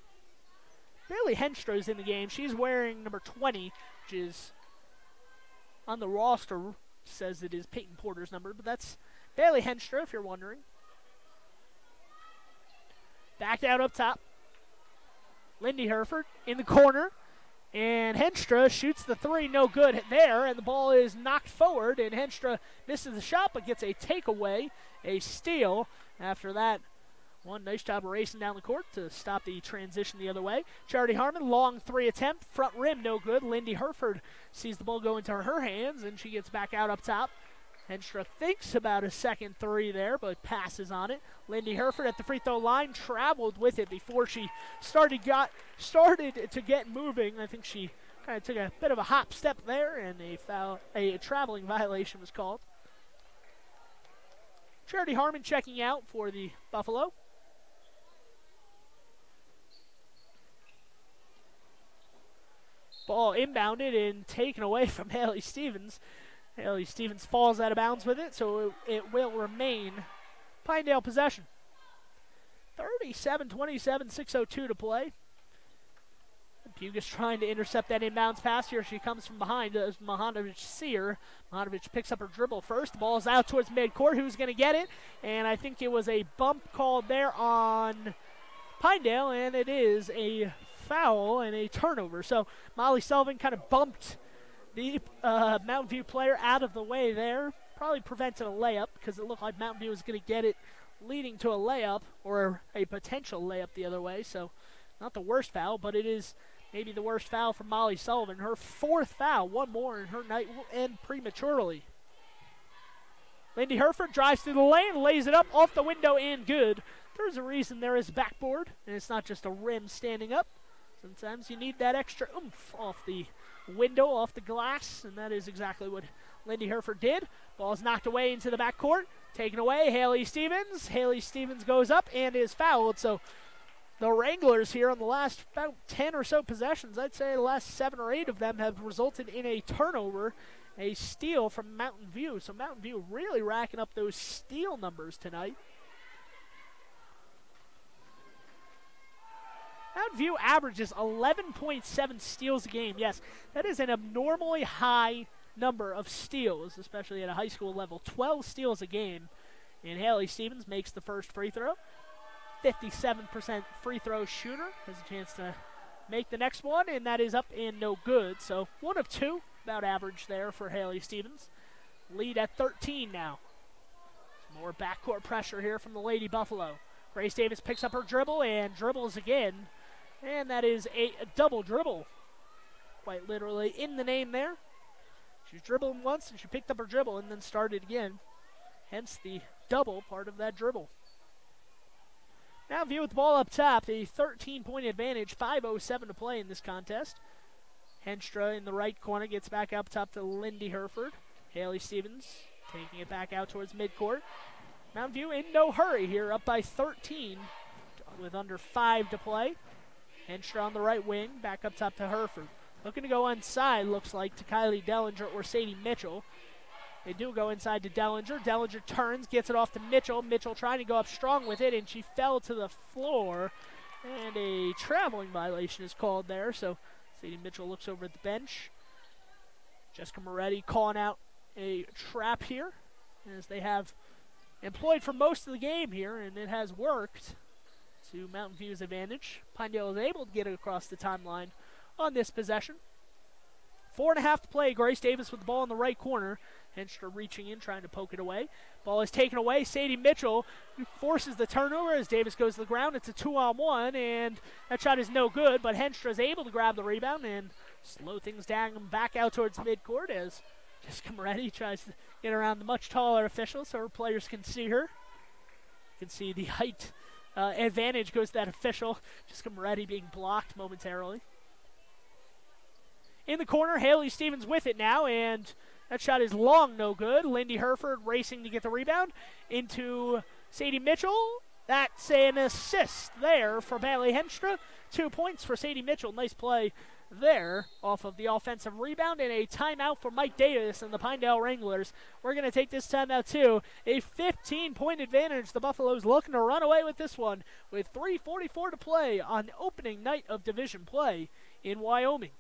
Bailey Henstro's in the game. She's wearing number 20, which is on the roster. Says it is Peyton Porter's number, but that's Bailey Henstra, if you're wondering. Back out up top. Lindy Hereford in the corner. And Henstra shoots the three, no good there, and the ball is knocked forward, and Henstra misses the shot but gets a takeaway, a steal. After that, one nice job of racing down the court to stop the transition the other way. Charity Harmon, long three attempt, front rim, no good. Lindy Hereford sees the ball go into her hands, and she gets back out up top. Henstra thinks about a second three there, but passes on it. Lindy Hereford at the free throw line, traveled with it before she started to get moving. I think she kind of took a bit of a hop step there, and a traveling violation was called. Charity Harmon checking out for the Buffalo. Ball inbounded and taken away from Hailey Stephens. Hailey Stephens falls out of bounds with it, so it will remain Pinedale possession. 37-27, 6:02 to play. Pugas trying to intercept that inbounds pass here. She comes from behind as Majhonovich see her. Majhonovich picks up her dribble first. The ball is out towards midcourt. Who's going to get it? And I think it was a bump called there on Pinedale, and it is a foul and a turnover. So Molly Sullivan kind of bumped the Mountain View player out of the way there. Probably prevented a layup because it looked like Mountain View was going to get it, leading to a layup or a potential layup the other way. So not the worst foul, but it is maybe the worst foul for Molly Sullivan. Her fourth foul, one more, and her night will end prematurely. Lindy Hereford drives through the lane, lays it up off the window and good. There's a reason there is backboard, and it's not just a rim standing up. Sometimes you need that extra oomph off the window, off the glass, and that is exactly what Lindy Hereford did. Ball's knocked away into the backcourt, taken away, Hailey Stephens. Hailey Stephens goes up and is fouled, so the Wranglers here on the last about 10 or so possessions, I'd say the last 7 or 8 of them have resulted in a turnover, a steal from Mountain View. So Mountain View really racking up those steal numbers tonight. Mountain View averages 11.7 steals a game. Yes, that is an abnormally high number of steals, especially at a high school level. 12 steals a game. And Hailey Stephens makes the first free throw. 57% free throw shooter. Has a chance to make the next one, and that is up and no good. So 1 of 2, about average there for Hailey Stephens. Lead at 13 now. Some more backcourt pressure here from the Lady Buffalo. Grace Davis picks up her dribble and dribbles again. And that is a double dribble. Quite literally in the name there. She's dribbling once and she picked up her dribble and then started again. Hence the double part of that dribble. Now View with the ball up top. A 13-point advantage. 5:07 to play in this contest. Henstra in the right corner gets back up top to Lindy Hereford. Hailey Stephens taking it back out towards midcourt. Mountain View in no hurry here, up by 13 with under 5 to play. Henstra on the right wing, back up top to Hereford. Looking to go inside, looks like, to Kylie Dellinger or Sadie Mitchell. They do go inside to Dellinger. Dellinger turns, gets it off to Mitchell. Mitchell trying to go up strong with it, and she fell to the floor. And a traveling violation is called there, so Sadie Mitchell looks over at the bench. Jessica Moretti calling out a trap here, as they have employed for most of the game here, and it has worked to Mountain View's advantage. Pinedale is able to get it across the timeline on this possession. 4.5 to play. Grace Davis with the ball in the right corner. Henstra reaching in, trying to poke it away. Ball is taken away. Sadie Mitchell forces the turnover as Davis goes to the ground. It's a 2-on-1, and that shot is no good, but Henstra is able to grab the rebound and slow things down and back out towards midcourt as Jessica Moretti tries to get around the much taller official so her players can see her. You can see the height advantage goes to that official. Jessica Moretti being blocked momentarily. in the corner. Hailey Stephens with it now, and that shot is long, no good. Lindy Herford racing to get the rebound into Sadie Mitchell. That's an assist there for Bailey Henstra. 2 points for Sadie Mitchell. Nice play there off of the offensive rebound, and a timeout for Mike Davis and the Pinedale Wranglers. We're going to take this timeout too. A 15-point advantage. The Buffaloes looking to run away with this one with 3:44 to play on opening night of division play in Wyoming.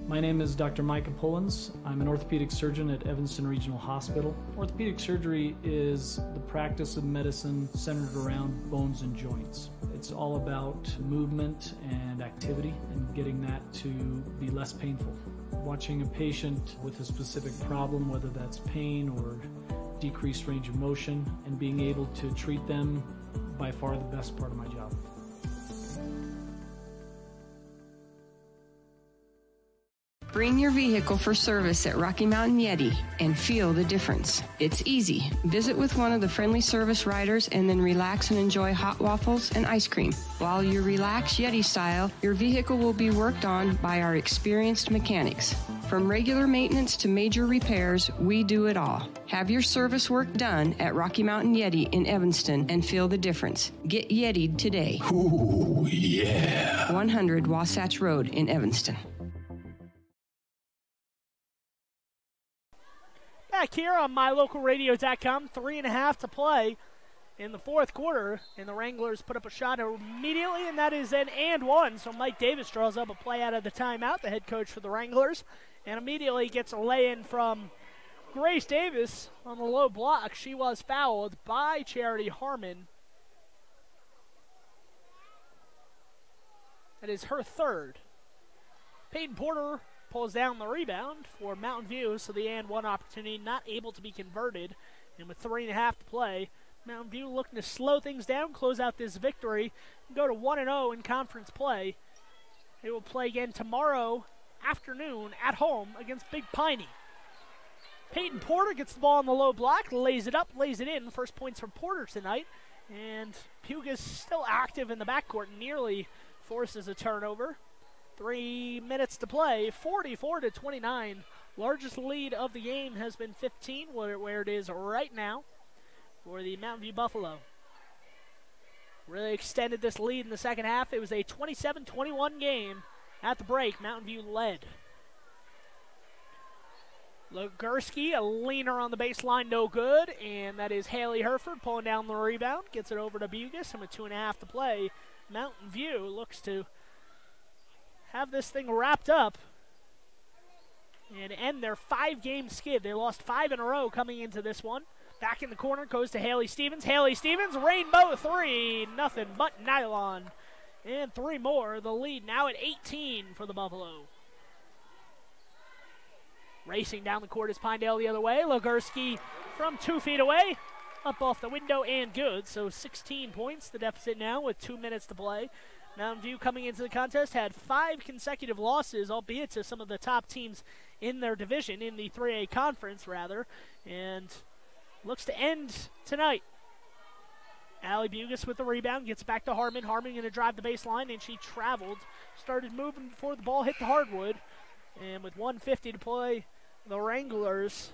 My name is Dr. Micah Pullins. I'm an orthopedic surgeon at Evanston Regional Hospital. Orthopedic surgery is the practice of medicine centered around bones and joints. It's all about movement and activity and getting that to be less painful. Watching a patient with a specific problem, whether that's pain or decreased range of motion, and being able to treat them, by far the best part of my job. Bring your vehicle for service at Rocky Mountain Yeti and feel the difference. It's easy. Visit with one of the friendly service riders and then relax and enjoy hot waffles and ice cream. While you relax Yeti style, your vehicle will be worked on by our experienced mechanics. From regular maintenance to major repairs, we do it all. Have your service work done at Rocky Mountain Yeti in Evanston and feel the difference. Get Yeti'd today. Ooh, yeah. 100 Wasatch Road in Evanston. Back here on mylocalradio.com, 3.5 to play in the fourth quarter, and the Wranglers put up a shot immediately, and that is an and one. So Mike Davis draws up a play out of the timeout, the head coach for the Wranglers, and immediately gets a lay-in from Grace Davis on the low block. She was fouled by Charity Harmon. That is her third. Peyton Porter pulls down the rebound for Mountain View, so the and one opportunity not able to be converted. And with 3.5 to play, Mountain View looking to slow things down, close out this victory, and go to 1-0 in conference play. They will play again tomorrow afternoon at home against Big Piney. Peyton Porter gets the ball on the low block, lays it up, lays it in. First points for Porter tonight. And Puga's still active in the backcourt, nearly forces a turnover. 3 minutes to play, 44-29. Largest lead of the game has been 15, where it is right now for the Mountain View Buffalo. Really extended this lead in the second half. It was a 27-21 game at the break. Mountain View led. Logurski, a leaner on the baseline, no good. And that is Hailey Herford pulling down the rebound. Gets it over to Bugus, and with 2.5 to play, Mountain View looks to have this thing wrapped up and end their 5-game skid. They lost 5 in a row coming into this one. Back in the corner goes to Hailey Stephens. Hailey Stephens, rainbow three, nothing but nylon. And 3 more. The lead now at 18 for the Buffalo. Racing down the court is Pinedale the other way. Logurski from 2 feet away. Up off the window and good. So 16 points, the deficit now with 2 minutes to play. Mountain View coming into the contest had 5 consecutive losses, albeit to some of the top teams in their division, in the 3A conference rather, and looks to end tonight. Allie Bugus with the rebound, gets back to Harmon. Harmon going to drive the baseline, and she traveled, started moving before the ball hit the hardwood, and with 1:50 to play, the Wranglers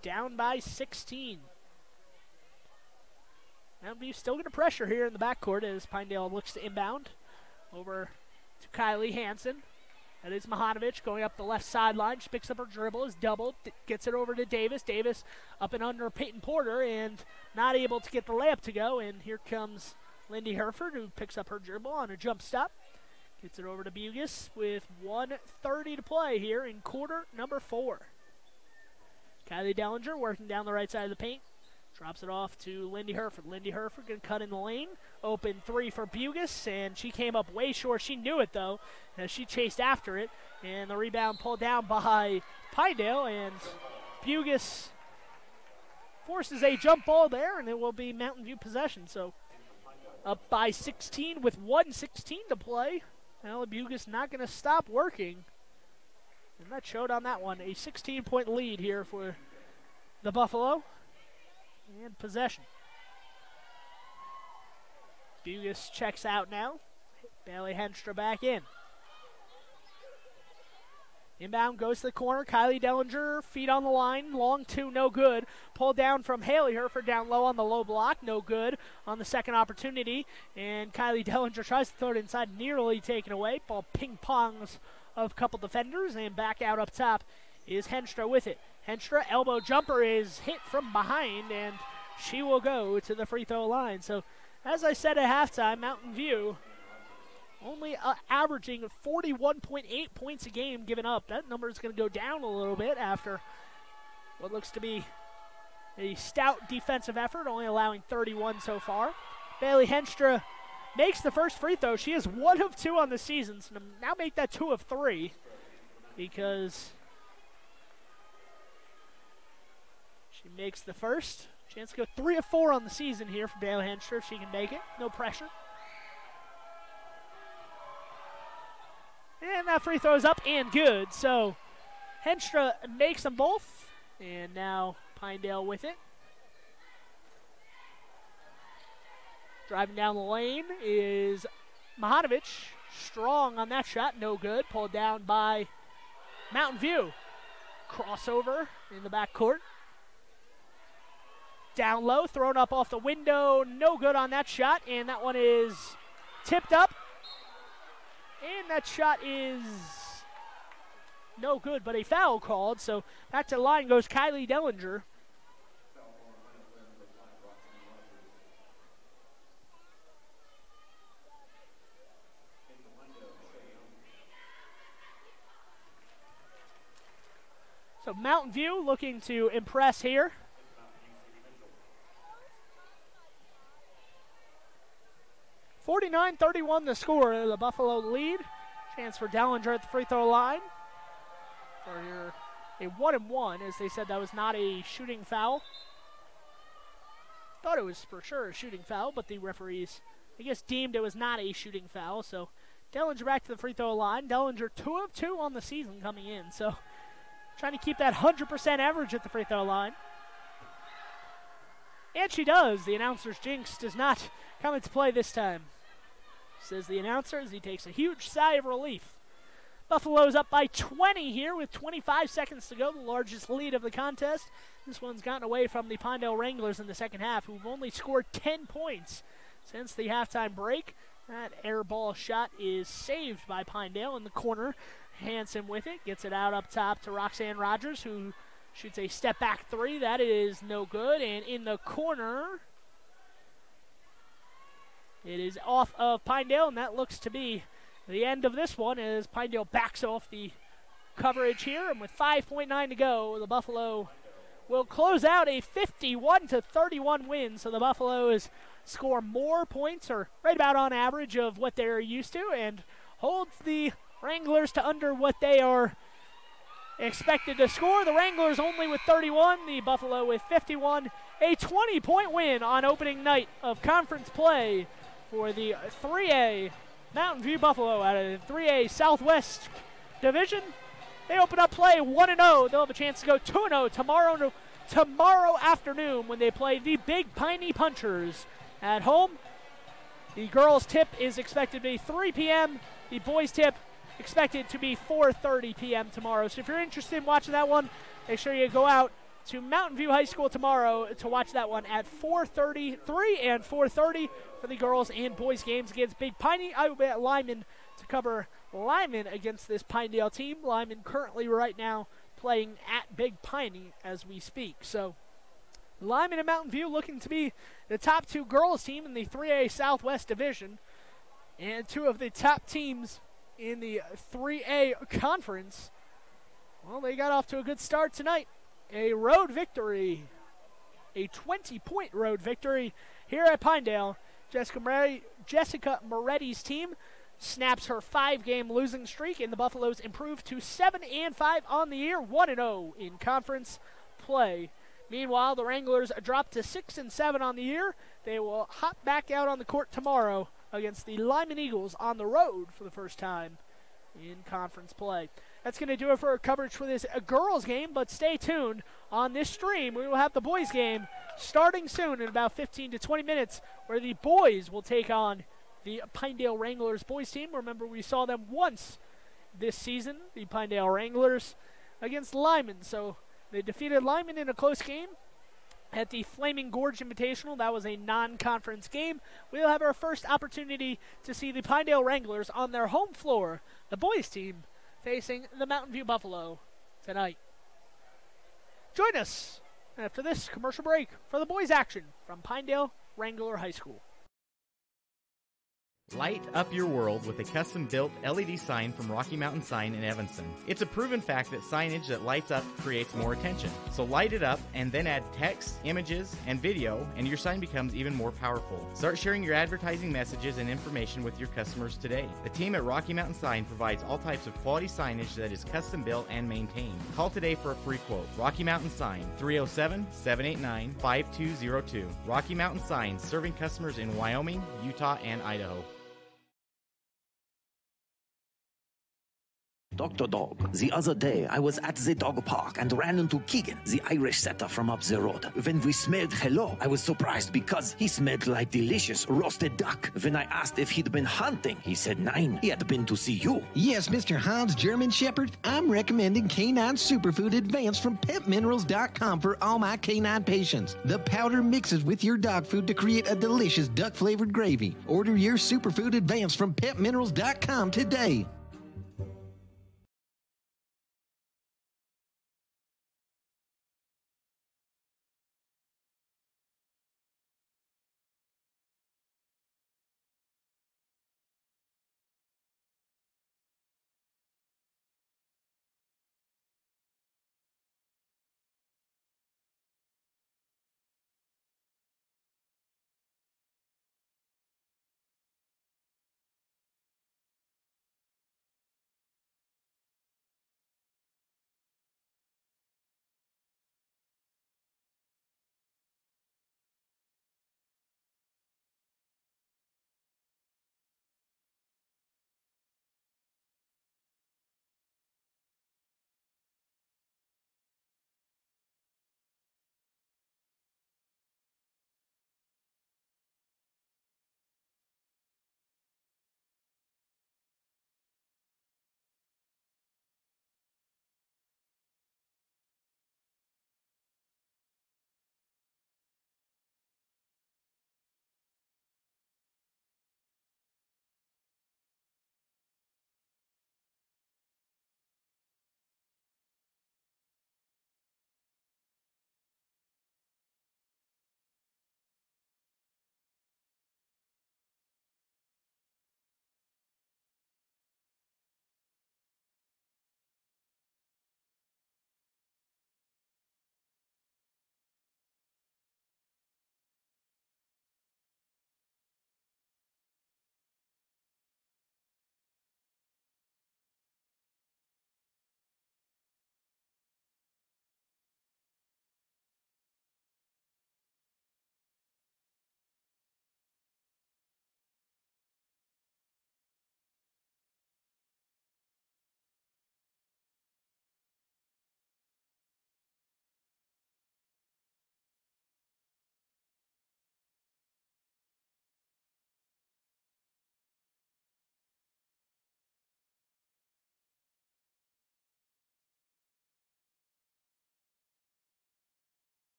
down by 16. Mountain View still going to pressure here in the backcourt as Pinedale looks to inbound. Over to Kylie Hansen. That is Majhonovich going up the left sideline. She picks up her dribble, is doubled, gets it over to Davis. Davis up and under Peyton Porter and not able to get the layup to go. And here comes Lindy Herford, who picks up her dribble on a jump stop. Gets it over to Bugus with 1:30 to play here in quarter number 4. Kylie Dellinger working down the right side of the paint. Drops it off to Lindy Herford. Lindy Herford going to cut in the lane. Open 3 for Bugus, and she came up way short. She knew it, though, as she chased after it. And the rebound pulled down by Pinedale, and Bugus forces a jump ball there, and it will be Mountain View possession. So up by 16 with 1:16 to play. Allie Bugus not going to stop working. And that showed on that one. A 16-point lead here for the Buffalo. And possession. Bugus checks out now. Bailey Henstra back in. Inbound goes to the corner. Kylie Dellinger, feet on the line. Long two, no good. Pulled down from Hailey Herford down low on the low block. No good on the second opportunity. And Kylie Dellinger tries to throw it inside, nearly taken away. Ball ping-pongs of a couple defenders, and back out up top is Henstra with it. Henstra, elbow jumper is hit from behind, and she will go to the free throw line. So, as I said at halftime, Mountain View only averaging 41.8 points a game given up. That number is going to go down a little bit after what looks to be a stout defensive effort, only allowing 31 so far. Bailey Henstra makes the first free throw. She is 1 of 2 on the season, so now make that 2 of 3 because she makes the first. Chance to go 3 of 4 on the season here for Bailey Henstra if she can make it. No pressure. And that free throw is up and good. So Henstra makes them both. And now Pinedale with it. Driving down the lane is Majhonovich. Strong on that shot. No good. Pulled down by Mountain View. Crossover in the backcourt. Down low. Thrown up off the window. No good on that shot. And that one is tipped up. And that shot is no good, but a foul called. So back to the line goes Kylie Dellinger. So Mountain View looking to impress here. (49-31) the score. The Buffalo lead. Chance for Dellinger at the free throw line. For a 1-and-1, as they said that was not a shooting foul. Thought it was for sure a shooting foul, but the referees, I guess, deemed it was not a shooting foul. So Dellinger back to the free throw line. Dellinger 2 of 2 on the season coming in. So trying to keep that 100% average at the free throw line. And she does. The announcer's jinx does not come into play this time, says the announcer as he takes a huge sigh of relief. Buffalo's up by 20 here with 25 seconds to go, the largest lead of the contest. This one's gotten away from the Pinedale Wranglers in the second half, who've only scored 10 points since the halftime break. That air ball shot is saved by Pinedale in the corner. Hanson with it, gets it out up top to Roxanne Rogers, who shoots a step back three. That is no good. And in the corner, it is off of Pinedale, and that looks to be the end of this one as Pinedale backs off the coverage here. And with 5.9 to go, the Buffalo will close out a 51-31 win. So the Buffaloes score more points, or right about on average of what they're used to, and holds the Wranglers to under what they are expected to score. The Wranglers only with 31, the Buffalo with 51. A 20-point win on opening night of conference play for the 3A Mountain View Buffalo out of the 3A Southwest Division. They open up play 1-0. They'll have a chance to go 2-0 tomorrow afternoon when they play the Big Piney Punchers at home. The girls' tip is expected to be 3 p.m. The boys' tip expected to be 4:30 p.m. tomorrow. So if you're interested in watching that one, make sure you go out to Mountain View High School tomorrow to watch that one at 4:30, 3 and 4:30 for the girls and boys games against Big Piney. I will be at Lyman to cover Lyman against this Pinedale team. Lyman currently right now playing at Big Piney as we speak. So Lyman and Mountain View looking to be the top two girls team in the 3A Southwest Division and two of the top teams in the 3A Conference. Well, they got off to a good start tonight. A road victory, a 20-point road victory here at Pinedale. Jessica Moretti's team snaps her 5-game losing streak, and the Buffaloes improve to 7-5 on the year, 1-0 in conference play. Meanwhile, the Wranglers drop to 6-7 on the year. They will hop back out on the court tomorrow against the Lyman Eagles on the road for the first time in conference play. That's going to do it for our coverage for this girls game, but stay tuned. On this stream, we will have the boys game starting soon in about 15 to 20 minutes, where the boys will take on the Pinedale Wranglers boys team. Remember, we saw them once this season, the Pinedale Wranglers, against Lyman. So they defeated Lyman in a close game at the Flaming Gorge Invitational. That was a non-conference game. We'll have our first opportunity to see the Pinedale Wranglers on their home floor, the boys team, facing the Mountain View Buffalo tonight. Join us after this commercial break for the boys action from Pinedale Wrangler High School. Light up your world with a custom-built LED sign from Rocky Mountain Sign in Evanston. It's a proven fact that signage that lights up creates more attention. So light it up and then add text, images, and video, and your sign becomes even more powerful. Start sharing your advertising messages and information with your customers today. The team at Rocky Mountain Sign provides all types of quality signage that is custom-built and maintained. Call today for a free quote. Rocky Mountain Sign, 307-789-5202. Rocky Mountain Sign, serving customers in Wyoming, Utah, and Idaho. Dr. Dog, the other day I was at the dog park and ran into Keegan, the Irish setter from up the road. When we smelled hello, I was surprised because he smelled like delicious roasted duck. When I asked if he'd been hunting, he said nein, he had been to see you. Yes, Mr. Hans German Shepherd, I'm recommending Canine Superfood Advance from PetMinerals.com for all my canine patients. The powder mixes with your dog food to create a delicious duck-flavored gravy. Order your Superfood Advance from PetMinerals.com today.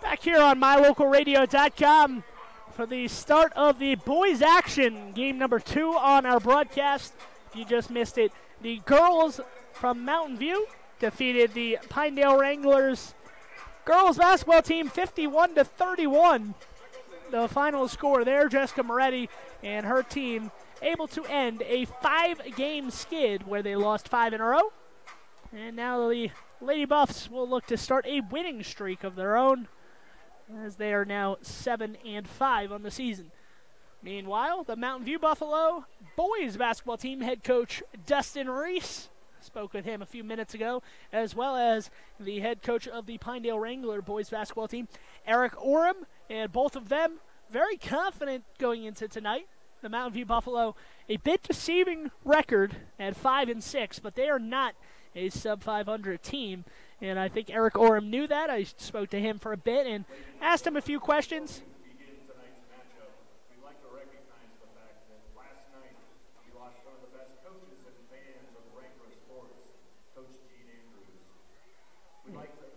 Back here on mylocalradio.com for the start of the boys action, game number 2 on our broadcast. If you just missed it, the girls from Mountain View defeated the Pinedale Wranglers girls basketball team 51-31. The final score there, Jessica Moretti and her team able to end a 5-game skid where they lost 5 in a row. And now the Lady Buffs will look to start a winning streak of their own, as they are now 7-5 on the season. Meanwhile, the Mountain View Buffalo boys basketball team head coach Dustin Rees, spoke with him a few minutes ago, as well as the head coach of the Pinedale Wrangler boys basketball team, Eric Orem, and both of them very confident going into tonight. The Mountain View Buffalo, a bit deceiving record at 5-6, but they are not a sub-500 team. And I think Eric Orem knew that. I spoke to him for a bit and asked him a few questions.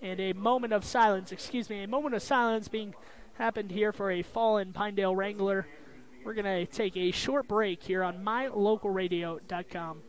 And a moment of silence being happened here for a fallen Pinedale Wrangler. We're going to take a short break here on mylocalradio.com.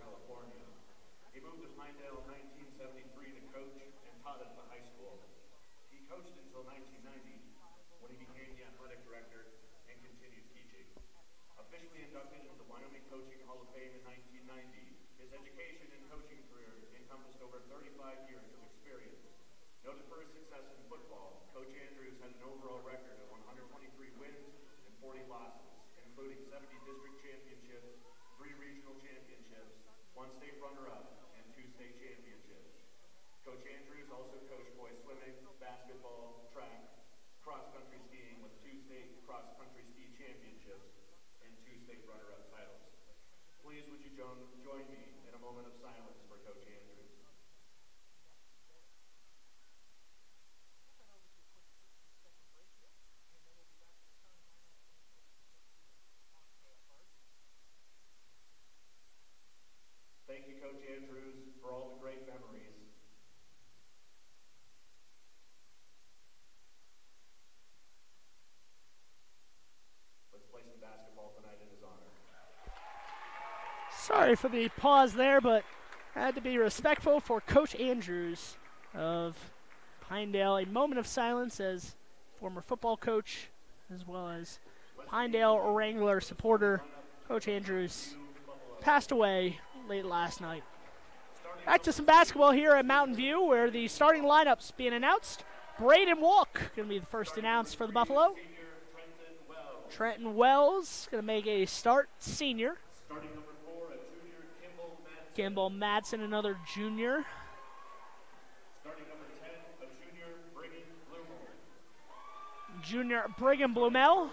Sorry for the pause there, but I had to be respectful for Coach Andrews of Pinedale. A moment of silence as former football coach, as well as Pinedale Wrangler supporter. Coach Andrews passed away late last night. Back to some basketball here at Mountain View, where the starting lineup's being announced. Braeden Walk going to be the first announced for the Buffalo. Trenton Wells going to make a start, senior. Kimball Madsen, another junior. Starting number 10, a junior, Briggin Bluemel.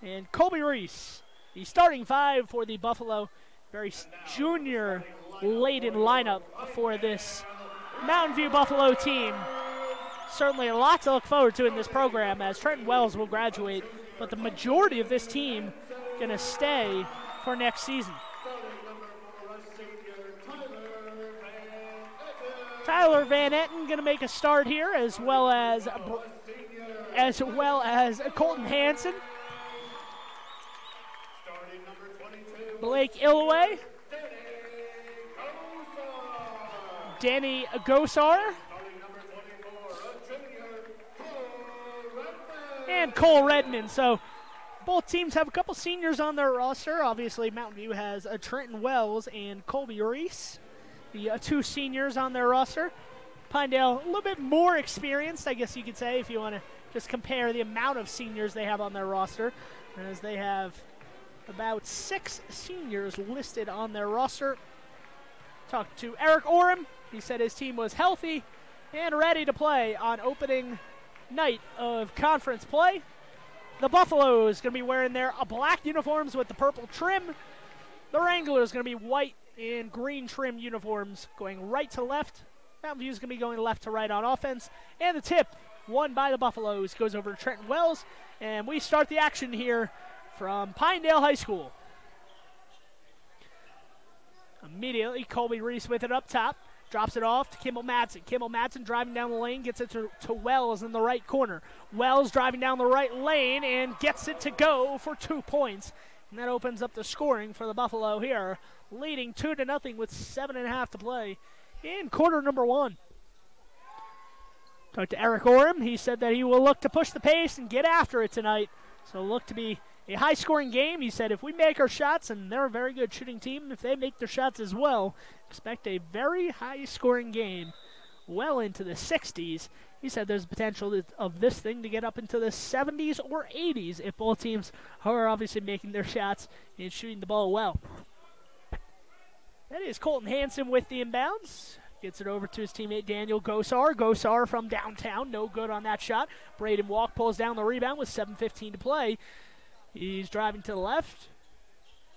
And Colby Rees, the starting 5 for the Buffalo. Very junior-laden lineup for this Mountain View Buffalo team. Certainly a lot to look forward to in this program, as Trenton Wells will graduate, but the majority of this team going to stay for next season. Tyler Van Etten going to make a start here, as well as Colton Hansen. Blake Illaway. Danny Gosar. And Cole Redmond. So both teams have a couple seniors on their roster. Obviously, Mountain View has Trenton Wells and Colby Rees, the 2 seniors on their roster. Pinedale, a little bit more experienced, I guess you could say, if you want to just compare the amount of seniors they have on their roster, as they have about 6 seniors listed on their roster. Talked to Eric Orem. He said his team was healthy and ready to play on opening night of conference play. The Buffaloes going to be wearing their black uniforms with the purple trim. The Wranglers going to be white and green trim uniforms going right to left. Mountain View is going to be going left to right on offense. And the tip, won by the Buffaloes, goes over to Trenton Wells. And we start the action here from Pinedale High School. Immediately, Colby Rees with it up top. Drops it off to Kimball Madsen. Kimball Madsen driving down the lane, gets it to Wells in the right corner. Wells driving down the right lane and gets it to go for 2 points. And that opens up the scoring for the Buffalo here, leading 2-0 with 7.5 to play in quarter number 1. Talked to Eric Orem. He said that he will look to push the pace and get after it tonight. So look to be a high-scoring game. He said if we make our shots, and they're a very good shooting team, if they make their shots as well, expect a very high-scoring game well into the 60s. He said there's potential of this thing to get up into the 70s or 80s if both teams are obviously making their shots and shooting the ball well. That is Colton Hansen with the inbounds. Gets it over to his teammate Daniel Gosar. Gosar from downtown, no good on that shot. Braeden Walk pulls down the rebound with 7:15 to play. He's driving to the left,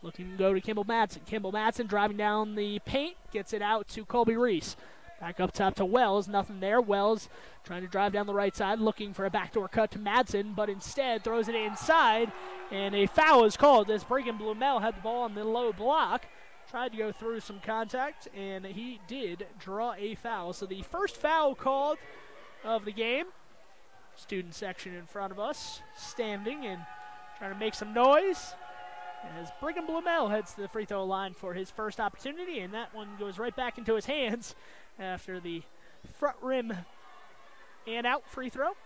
looking to go to Kimball Madsen. Kimball Madsen driving down the paint, gets it out to Colby Rees. Back up top to Wells, nothing there. Wells trying to drive down the right side, looking for a backdoor cut to Madsen, but instead throws it inside, and a foul is called as Briggin Bluemel had the ball on the low block. Tried to go through some contact, and he did draw a foul. So the first foul called of the game. Student section in front of us, standing and trying to make some noise as Briggin Bluemel heads to the free throw line for his first opportunity, and that one goes right back into his hands after the front rim and out free throw.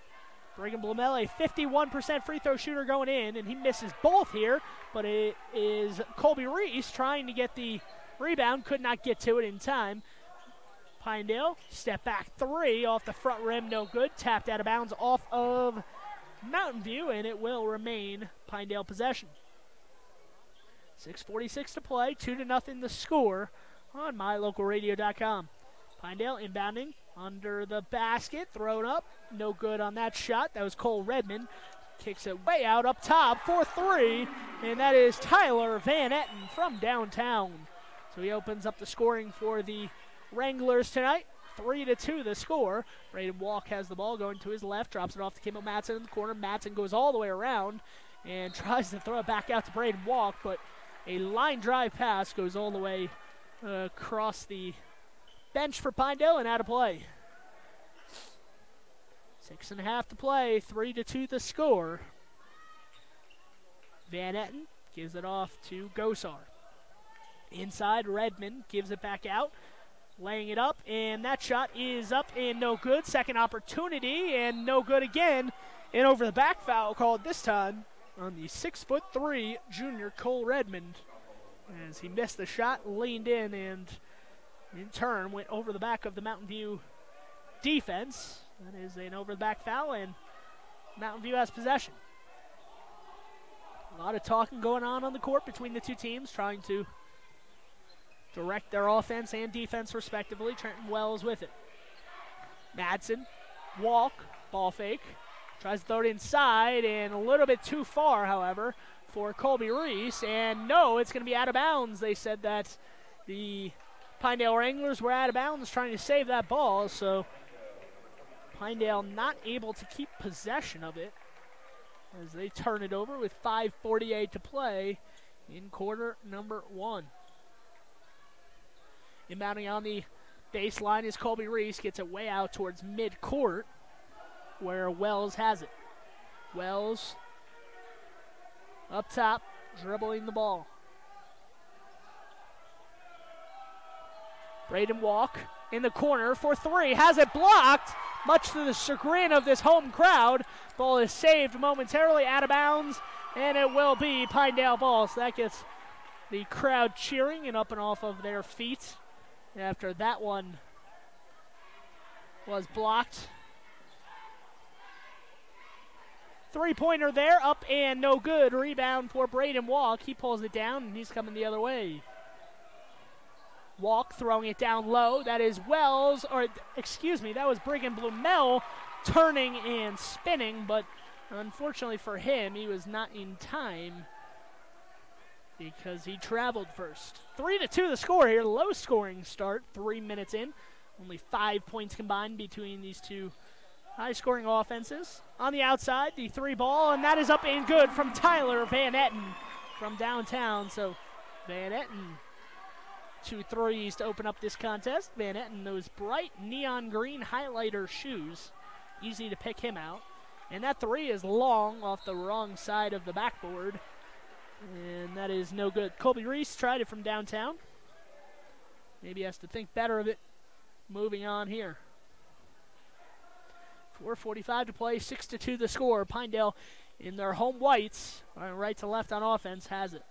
Briggin Bluemel, a 51% free throw shooter going in, and he misses both here, but it is Colby Rees trying to get the rebound, could not get to it in time. Pinedale, step back 3 off the front rim, no good. Tapped out of bounds off of Mountain View, and it will remain Pinedale possession. 6:46 to play, 2-0 the score on mylocalradio.com. Pinedale inbounding under the basket, thrown up, no good on that shot. That was Cole Redmond. Kicks it way out up top for 3, and that is Tyler Van Etten from downtown. So he opens up the scoring for the Wranglers tonight. 3-2 the score. Braeden Walk has the ball going to his left, drops it off to Kimball Madsen in the corner. Madsen goes all the way around and tries to throw it back out to Braeden Walk, but a line drive pass goes all the way across the bench for Pinedale and out of play. 6.5 to play, 3-2 the score. Van Etten gives it off to Gosar. Inside, Redmond gives it back out, laying it up, and that shot is up and no good. Second opportunity and no good again. And over the back foul called this time on the 6'3" junior Cole Redmond as he missed the shot, leaned in, and in turn went over the back of the Mountain View defense. That is an over the back foul, and Mountain View has possession. A lot of talking going on the court between the two teams, trying to direct their offense and defense respectively. Trenton Wells with it. Madsen, Walk, ball fake. Tries to throw it inside, and a little bit too far, however, for Colby Rees. And no, it's going to be out of bounds. They said that the Pinedale Wranglers were out of bounds trying to save that ball, so Pinedale not able to keep possession of it as they turn it over with 5:48 to play in quarter number 1. Inbounding on the baseline is Colby Rees, gets it way out towards midcourt where Wells has it. Wells up top, dribbling the ball. Braeden Walk in the corner for 3, has it blocked, much to the chagrin of this home crowd. Ball is saved momentarily out of bounds, and it will be Pinedale ball. So that gets the crowd cheering and up and off of their feet after that one was blocked. 3-pointer there, up and no good. Rebound for Braeden Walk. He pulls it down, and he's coming the other way. Walk throwing it down low. That is Wells, or excuse me, that was Briggin Bluemel turning and spinning, but unfortunately for him, he was not in time because he traveled first. 3-2 the score here. Low scoring start, 3 minutes in. Only 5 points combined between these two high-scoring offenses. On the outside, the 3 ball, and that is up and good from Tyler Van Etten from downtown. So Van Etten 2 threes to open up this contest. Van Etten, those bright neon green highlighter shoes. Easy to pick him out. And that 3 is long off the wrong side of the backboard. And that is no good. Colby Rees tried it from downtown. Maybe has to think better of it. Moving on here. 4:45 to play, 6-2 the score. Pinedale in their home whites, right to left on offense, has it.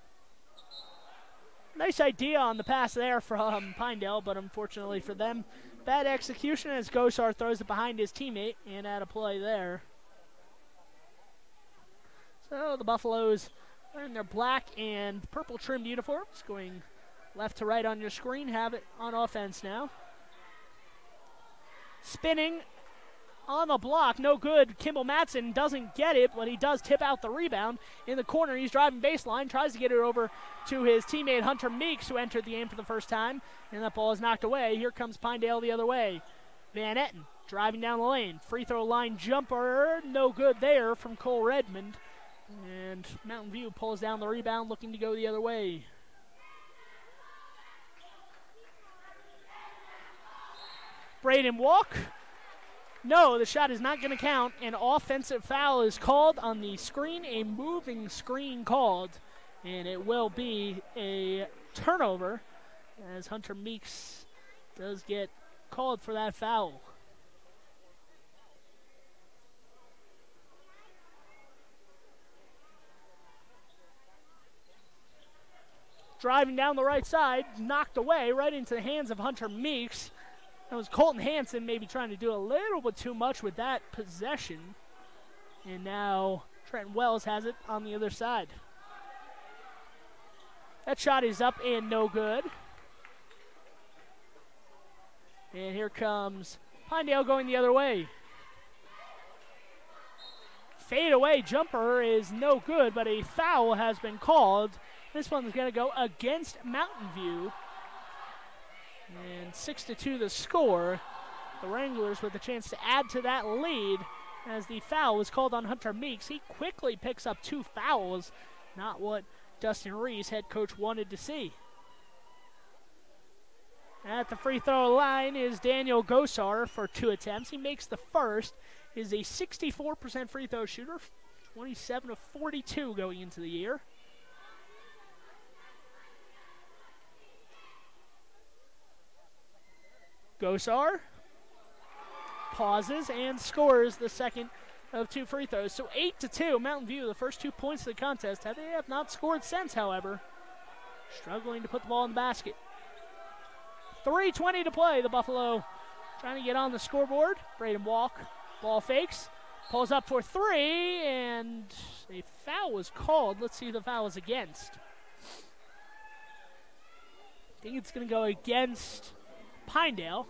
Nice idea on the pass there from Pinedale, but unfortunately for them, bad execution as Gosar throws it behind his teammate and out of play there. So the Buffaloes are in their black and purple trimmed uniforms, going left to right on your screen, have it on offense now. Spinning on the block, no good. Kimball Matson doesn't get it, but he does tip out the rebound. In the corner, he's driving baseline, tries to get it over to his teammate Hunter Meeks, who entered the game for the first time, and that ball is knocked away. Here comes Pinedale the other way. Van Etten driving down the lane. Free throw line jumper, no good there from Cole Redmond. And Mountain View pulls down the rebound, looking to go the other way. Braeden walk. No, the shot is not going to count. An offensive foul is called on the screen, a moving screen called, and it will be a turnover as Hunter Meeks does get called for that foul. Driving down the right side, knocked away right into the hands of Hunter Meeks. That was Colton Hansen maybe trying to do a little bit too much with that possession. And now Trenton Wells has it on the other side. That shot is up and no good. And here comes Pinedale going the other way. Fade away jumper is no good, but a foul has been called. This one's going to go against Mountain View. And 6-2 the score. The Wranglers with a chance to add to that lead as the foul was called on Hunter Meeks. He quickly picks up 2 fouls. Not what Dustin Rees, head coach, wanted to see. At the free throw line is Daniel Gosar for 2 attempts. He makes the first. Is a 64% free throw shooter. 27 of 42 going into the year. Gosar pauses and scores the second of 2 free throws. So 8-2, Mountain View, the first 2 points of the contest. They have not scored since, however. Struggling to put the ball in the basket. 3:20 to play. The Buffalo trying to get on the scoreboard. Braeden walk, ball fakes, pulls up for 3, and a foul was called. Let's see who the foul is against. I think it's going to go against Pinedale.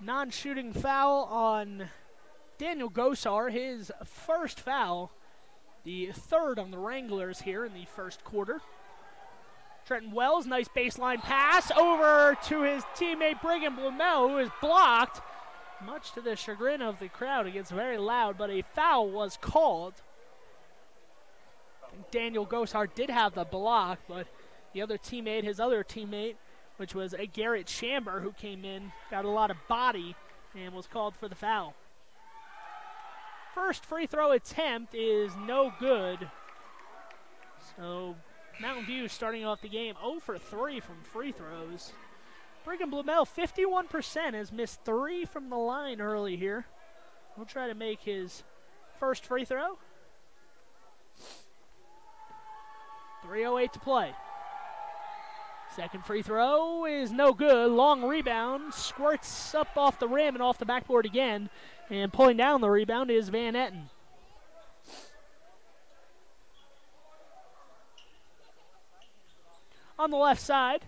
Non-shooting foul on Daniel Gosar, his first foul, the 3rd on the Wranglers here in the first quarter. Trenton Wells, nice baseline pass over to his teammate Briggin Bluemel, who is blocked, much to the chagrin of the crowd. It gets very loud, but a foul was called. Daniel Gosar did have the block, but the other teammate, his other teammate, which was a Garrett Chamber who came in, got a lot of body and was called for the foul. First free throw attempt is no good. So Mountain View starting off the game 0 for 3 from free throws. Brigham Bluemel, 51%, has missed 3 from the line early here. We'll try to make his first free throw. 3:08 to play. Second free throw is no good. Long rebound. Squirts up off the rim and off the backboard again. And pulling down the rebound is Van Etten. On the left side,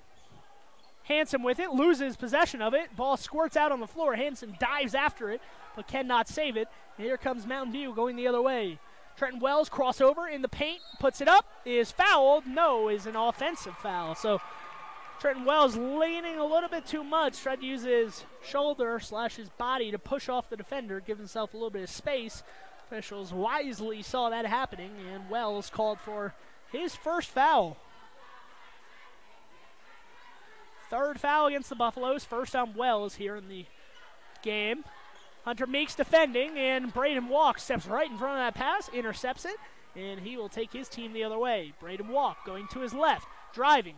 Hansen with it, loses possession of it. Ball squirts out on the floor. Hansen dives after it, but cannot save it. And here comes Mountain View going the other way. Trenton Wells crossover in the paint, puts it up, is fouled. No, is an offensive foul. So Trenton Wells leaning a little bit too much, tried to use his shoulder / his body to push off the defender, give himself a little bit of space. Officials wisely saw that happening, and Wells called for his first foul. Third foul against the Buffaloes, first on Wells here in the game. Hunter Meeks defending, and Braeden Walk steps right in front of that pass, intercepts it, and he will take his team the other way. Braeden Walk going to his left, driving.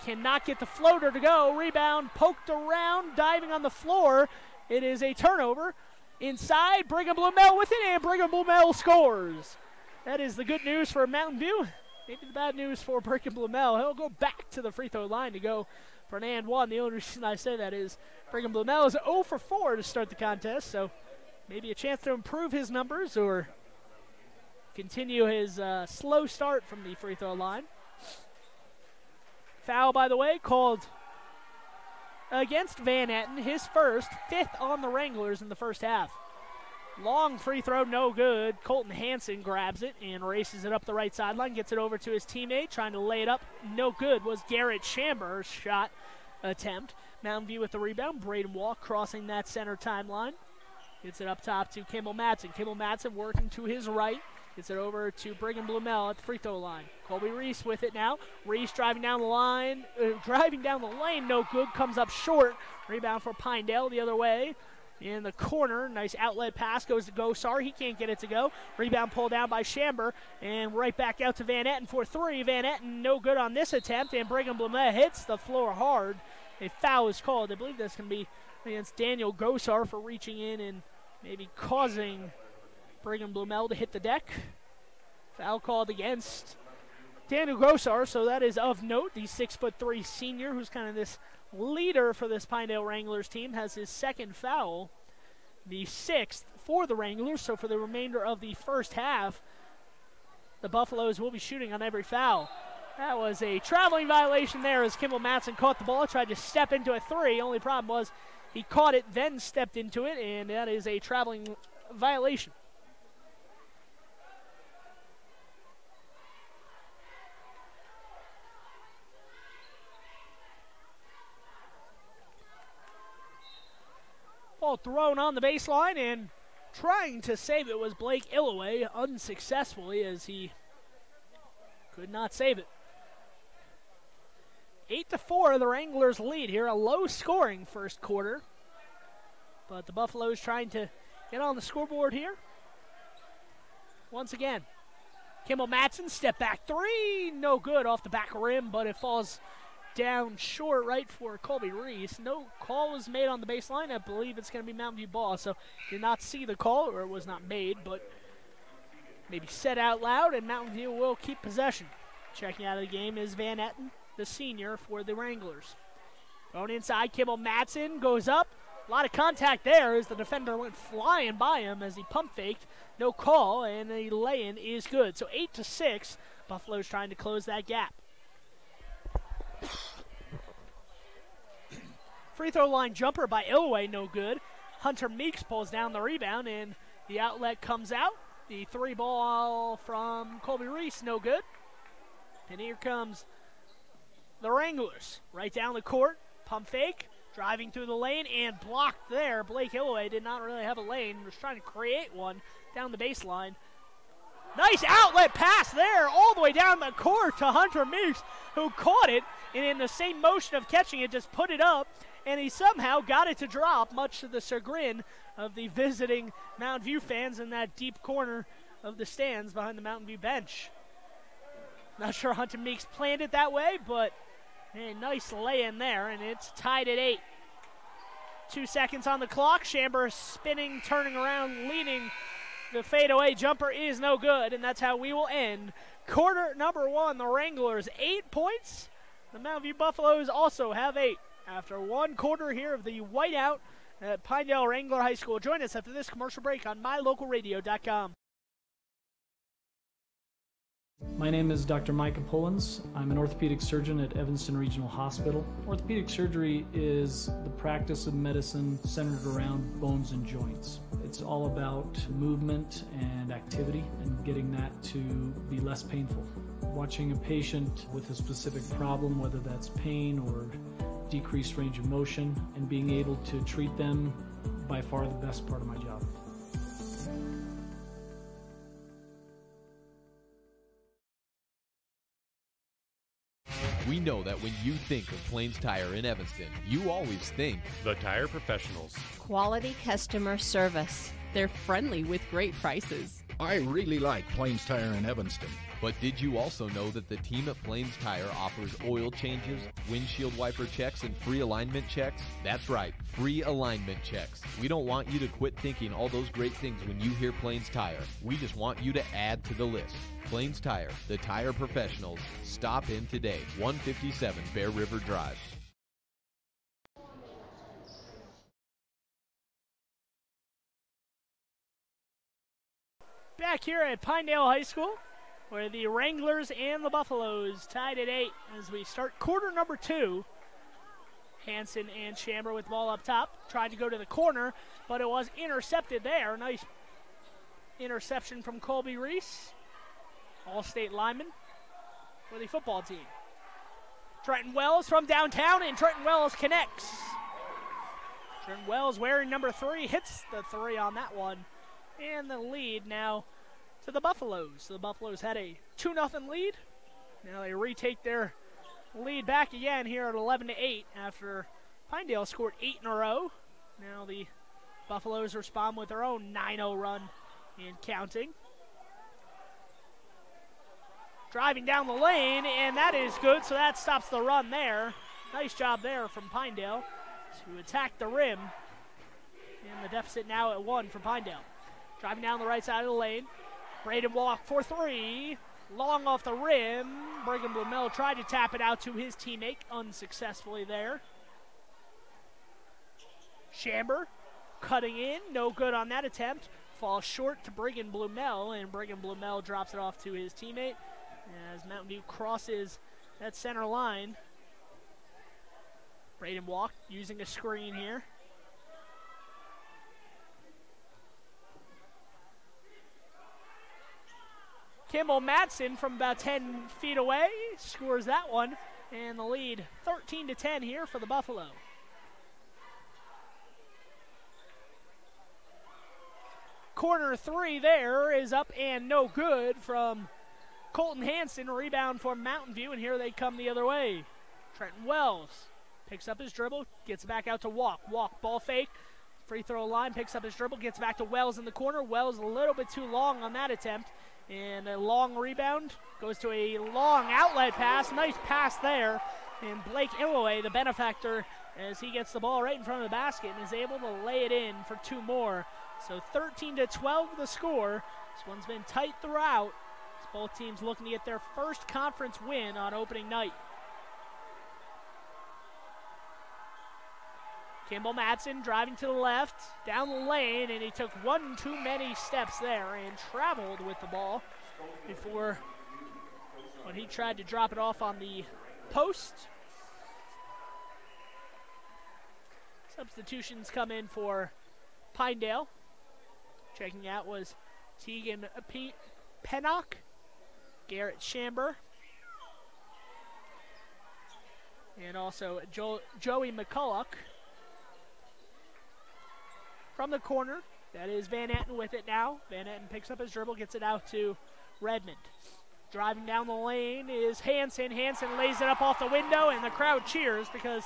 Cannot get the floater to go. Rebound poked around, diving on the floor. It is a turnover. Inside, Briggin Bluemel with it, and Briggin Bluemel scores. That is the good news for Mountain View. Maybe the bad news for Briggin Bluemel. He'll go back to the free throw line to go for an and one. The only reason I say that is Briggin Bluemel is 0 for 4 to start the contest, so maybe a chance to improve his numbers or continue his slow start from the free throw line. Foul, by the way, called against Van Etten, his first, 5th on the Wranglers in the first half. Long free throw, no good. Colton Hansen grabs it and races it up the right sideline, gets it over to his teammate, trying to lay it up. No good was Garrett Chamber's shot attempt. Mountain View with the rebound. Braeden Walk crossing that center timeline. Gets it up top to Kimball Madsen. Kimball Madsen working to his right. Gets it over to Briggin Bluemel at the free throw line. Colby Rees with it now. Rees driving down the line, driving down the lane, no good, comes up short. Rebound for Pinedale the other way. In the corner, nice outlet pass goes to Gosar. He can't get it to go. Rebound pulled down by Chamber, and right back out to Van Etten for 3. Van Etten no good on this attempt, and Briggin Bluemel hits the floor hard. A foul is called. I believe that's going to be against Daniel Gosar for reaching in and maybe causing Briggin Bluemel to hit the deck. Foul called against Daniel Gosar, so that is of note. The 6'3" senior, who's kind of this leader for this Pinedale Wranglers team, has his second foul, the 6th for the Wranglers. So for the remainder of the first half, the Buffaloes will be shooting on every foul. That was a traveling violation there as Kimball Madsen caught the ball, tried to step into a 3. Only problem was he caught it, then stepped into it, and that is a traveling violation. Ball thrown on the baseline, and trying to save it was Blake Illoway, unsuccessfully as he could not save it. 8-4, the Wranglers lead here, a low-scoring first quarter. But the Buffaloes trying to get on the scoreboard here. Once again, Kimball Madsen, step back 3, no good off the back rim, but it falls down short right for Colby Rees. No call was made on the baseline. I believe it's going to be Mountain View ball, so did not see the call, or it was not made, but maybe said out loud, and Mountain View will keep possession. Checking out of the game is Van Etten, the senior for the Wranglers. Going inside, Kimball Madsen goes up. A lot of contact there as the defender went flying by him as he pump faked. No call, and the lay-in is good. So 8-6, Buffalo's trying to close that gap. Free throw line jumper by Illoway, no good. Hunter Meeks pulls down the rebound, and the outlet comes out. The 3 ball from Colby Rees, no good. And here comes the Wranglers. Right down the court, pump fake, driving through the lane, and blocked there. Blake Illoway did not really have a lane, was trying to create one down the baseline. Nice outlet pass there, all the way down the court to Hunter Meeks, who caught it, and in the same motion of catching it, just put it up, and he somehow got it to drop, much to the chagrin of the visiting Mountain View fans in that deep corner of the stands behind the Mountain View bench. Not sure Hunter Meeks planned it that way, but a nice lay-in there, and it's tied at 8. 2 seconds on the clock. Chamber spinning, turning around, leading. The fadeaway jumper is no good, and that's how we will end quarter number 1. The Wranglers 8 points. The Mountain View Buffaloes also have 8. After 1 quarter here of the whiteout at Pinedale Wrangler High School. Join us after this commercial break on mylocalradio.com. My name is Dr. Micah Pullins. I'm an orthopedic surgeon at Evanston Regional Hospital. Orthopedic surgery is the practice of medicine centered around bones and joints. It's all about movement and activity and getting that to be less painful. Watching a patient with a specific problem, whether that's pain or decreased range of motion, and being able to treat them, by far the best part of my job. We know that when you think of Plains Tire in Evanston, you always think the Tire Professionals. Quality customer service. They're friendly with great prices. I really like Plains Tire in Evanston. But did you also know that the team at Plains Tire offers oil changes, windshield wiper checks, and free alignment checks? That's right, free alignment checks. We don't want you to quit thinking all those great things when you hear Plains Tire. We just want you to add to the list. Plains Tire, the tire professionals. Stop in today, 157 Bear River Drive. Back here at Pinedale High School, where the Wranglers and the Buffaloes tied at 8 as we start quarter number 2. Hansen and Chamber with the ball up top, tried to go to the corner, but it was intercepted there. Nice interception from Colby Rees, All-State lineman for the football team. Trenton Wells from downtown, and Trenton Wells connects. Trenton Wells wearing number 3, hits the 3 on that one. And the lead now to the Buffaloes. So the Buffaloes had a 2-0 lead. Now they retake their lead back again here at 11-8 after Pinedale scored 8 in a row. Now the Buffaloes respond with their own 9-0 run and counting. Driving down the lane, and that is good, so that stops the run there. Nice job there from Pinedale to attack the rim. And the deficit now at 1 for Pinedale. Driving down the right side of the lane. Braeden walk for 3. Long off the rim. Briggin Bluemel tried to tap it out to his teammate. Unsuccessfully there. Chamber cutting in. No good on that attempt. Falls short to Briggin Bluemel. And Briggin Bluemel drops it off to his teammate as Mountain View crosses that center line. Braeden walk using a screen here. Kimball Matson from about 10 feet away scores that one, and the lead 13-10 here for the Buffalo. Corner 3 there is up and no good from Colton Hansen. Rebound for Mountain View, and here they come the other way. Trenton Wells picks up his dribble, gets back out to Walk. Walk, ball fake, free throw line, picks up his dribble, gets back to Wells in the corner. Wells a little bit too long on that attempt. And a long rebound goes to a long outlet pass. Nice pass there. And Blake Illoway, the benefactor, as he gets the ball right in front of the basket and is able to lay it in for 2 more. So 13-12 the score. This one's been tight throughout. As both teams looking to get their first conference win on opening night. Kimball Matson driving to the left, down the lane, and he took one too many steps there and traveled with the ball before when he tried to drop it off on the post. Substitutions come in for Pinedale. Checking out was Tegan Pennock, Garrett Chamber, and also Joey McCulloch. From the corner, that is Van Etten with it now. Van Etten picks up his dribble, gets it out to Redmond. Driving down the lane is Hansen. Hansen lays it up off the window, and the crowd cheers because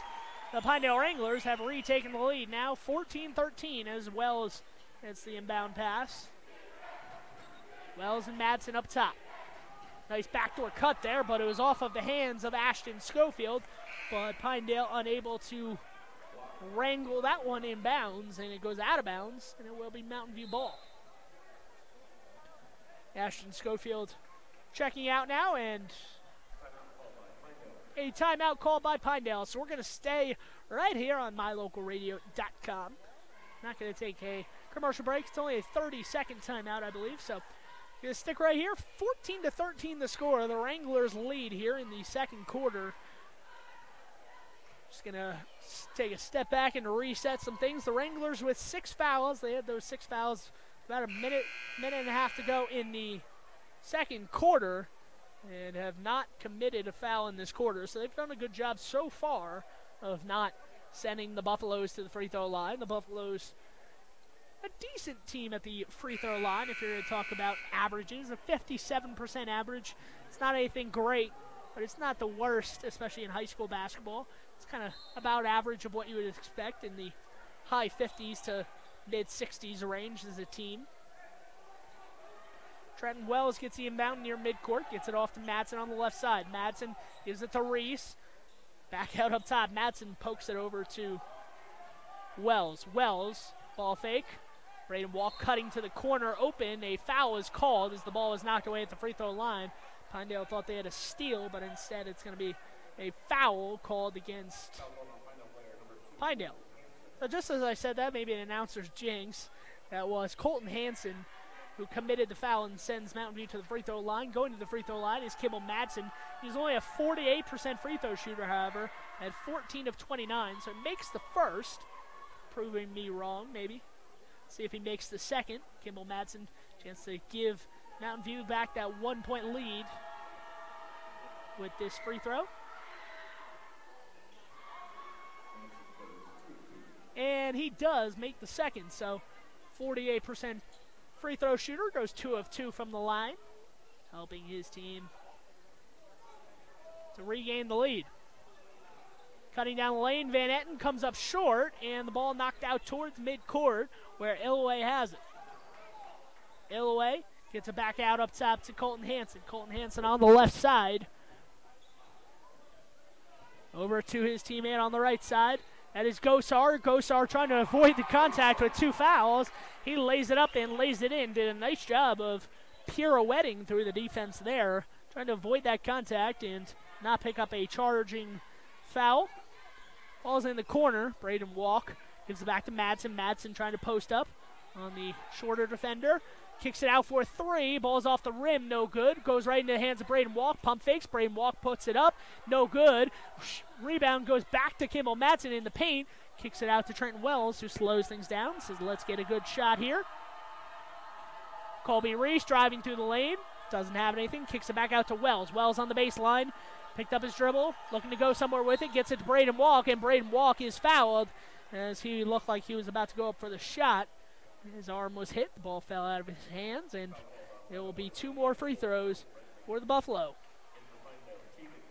the Pinedale Wranglers have retaken the lead now, 14-13, as well as it's the inbound pass. Wells and Madsen up top. Nice backdoor cut there, but it was off of the hands of Ashton Schofield, but Pinedale unable to wrangle that one in bounds, and it goes out of bounds, and it will be Mountain View ball. Ashton Schofield checking out now, and a timeout called by Pinedale. So we're going to stay right here on mylocalradio.com. Not going to take a commercial break. It's only a 30-second timeout, I believe. So going to stick right here. 14-13 the score. The Wranglers lead here in the second quarter. Just going to take a step back and reset some things. The Wranglers with 6 fouls. They had those 6 fouls about a minute and a half to go in the second quarter and have not committed a foul in this quarter. So they've done a good job so far of not sending the Buffaloes to the free throw line. The Buffaloes, a decent team at the free throw line if you're going to talk about averages. A 57% average. It's not anything great but it's not the worst, especially in high school basketball. It's kind of about average of what you would expect in the high 50s to mid-60s range as a team. Trenton Wells gets the inbound near midcourt, gets it off to Madsen on the left side. Madsen gives it to Rees. Back out up top. Madsen pokes it over to Wells. Wells, ball fake. Braeden Walk cutting to the corner, open. A foul is called as the ball was knocked away at the free throw line. Pinedale thought they had a steal, but instead it's going to be a foul called against Pinedale. So just as I said that, maybe an announcer's jinx. That was Colton Hansen who committed the foul and sends Mountain View to the free throw line. Going to the free throw line is Kimmel Madsen. He's only a 48% free throw shooter, however, at 14 of 29. So it makes the first, proving me wrong, maybe. See if he makes the second. Kimmel Madsen, chance to give Mountain View back that 1-point lead with this free throw. And he does make the second, so 48% free throw shooter, goes 2 of 2 from the line, helping his team to regain the lead. Cutting down the lane, Van Etten comes up short, and the ball knocked out towards midcourt where Illaway has it. Illaway gets it back out up top to Colton Hansen. Colton Hansen on the left side. Over to his teammate on the right side. That is Gosar. Gosar trying to avoid the contact with 2 fouls. He lays it up and lays it in. Did a nice job of pirouetting through the defense there. Trying to avoid that contact and not pick up a charging foul. Ball's in the corner. Braeden Walk gives it back to Madsen. Madsen trying to post up on the shorter defender. Kicks it out for 3. Ball's off the rim, no good. Goes right into the hands of Braeden Walk. Pump fakes. Braeden Walk puts it up, no good. Rebound goes back to Kimmel Madsen in the paint. Kicks it out to Trenton Wells, who slows things down. Says, let's get a good shot here. Colby Rees driving through the lane. Doesn't have anything. Kicks it back out to Wells. Wells on the baseline. Picked up his dribble. Looking to go somewhere with it. Gets it to Braeden Walk, and Braeden Walk is fouled as he looked like he was about to go up for the shot. His arm was hit. The ball fell out of his hands, and it will be 2 more free throws for the Buffalo.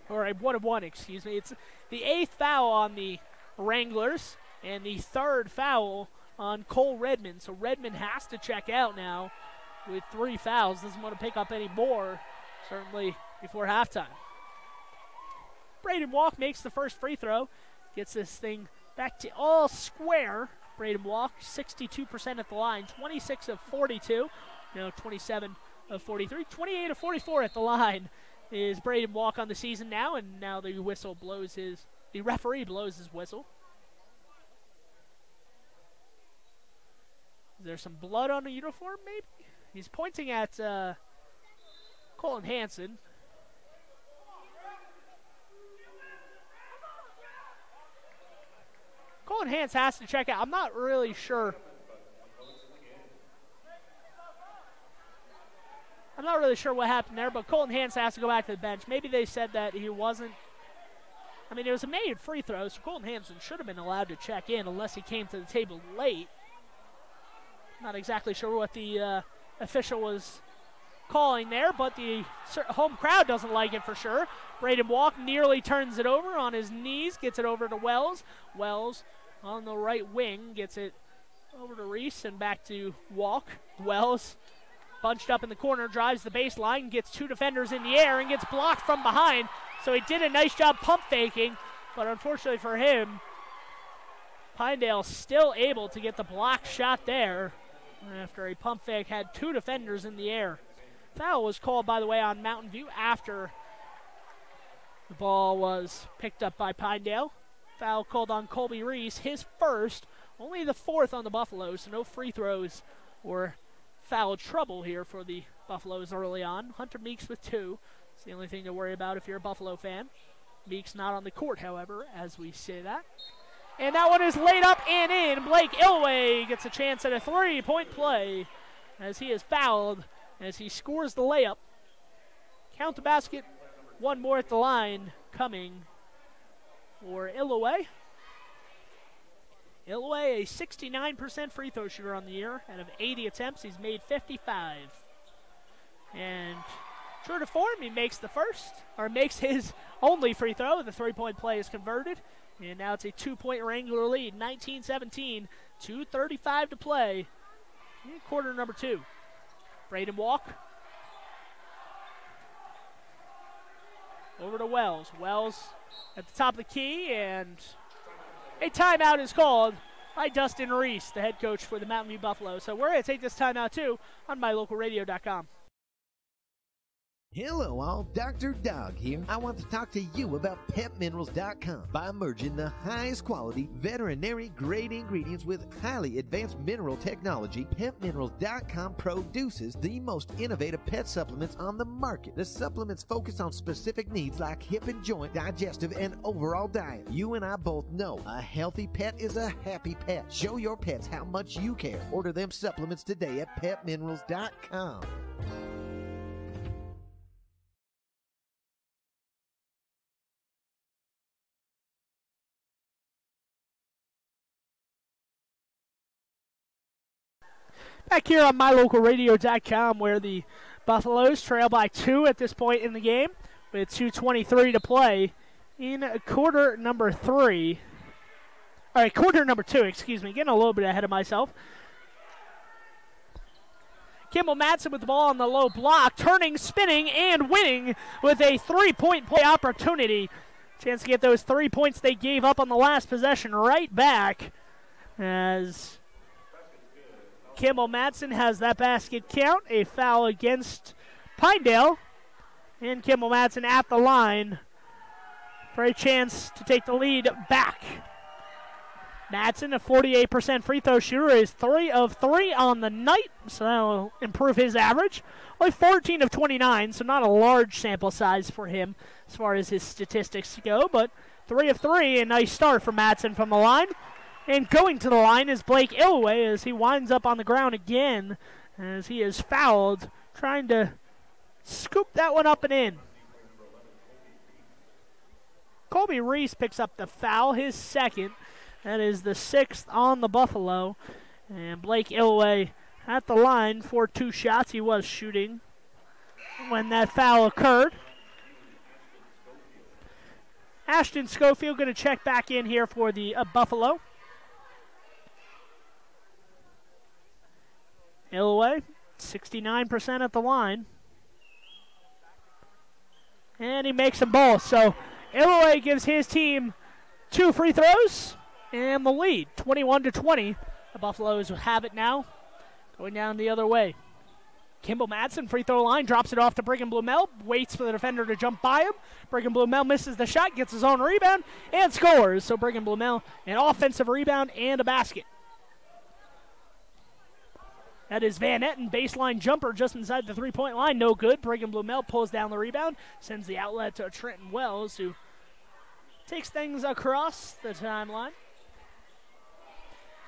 Or 1 of 1, excuse me. It's the 8th foul on the Wranglers and the 3rd foul on Cole Redmond. So Redmond has to check out now with 3 fouls. Doesn't want to pick up any more, certainly before halftime. Braeden Walk makes the first free throw. Gets this thing back to all square. Braeden Walk, 62% at the line, 26 of 42. No, 27 of 43. 28 of 44 at the line is Braeden Walk on the season now, and now the referee blows his whistle. Is there some blood on the uniform, maybe? He's pointing at Colton Hansen. Colton Hansen has to check out. I'm not really sure. I'm not really sure what happened there, but Colton Hansen has to go back to the bench. Maybe they said that he wasn't. I mean, it was a made free throw, so Colton Hansen should have been allowed to check in unless he came to the table late. Not exactly sure what the official was calling there, but the home crowd doesn't like it for sure. Braeden Walk nearly turns it over on his knees, gets it over to Wells. Wells on the right wing gets it over to Rees and back to Walk. Wells bunched up in the corner, drives the baseline, gets 2 defenders in the air and gets blocked from behind. So he did a nice job pump faking, but unfortunately for him, Pinedale still able to get the block shot there after a pump fake had 2 defenders in the air. Foul was called, by the way, on Mountain View after the ball was picked up by Pinedale. Foul called on Colby Rees, his first, only the 4th on the Buffaloes, so no free throws or foul trouble here for the Buffaloes early on. Hunter Meeks with 2. It's the only thing to worry about if you're a Buffalo fan. Meeks not on the court, however, as we say that. And that one is laid up and in. Blake Illaway gets a chance at a 3-point play as he is fouled as he scores the layup. Count the basket. 1 more at the line coming for Illaway. Illaway, a 69% free throw shooter on the year. Out of 80 attempts, he's made 55. And True to form, he makes the first, or makes his only free throw. The three-point play is converted, and now it's a 2-point Wrangler lead, 19-17, 2:35 to play in quarter number 2. Braeden walk. Over to Wells. Wells at the top of the key, and a timeout is called by Dustin Rees, the head coach for the Mountain View Buffaloes. So we're going to take this timeout, too, on mylocalradio.com. Hello all, Dr. Dog here. I want to talk to you about PetMinerals.com. By merging the highest quality veterinary grade ingredients with highly advanced mineral technology, PetMinerals.com produces the most innovative pet supplements on the market. The supplements focus on specific needs like hip and joint, digestive, and overall diet. You and I both know a healthy pet is a happy pet. Show your pets how much you care. Order them supplements today at PetMinerals.com. Back here on mylocalradio.com, where the Buffaloes trail by 2 at this point in the game, with 2:23 to play in quarter number 3. All right, quarter number 2, excuse me. Getting a little bit ahead of myself. Kimball Madsen with the ball on the low block, turning, spinning, and winning with a 3-point play opportunity. Chance to get those 3 points they gave up on the last possession right back, as Kimball Madsen has that basket count. A foul against Pinedale. And Kimball Madsen at the line for a chance to take the lead back. Madsen, a 48% free throw shooter, is 3 of 3 on the night, so that'll improve his average. Only 14 of 29, so not a large sample size for him as far as his statistics go, but 3 of 3, a nice start for Madsen from the line. And going to the line is Blake Ilway as he winds up on the ground again as he is fouled, trying to scoop that one up and in. Colby Rees picks up the foul, his second. That is the 6th on the Buffalo. And Blake Ilway at the line for 2 shots. He was shooting when that foul occurred. Ashton Schofield going to check back in here for the Buffalo. Ilway, 69% at the line. And he makes them both. So Ilway gives his team 2 free throws and the lead, 21-20. The Buffaloes have it now, going down the other way. Kimball Madsen, free throw line, drops it off to Briggin Bluemel, waits for the defender to jump by him. Briggin Bluemel misses the shot, gets his own rebound, and scores. So Briggin Bluemel, an offensive rebound and a basket. That is Van Etten, baseline jumper just inside the three-point line. No good. Briggin Bluemel pulls down the rebound, sends the outlet to Trenton Wells, who takes things across the timeline.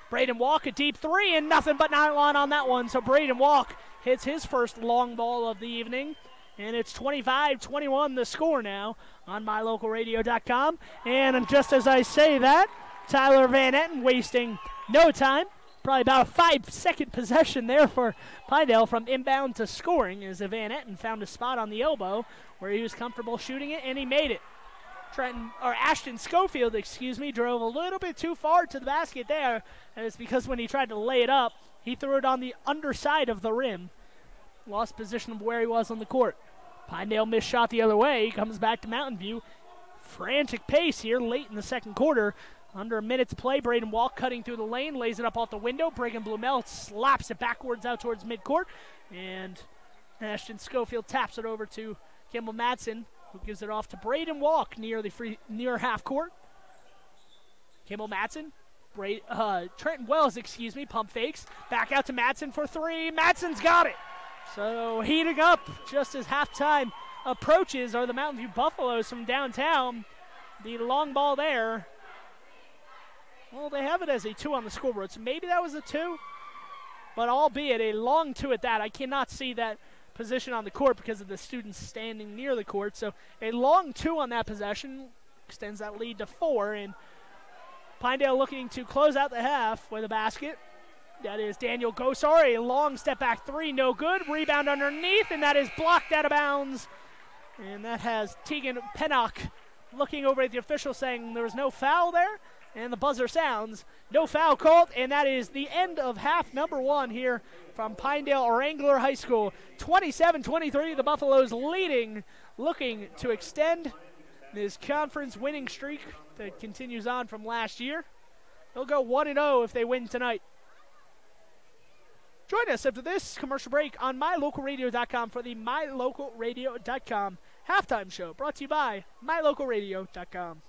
Braeden Walk, a deep 3, and nothing but nylon on that one. So Braeden Walk hits his first long ball of the evening, and it's 25-21 the score now on mylocalradio.com. And just as I say that, Tyler Van Etten wasting no time. Probably about a 5-second possession there for Pinedale from inbound to scoring as Van Etten found a spot on the elbow where he was comfortable shooting it, and he made it. Ashton Schofield, drove a little bit too far to the basket there, and it's because when he tried to lay it up, he threw it on the underside of the rim. Lost position of where he was on the court. Pinedale missed shot the other way. He comes back to Mountain View. Frantic pace here late in the second quarter. Under a minute to play, Braeden Walk cutting through the lane, lays it up off the window. Briggin Bluemel slaps it backwards out towards midcourt, and Ashton Schofield taps it over to Kimball Madsen, who gives it off to Braeden Walk near half court. Kimball Madsen, Trenton Wells, pump fakes, back out to Madsen for 3. Madsen's got it. So heating up just as halftime approaches are the Mountain View Buffaloes from downtown. The long ball there. Well, they have it as a 2 on the scoreboard, so maybe that was a 2. But albeit a long 2 at that, I cannot see that position on the court because of the students standing near the court. So a long 2 on that possession extends that lead to 4. And Pinedale looking to close out the half with a basket. That is Daniel Gosar, a long step back three, no good. Rebound underneath, and that is blocked out of bounds. And that has Tegan Pennock looking over at the official saying there was no foul there. And the buzzer sounds, no foul called, and that is the end of half number one here from Pinedale Wrangler High School. 27-23, the Buffaloes leading, looking to extend this conference winning streak that continues on from last year. They'll go 1-0 if they win tonight. Join us after this commercial break on MyLocalRadio.com for the MyLocalRadio.com halftime show, brought to you by MyLocalRadio.com.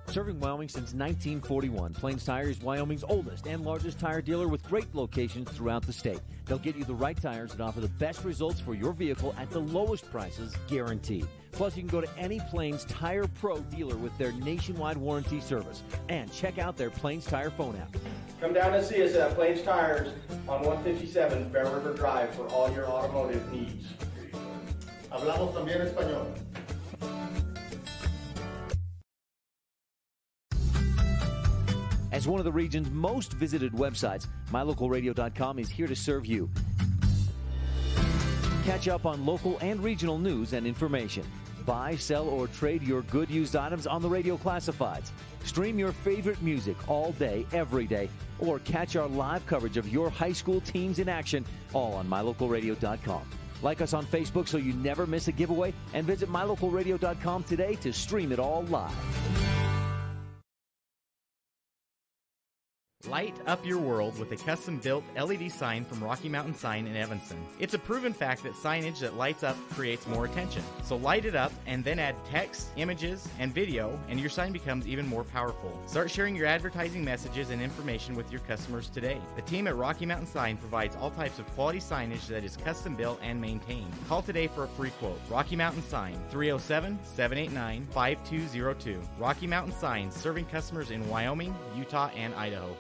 Serving Wyoming since 1941, Plains Tire is Wyoming's oldest and largest tire dealer with great locations throughout the state. They'll get you the right tires that offer the best results for your vehicle at the lowest prices, guaranteed. Plus, you can go to any Plains Tire Pro dealer with their nationwide warranty service. And check out their Plains Tire phone app. Come down and see us at Plains Tires on 157 Bear River Drive for all your automotive needs. Hablamos también español. As one of the region's most visited websites, MyLocalRadio.com is here to serve you. Catch up on local and regional news and information. Buy, sell, or trade your good used items on the radio classifieds. Stream your favorite music all day, every day, or catch our live coverage of your high school teams in action, all on MyLocalRadio.com. Like us on Facebook so you never miss a giveaway, and visit MyLocalRadio.com today to stream it all live. Light up your world with a custom-built LED sign from Rocky Mountain Sign in Evanston. It's a proven fact that signage that lights up creates more attention. So light it up and then add text, images, and video, and your sign becomes even more powerful. Start sharing your advertising messages and information with your customers today. The team at Rocky Mountain Sign provides all types of quality signage that is custom-built and maintained. Call today for a free quote. Rocky Mountain Sign, 307-789-5202. Rocky Mountain Sign, serving customers in Wyoming, Utah, and Idaho.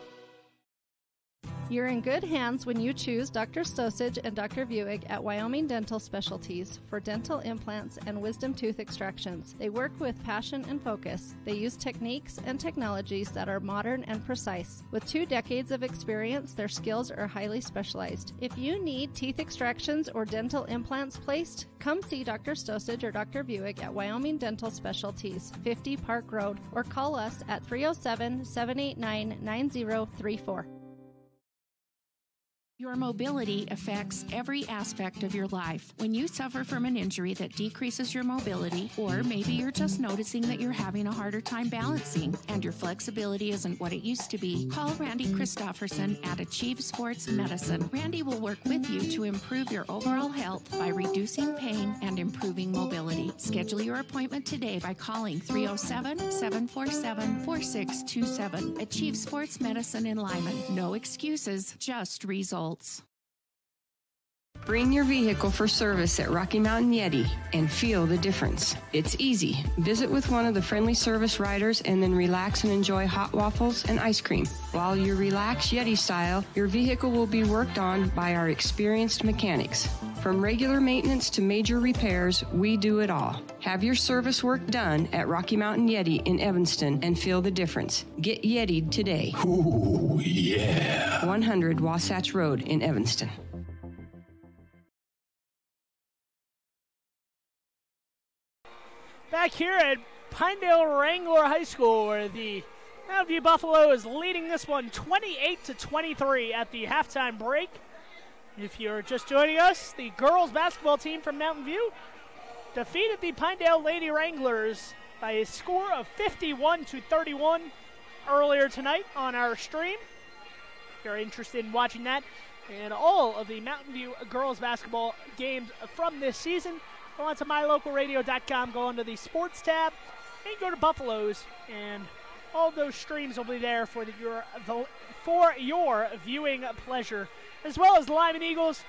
You're in good hands when you choose Dr. Stosage and Dr. Buick at Wyoming Dental Specialties for dental implants and wisdom tooth extractions. They work with passion and focus. They use techniques and technologies that are modern and precise. With 2 decades of experience, their skills are highly specialized. If you need teeth extractions or dental implants placed, come see Dr. Stosage or Dr. Buick at Wyoming Dental Specialties, 50 Park Road, or call us at 307-789-9034. Your mobility affects every aspect of your life. When you suffer from an injury that decreases your mobility, or maybe you're just noticing that you're having a harder time balancing and your flexibility isn't what it used to be, call Randy Christofferson at Achieve Sports Medicine. Randy will work with you to improve your overall health by reducing pain and improving mobility. Schedule your appointment today by calling 307-747-4627. Achieve Sports Medicine in Lyman. No excuses, just results. Bring your vehicle for service at Rocky Mountain Yeti and feel the difference. It's easy. Visit with one of the friendly service riders and then relax and enjoy hot waffles and ice cream. While you relax Yeti style, your vehicle will be worked on by our experienced mechanics. From regular maintenance to major repairs, we do it all. Have your service work done at Rocky Mountain Yeti in Evanston and feel the difference. Get Yeti'd today. Ooh, yeah. 100 Wasatch Road in Evanston. Back here at Pinedale Wrangler High School, where the Mountain View Buffalo is leading this one 28-23 at the halftime break. If you're just joining us, the girls basketball team from Mountain View defeated the Pinedale Lady Wranglers by a score of 51-31 earlier tonight on our stream. If you're interested in watching that and all of the Mountain View girls basketball games from this season, go on to MyLocalRadio.com, go under the sports tab, and go to Buffaloes, and all of those streams will be there for your viewing pleasure, as well as Lyman Eagles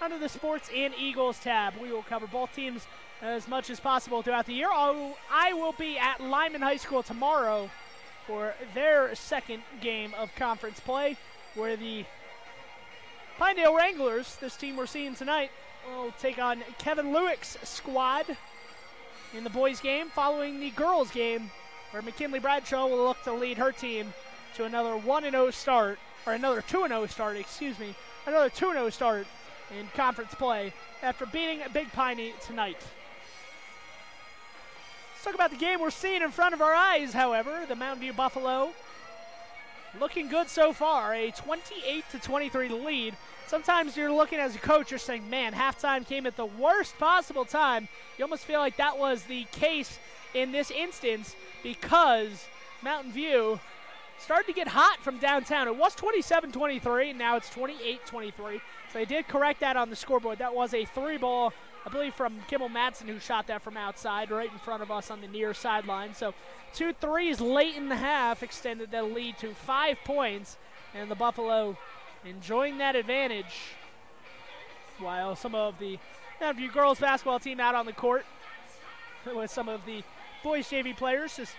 under the Sports and Eagles tab. We will cover both teams as much as possible throughout the year. I will be at Lyman High School tomorrow for their second game of conference play, where the Pinedale Wranglers, this team we're seeing tonight, will take on Kevin Lewick's squad in the boys game, following the girls game where McKinley Bradshaw will look to lead her team to another 1-0 start, or another 2-0 start, another 2-0 start in conference play after beating Big Piney tonight. Let's talk about the game we're seeing in front of our eyes, however. The Mountain View Buffalo looking good so far, a 28-23 lead. Sometimes you're looking as a coach, you're saying, man, halftime came at the worst possible time. You almost feel like that was the case in this instance because Mountain View started to get hot from downtown. It was 27-23, and now it's 28-23. So they did correct that on the scoreboard. That was a 3-ball, I believe, from Kimmel Madsen, who shot that from outside right in front of us on the near sideline. So 2 threes late in the half extended the lead to 5 points, and the Buffalo enjoying that advantage while some of the Mountain View girls basketball team out on the court with some of the boys JV players just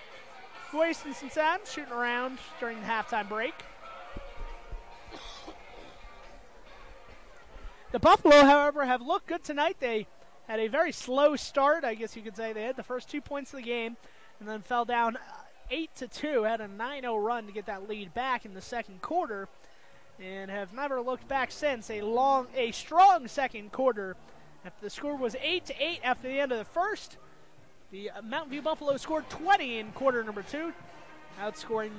wasting some time, shooting around during the halftime break. The Buffalo, however, have looked good tonight. They had a very slow start, I guess you could say. They had the first 2 points of the game and then fell down 8-2, had a 9-0 run to get that lead back in the second quarter, and have never looked back since. A strong second quarter. After the score was 8-8 after the end of the first, the Mountain View Buffalo scored 20 in quarter number 2, outscoring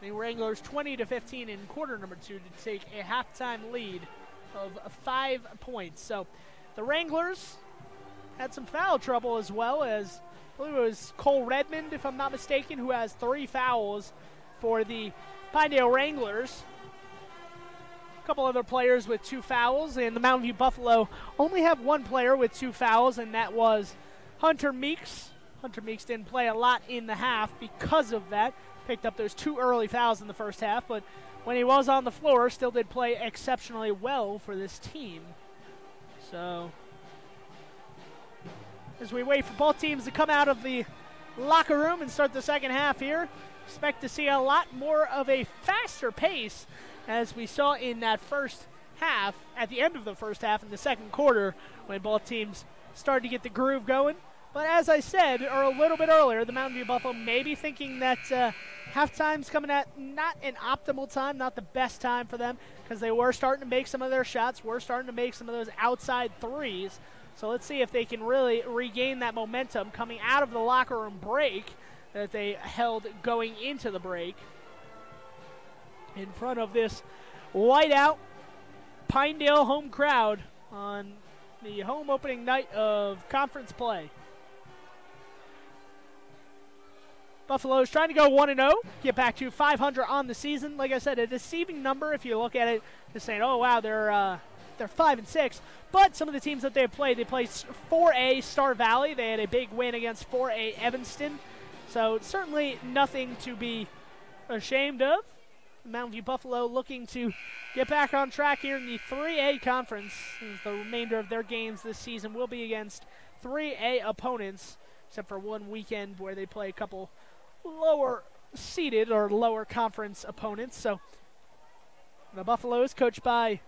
the Wranglers 20-15 in quarter number 2 to take a halftime lead of 5 points. So the Wranglers had some foul trouble as well, as I believe it was Cole Redmond, if I'm not mistaken, who has 3 fouls for the Pinedale Wranglers. A couple other players with 2 fouls, and the Mountain View Buffalo only have 1 player with 2 fouls, and that was Hunter Meeks. Hunter Meeks didn't play a lot in the half because of that. Picked up those 2 early fouls in the first half, but when he was on the floor, still did play exceptionally well for this team. So, as we wait for both teams to come out of the locker room and start the second half here, expect to see a lot more of a faster pace as we saw in that first half, at the end of the first half in the second quarter, when both teams started to get the groove going. But as I said a little bit earlier, the Mountain View Buffalo may be thinking that halftime's coming at not an optimal time, not the best time for them, because they were starting to make some of their shots, were starting to make some of those outside threes. So let's see if they can really regain that momentum coming out of the locker room break that they held going into the break. In front of this whiteout Pinedale home crowd on the home opening night of conference play. Buffalo's trying to go 1-0, get back to 500 on the season. Like I said, a deceiving number if you look at it, just saying, oh wow, they're 5-6. But some of the teams that they played 4A Star Valley. They had a big win against 4A Evanston. So certainly nothing to be ashamed of. Mountain View Buffalo looking to get back on track here in the 3A conference, as the remainder of their games this season will be against 3A opponents, except for one weekend where they play a couple lower seeded or lower conference opponents. So the Buffaloes, coached by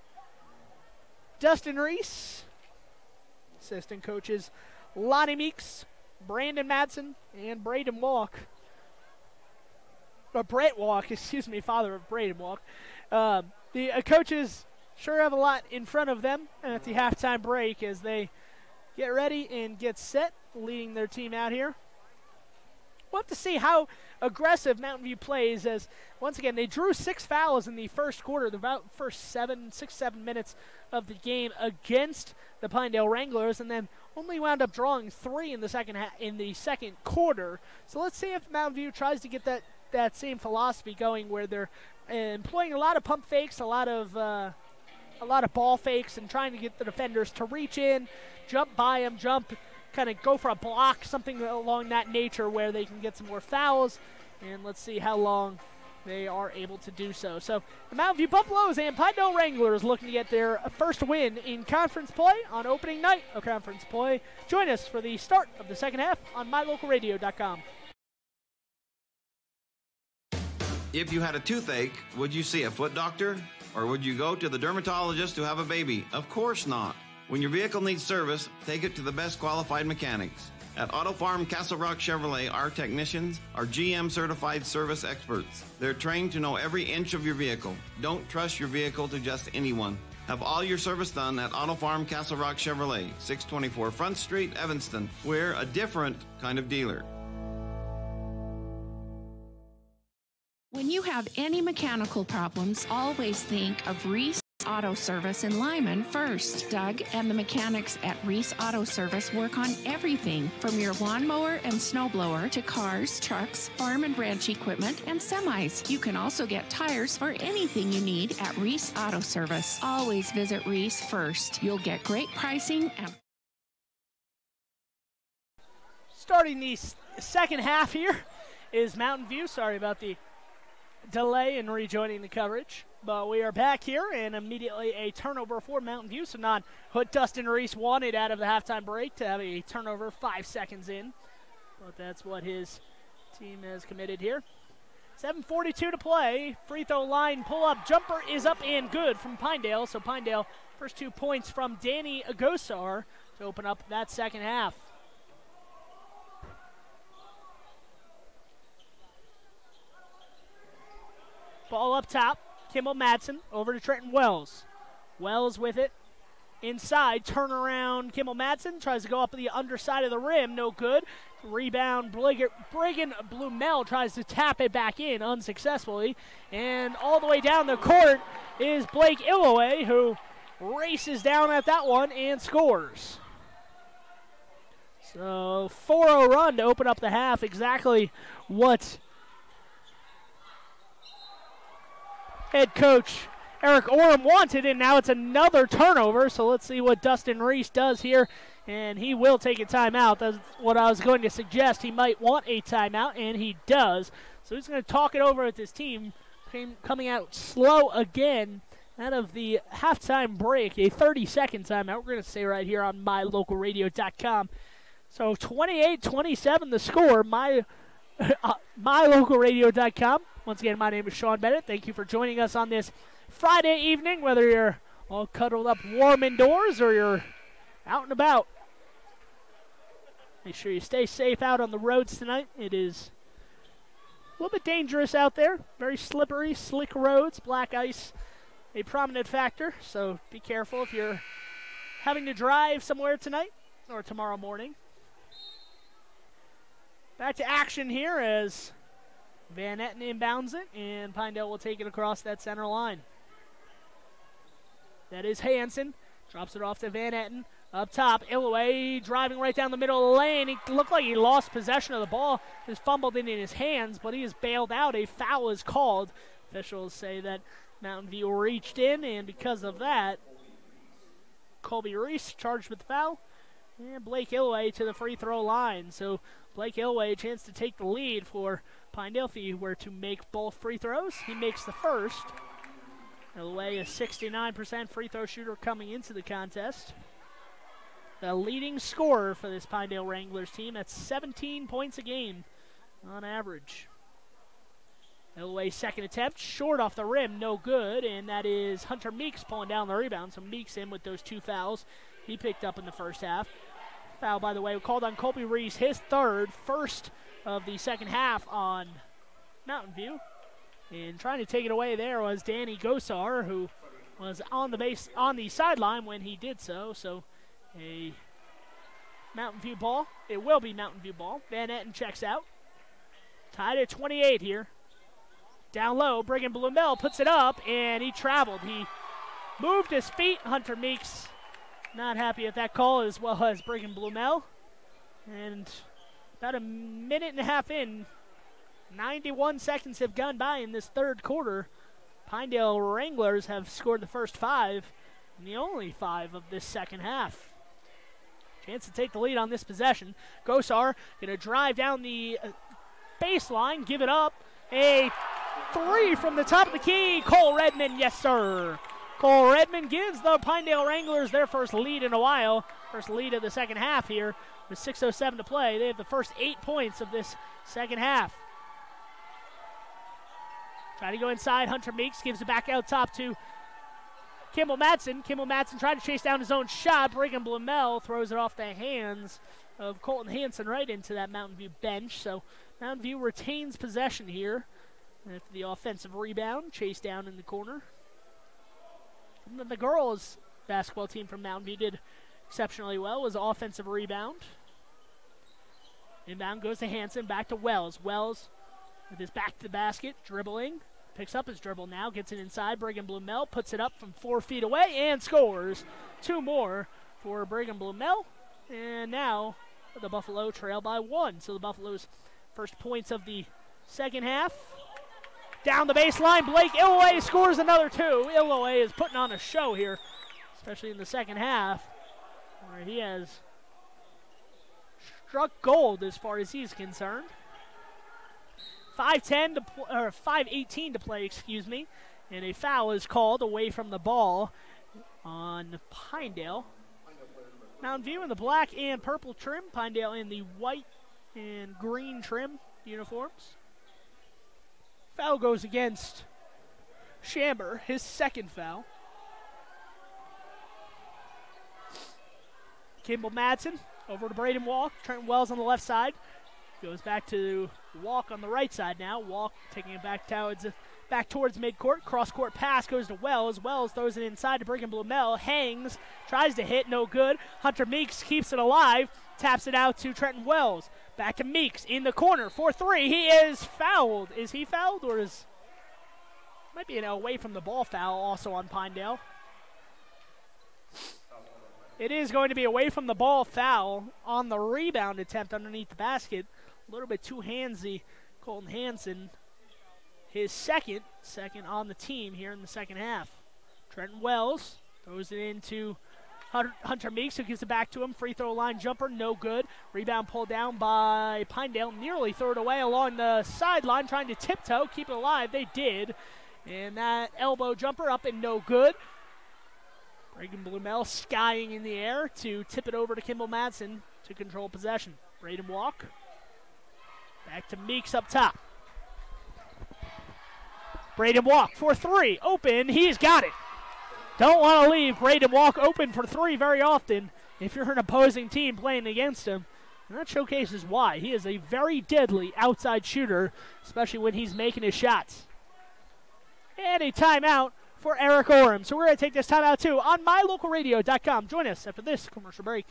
Dustin Rees, assistant coaches Lonnie Meeks, Brandon Madsen, and Braeden Walk. Or Brett Walk, excuse me, father of Braeden Walk. The coaches sure have a lot in front of them at the halftime break as they get ready and get set, leading their team out here. We'll have to see how aggressive Mountain View plays, as once again they drew 6 fouls in the first quarter, the first 6-7 minutes of the game against the Pinedale Wranglers, and then only wound up drawing 3 in the second quarter. So let's see if Mountain View tries to get that same philosophy going, where they're employing a lot of pump fakes, a lot of ball fakes, and trying to get the defenders to reach in, jump by them, kind of go for a block, something along that nature where they can get some more fouls, and let's see how long they are able to do so. So the Mountain View Buffaloes and Pinedale Wranglers looking to get their first win in conference play on opening night of conference play. Join us for the start of the second half on mylocalradio.com. If you had a toothache, would you see a foot doctor? Or would you go to the dermatologist to have a baby? Of course not. When your vehicle needs service, take it to the best qualified mechanics. At Auto Farm Castle Rock Chevrolet, our technicians are GM certified service experts. They're trained to know every inch of your vehicle. Don't trust your vehicle to just anyone. Have all your service done at Auto Farm Castle Rock Chevrolet, 624 Front Street, Evanston. We're a different kind of dealer. When you have any mechanical problems, always think of Rees Auto Service in Lyman first. Doug and the mechanics at Rees Auto Service work on everything from your lawnmower and snowblower to cars, trucks, farm and ranch equipment, and semis. You can also get tires for anything you need at Rees Auto Service. Always visit Rees first. You'll get great pricing and starting the second half here is Mountain View. Sorry about the delay in rejoining the coverage. But we are back here, and immediately a turnover for Mountain View. So not what Dustin Rees wanted out of the halftime break, to have a turnover 5 seconds in. But that's what his team has committed here. 7:42 to play. Free throw line pull-up jumper is up and good from Pinedale. So Pinedale, first 2 points from Danny Agosar to open up that second half. Ball up top. Kimmel Madsen over to Trenton Wells. Wells with it. Inside, turnaround. Kimmel Madsen tries to go up the underside of the rim. No good. Rebound. Briggin Bluemel tries to tap it back in unsuccessfully. And all the way down the court is Blake Illoway, who races down at that one and scores. So 4-0 run to open up the half. Exactly what head coach Eric Orem wanted, and now it's another turnover. So let's see what Dustin Rees does here, and he will take a timeout. That's what I was going to suggest. He might want a timeout, and he does. So he's going to talk it over with his team, coming out slow again out of the halftime break. A 30-second timeout. We're going to say right here on mylocalradio.com. So 28-27 the score. mylocalradio.com. Once again, my name is Sean Bennett. Thank you for joining us on this Friday evening, whether you're all cuddled up warm indoors or you're out and about. Make sure you stay safe out on the roads tonight. It is a little bit dangerous out there. Very slippery, slick roads, black ice, a prominent factor. So be careful if you're having to drive somewhere tonight or tomorrow morning. Back to action here as Van Etten inbounds it, and Pinedale will take it across that center line. That is Hansen. Drops it off to Van Etten. Up top, Illoway driving right down the middle of the lane. He looked like he lost possession of the ball. Just fumbled it in his hands, but he is bailed out. A foul is called. Officials say that Mountain View reached in, and because of that, Colby Rees charged with the foul. And Blake Illoway to the free throw line. So Blake Illoway, a chance to take the lead for Pinedale. If he were to make both free throws, he makes the first. Illoway, a 69% free throw shooter coming into the contest. The leading scorer for this Pinedale Wranglers team at 17 points a game on average. Illoway's second attempt, short off the rim, no good, and that is Hunter Meeks pulling down the rebound. So Meeks in with those 2 fouls he picked up in the first half. Foul, by the way, called on Colby Rees, his first of the second half on Mountain View. And trying to take it away there was Danny Gosar, who was on the sideline when he did so. So a Mountain View ball. It will be Mountain View ball. Van Etten checks out. Tied at 28 here. Down low, Briggin Bluemel puts it up, and he traveled. He moved his feet. Hunter Meeks not happy at that call, as well as Briggin Bluemel. And about a minute and a half in, 91 seconds have gone by in this third quarter. Pinedale Wranglers have scored the first 5, and the only 5 of this second half. Chance to take the lead on this possession. Gosar going to drive down the baseline, give it up. A 3 from the top of the key. Cole Redmond, yes sir. Cole Redmond gives the Pinedale Wranglers their first lead in a while. First lead of the second half here with 6:07 to play. They have the first 8 points of this second half. Trying to go inside. Hunter Meeks gives it back out top to Kimmel Madsen. Kimmel Madsen trying to chase down his own shot. Brigham Bluemel throws it off the hands of Colton Hansen right into that Mountain View bench. So Mountain View retains possession here after the offensive rebound, chased down in the corner. And then the girls basketball team from Mountain View did exceptionally well. It was an offensive rebound. Inbound goes to Hansen, back to Wells. Wells with his back to the basket, dribbling. Picks up his dribble now, gets it inside. Briggin Bluemel puts it up from 4 feet away and scores. 2 more for Briggin Bluemel. And now the Buffalo trail by 1. So the Buffalo's first points of the second half. Down the baseline, Blake Illoway scores another 2. Illoway is putting on a show here, especially in the second half, where he has struck gold as far as he's concerned. 5:18 to play, excuse me, and a foul is called away from the ball on Pinedale. Mountain View in the black and purple trim, Pinedale in the white and green trim uniforms. Foul goes against Shamber, his second foul. Kimball Madsen over to Braeden Walk. Trenton Wells on the left side. Goes back to Walk on the right side now. Walk taking it back towards midcourt. Cross-court pass goes to Wells. Wells throws it inside to Briggin Bluemel. Hangs, tries to hit, no good. Hunter Meeks keeps it alive. Taps it out to Trenton Wells. Back to Meeks in the corner for 3. He is fouled. Is he fouled or is... Might be an away from the ball foul also on Pinedale. It is going to be away from the ball foul on the rebound attempt underneath the basket. A little bit too handsy. Colton Hansen, his second on the team here in the second half. Trenton Wells throws it into Hunter Meeks, who gives it back to him. Free throw line jumper, no good. Rebound pulled down by Pinedale. Nearly threw it away along the sideline, trying to tiptoe, keep it alive. They did. And that elbow jumper up and no good. Briggin Bluemel skying in the air to tip it over to Kimball Madsen to control possession. Braeden Walk. Back to Meeks up top. Braeden Walk for 3. Open. He's got it. Don't want to leave Braeden Walk open for 3 very often if you're an opposing team playing against him. And that showcases why. He is a very deadly outside shooter, especially when he's making his shots. And a timeout for Eric Orem. So we're going to take this timeout too on mylocalradio.com. Join us after this commercial break.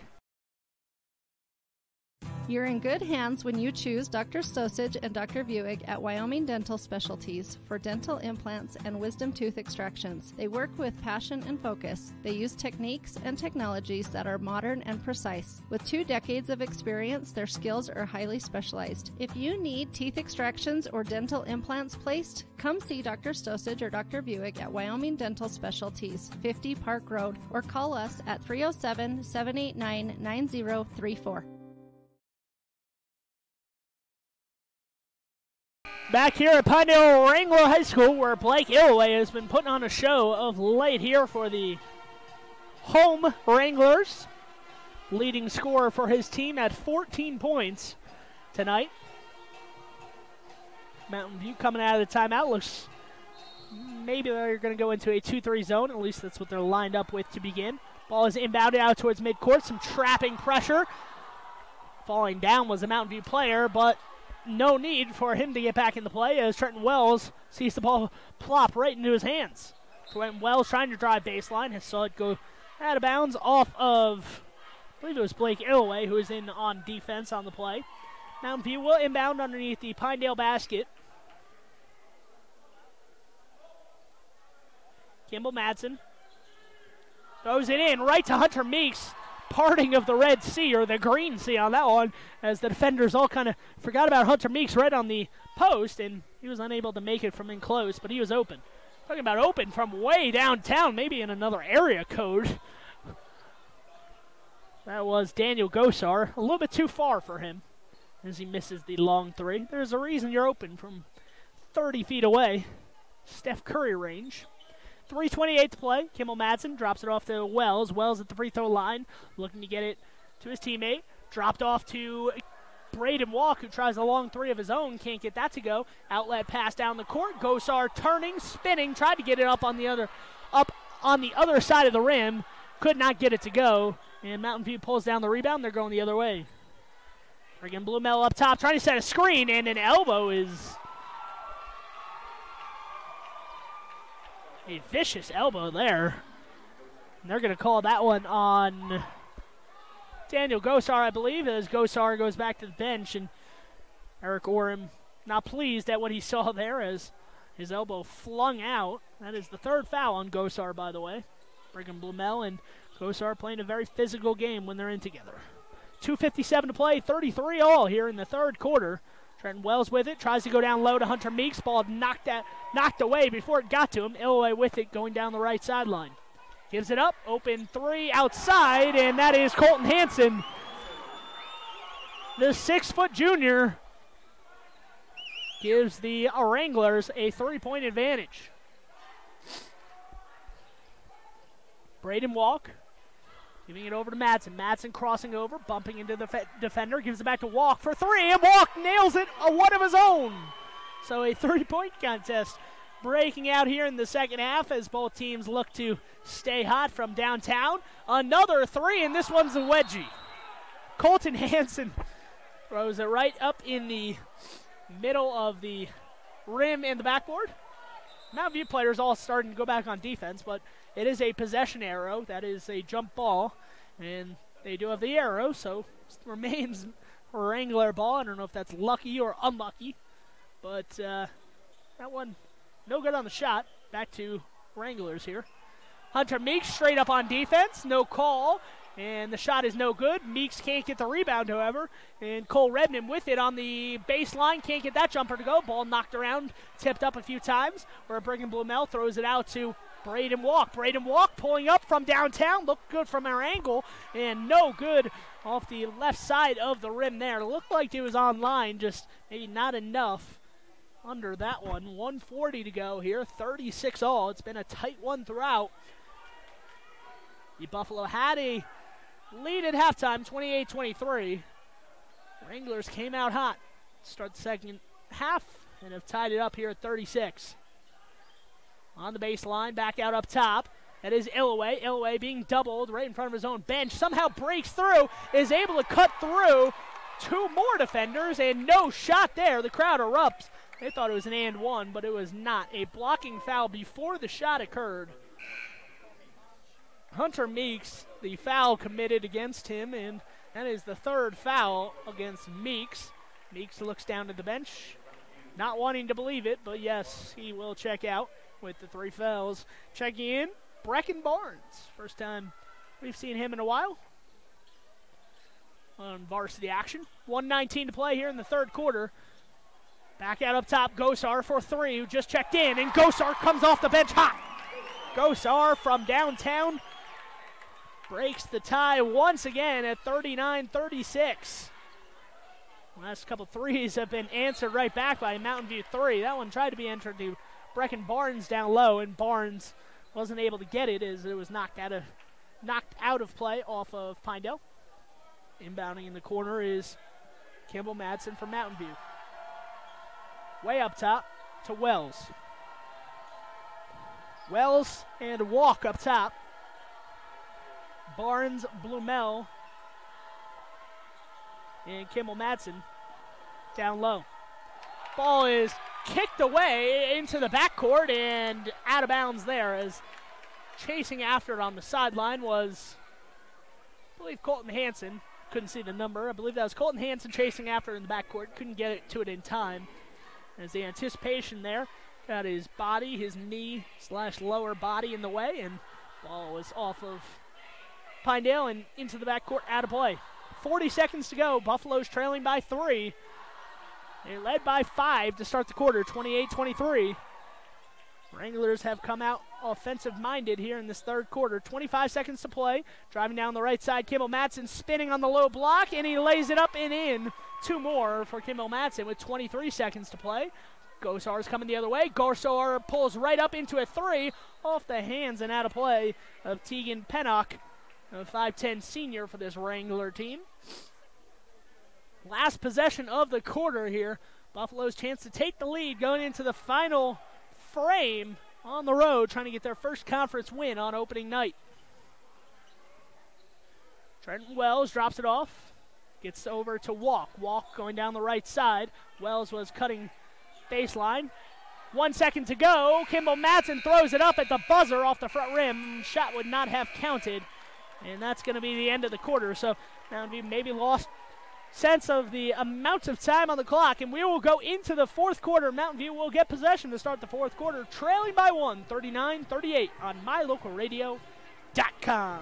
You're in good hands when you choose Dr. Stosage and Dr. Buick at Wyoming Dental Specialties for dental implants and wisdom tooth extractions. They work with passion and focus. They use techniques and technologies that are modern and precise. With 2 decades of experience, their skills are highly specialized. If you need teeth extractions or dental implants placed, come see Dr. Stosage or Dr. Buick at Wyoming Dental Specialties, 50 Park Road, or call us at 307-789-9034. Back here at Pinedale Wrangler High School, where Blake Illoway has been putting on a show of late here for the home Wranglers. Leading scorer for his team at 14 points tonight. Mountain View coming out of the timeout. Looks maybe they're going to go into a 2-3 zone. At least that's what they're lined up with to begin. Ball is inbounded out towards midcourt. Some trapping pressure. Falling down was a Mountain View player, but no need for him to get back into play as Trenton Wells sees the ball plop right into his hands. Trenton Wells trying to drive baseline. Has saw it go out of bounds off of, I believe it was Blake Illoway, who is in on defense on the play. Mountain View will inbound underneath the Pinedale basket. Kimball Madsen throws it in right to Hunter Meeks. Parting of the Red Sea, or the Green Sea on that one, as the defenders all kind of forgot about Hunter Meeks right on the post, and he was unable to make it from in close, but he was open. Talking about open from way downtown, maybe in another area code. That was Daniel Gosar. A little bit too far for him as he misses the long 3. There's a reason you're open from 30 feet away. Steph Curry range. 3:28 to play. Kimball Madsen drops it off to Wells. Wells at the free throw line, looking to get it to his teammate. Dropped off to Braeden Walk, who tries a long 3 of his own. Can't get that to go. Outlet pass down the court. Gosar turning, spinning, tried to get it up on the other side of the rim. Could not get it to go. And Mountain View pulls down the rebound. They're going the other way. Briggin Bluemel up top, trying to set a screen, and an elbow is a vicious elbow there. And they're going to call that one on Daniel Gosar, I believe, as Gosar goes back to the bench, and Eric Orem not pleased at what he saw there as his elbow flung out. That is the third foul on Gosar, by the way. Briggin Bluemel and Gosar playing a very physical game when they're in together. 2:57 to play, 33 all here in the third quarter. Trenton Wells with it, tries to go down low to Hunter Meeks. Ball knocked away before it got to him. Illaway with it, going down the right sideline. Gives it up, open three outside, and that is Colton Hansen. The 6-foot junior gives the Wranglers a 3-point advantage. Braeden Walk, giving it over to Madsen. Madsen crossing over, bumping into the defender, gives it back to Walk for three, and Walk nails it, a one of his own. So a 3-point contest breaking out here in the second half as both teams look to stay hot from downtown. Another three, and this one's a wedgie. Colton Hansen throws it right up in the middle of the rim and the backboard. Mountain View players all starting to go back on defense, but it is a possession arrow. That is a jump ball, and they do have the arrow, so it remains Wrangler ball. I don't know if that's lucky or unlucky, but that one no good on the shot. Back to Wranglers here. Hunter Meeks straight up on defense, no call, and the shot is no good. Meeks can't get the rebound, however, and Cole Redmond with it on the baseline, can't get that jumper to go. Ball knocked around, tipped up a few times, where Briggin Bluemel throws it out to Braeden Walk. Braeden Walk pulling up from downtown, looked good from our angle, and no good off the left side of the rim there. Looked like it was on line, just maybe not enough under that one. 1:40 to go here, 36 all. It's been a tight one throughout. The Buffalo had a lead at halftime, 28-23. Wranglers came out hot, start the second half, and have tied it up here at 36. On the baseline, back out up top. That is Illaway. Illaway being doubled right in front of his own bench. Somehow breaks through, is able to cut through two more defenders, and no shot there. The crowd erupts. They thought it was an and one, but it was not. A blocking foul before the shot occurred. Hunter Meeks, the foul committed against him, and that is the third foul against Meeks. Meeks looks down to the bench, not wanting to believe it, but yes, he will check out with the three fouls. Checking in, Brecken Barnes. First time we've seen him in a while on varsity action. 1:19 to play here in the third quarter. Back out up top, Gosar for three, who just checked in, and Gosar comes off the bench hot. Gosar from downtown breaks the tie once again at 39-36. Last couple threes have been answered right back by Mountain View 3. That one tried to be entered to Brecken Barnes down low, and Barnes wasn't able to get it as it was knocked out of play off of Pinedale. Inbounding in the corner is Kimball Madsen from Mountain View. Way up top to Wells. Wells and Walk up top. Barnes, Bluemel, and Kimball Madsen down low. Ball is kicked away into the backcourt and out of bounds there, as chasing after it on the sideline was, I believe, Colton Hansen. Couldn't see the number. I believe that was Colton Hansen chasing after it in the backcourt. Couldn't get it to it in time. As the anticipation there, got his body, his knee/lower body in the way, and ball was off of Pinedale and into the backcourt, out of play. 40 seconds to go. Buffaloes trailing by 3. They led by 5 to start the quarter, 28-23. Wranglers have come out offensive-minded here in this third quarter. 25 seconds to play. Driving down the right side, Kimball Madsen spinning on the low block, and he lays it up and in. Two more for Kimball Madsen with 23 seconds to play. Gosar's coming the other way. Gosar pulls right up into a three off the hands and out of play of Tegan Pennock, a 5'10 senior for this Wrangler team. Last possession of the quarter here. Buffalo's chance to take the lead going into the final frame on the road, trying to get their first conference win on opening night. Trenton Wells drops it off. Gets over to Walk. Walk going down the right side. Wells was cutting baseline. 1 second to go. Kimball Madsen throws it up at the buzzer off the front rim. Shot would not have counted. And that's going to be the end of the quarter. So Mountain View maybe lost sense of the amount of time on the clock. And we will go into the fourth quarter. Mountain View will get possession to start the fourth quarter, trailing by 1, 39-38 on mylocalradio.com.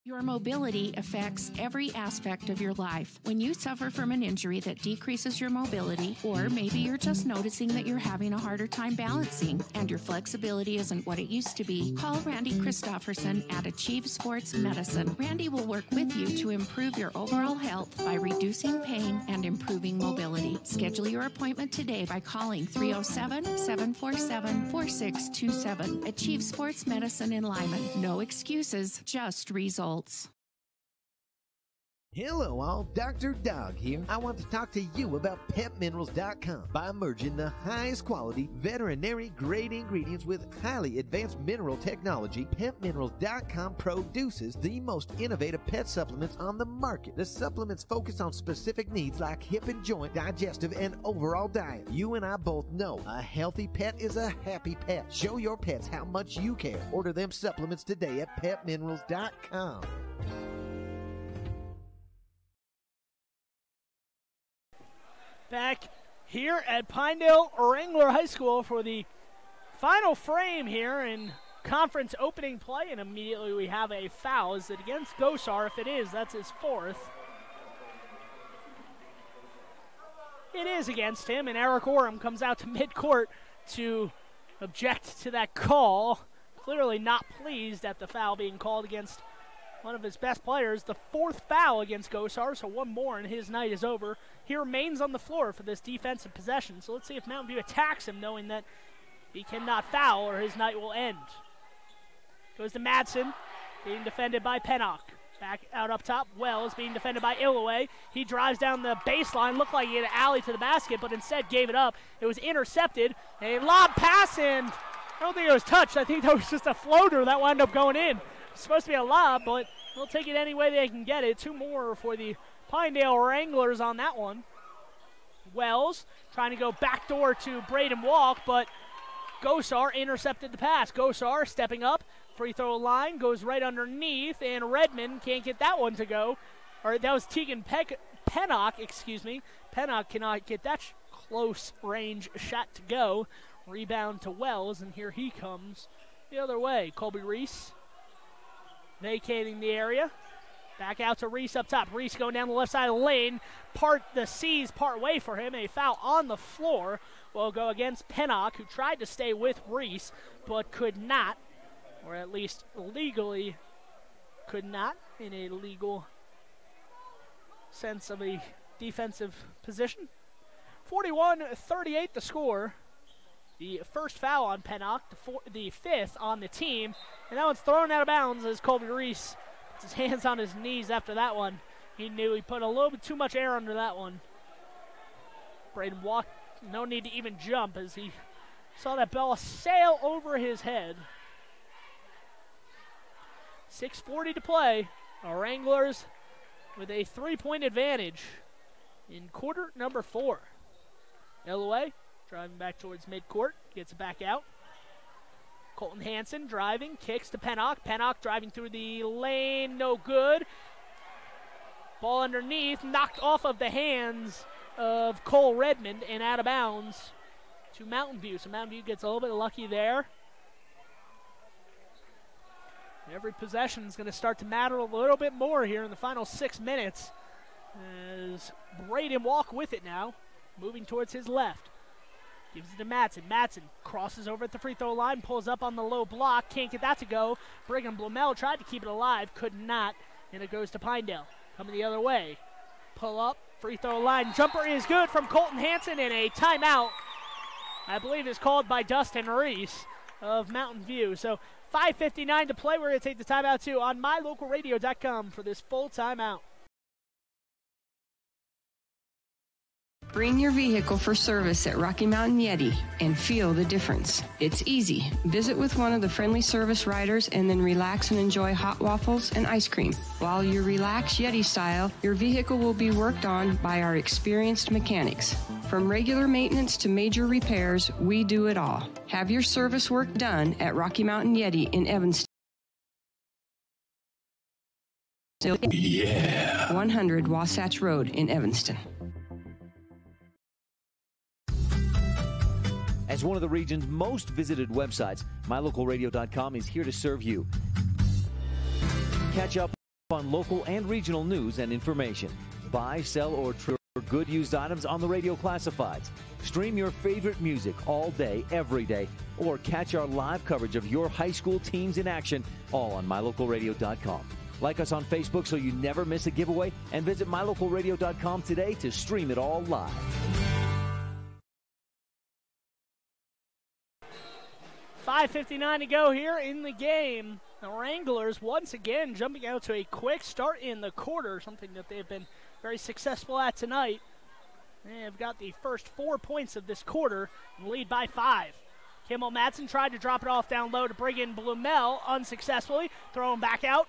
Your mobility affects every aspect of your life. When you suffer from an injury that decreases your mobility, or maybe you're just noticing that you're having a harder time balancing and your flexibility isn't what it used to be, call Randy Christofferson at Achieve Sports Medicine. Randy will work with you to improve your overall health by reducing pain and improving mobility. Schedule your appointment today by calling 307-747-4627. Achieve Sports Medicine in Lyman. No excuses, just results. Hello all, Dr. Dog here. I want to talk to you about PetMinerals.com. By merging the highest quality veterinary grade ingredients with highly advanced mineral technology, PetMinerals.com produces the most innovative pet supplements on the market. The supplements focus on specific needs like hip and joint, digestive, and overall diet. You and I both know a healthy pet is a happy pet. Show your pets how much you care. Order them supplements today at PetMinerals.com. Back here at Pinedale Wrangler High School for the final frame here in conference opening play, and immediately we have a foul. Is it against Gosar? If it is, that's his fourth. It is against him, and Eric Orem comes out to midcourt to object to that call. Clearly not pleased at the foul being called against one of his best players. The fourth foul against Gosar, so one more and his night is over. He remains on the floor for this defensive possession, so let's see if Mountain View attacks him, knowing that he cannot foul or his night will end. Goes to Madsen, being defended by Pennock. Back out up top, Wells being defended by Illaway. He drives down the baseline, looked like he had an alley to the basket, but instead gave it up. It was intercepted. A lob pass, and I don't think it was touched. I think that was just a floater that wound up going in. It's supposed to be a lob, but they'll take it any way they can get it. Two more for the Pinedale Wranglers on that one. Wells trying to go backdoor to Braeden Walk, but Gosar intercepted the pass. Gosar stepping up, free throw line, goes right underneath, and Redmond can't get that one to go. Or that was Tegan Pennock, excuse me. Pennock cannot get that close range shot to go. Rebound to Wells, and here he comes the other way. Colby Rees vacating the area. Back out to Rees up top. Rees going down the left side of the lane. The C's part way for him. A foul on the floor will go against Pennock, who tried to stay with Rees, but could not, or at least legally could not, in a legal sense of a defensive position. 41-38 the score. The first foul on Pennock, the fifth on the team, and that one's thrown out of bounds as Colby Rees puts his hands on his knees after that one. He knew he put a little bit too much air under that one. Braeden Walk, no need to even jump as he saw that ball sail over his head. 6:40 to play. The Wranglers with a 3-point advantage in quarter number 4. Illaway driving back towards midcourt, gets it back out. Colton Hansen driving, kicks to Pennock. Pennock driving through the lane, no good. Ball underneath, knocked off of the hands of Cole Redmond and out of bounds to Mountain View. So Mountain View gets a little bit lucky there. Every possession is going to start to matter a little bit more here in the final 6 minutes as Braeden Walk with it now, moving towards his left. Gives it to Madsen. Madsen crosses over at the free throw line, pulls up on the low block, can't get that to go. Briggin Bluemel tried to keep it alive, could not, and it goes to Pinedale. Coming the other way. Pull up, free throw line, jumper is good from Colton Hansen, and a timeout, I believe, is called by Dustin Rees of Mountain View. So 5:59 to play. We're going to take the timeout too on mylocalradio.com for this full timeout. Bring your vehicle for service at Rocky Mountain Yeti and feel the difference. It's easy. Visit with one of the friendly service riders and then relax and enjoy hot waffles and ice cream. While you relax Yeti style, your vehicle will be worked on by our experienced mechanics. From regular maintenance to major repairs, we do it all. Have your service work done at Rocky Mountain Yeti in Evanston. Yeah. 100 Wasatch Road in Evanston. As one of the region's most visited websites, mylocalradio.com is here to serve you. Catch up on local and regional news and information. Buy, sell, or trade good used items on the radio classifieds. Stream your favorite music all day, every day, or catch our live coverage of your high school teams in action, all on mylocalradio.com. Like us on Facebook so you never miss a giveaway, and visit mylocalradio.com today to stream it all live. 5:59 to go here in the game. The Wranglers once again jumping out to a quick start in the quarter, something that they've been very successful at tonight. They have got the first 4 points of this quarter and lead by 5. Kimmel Madsen tried to drop it off down low to Briggin Bluemel unsuccessfully. Throw him back out.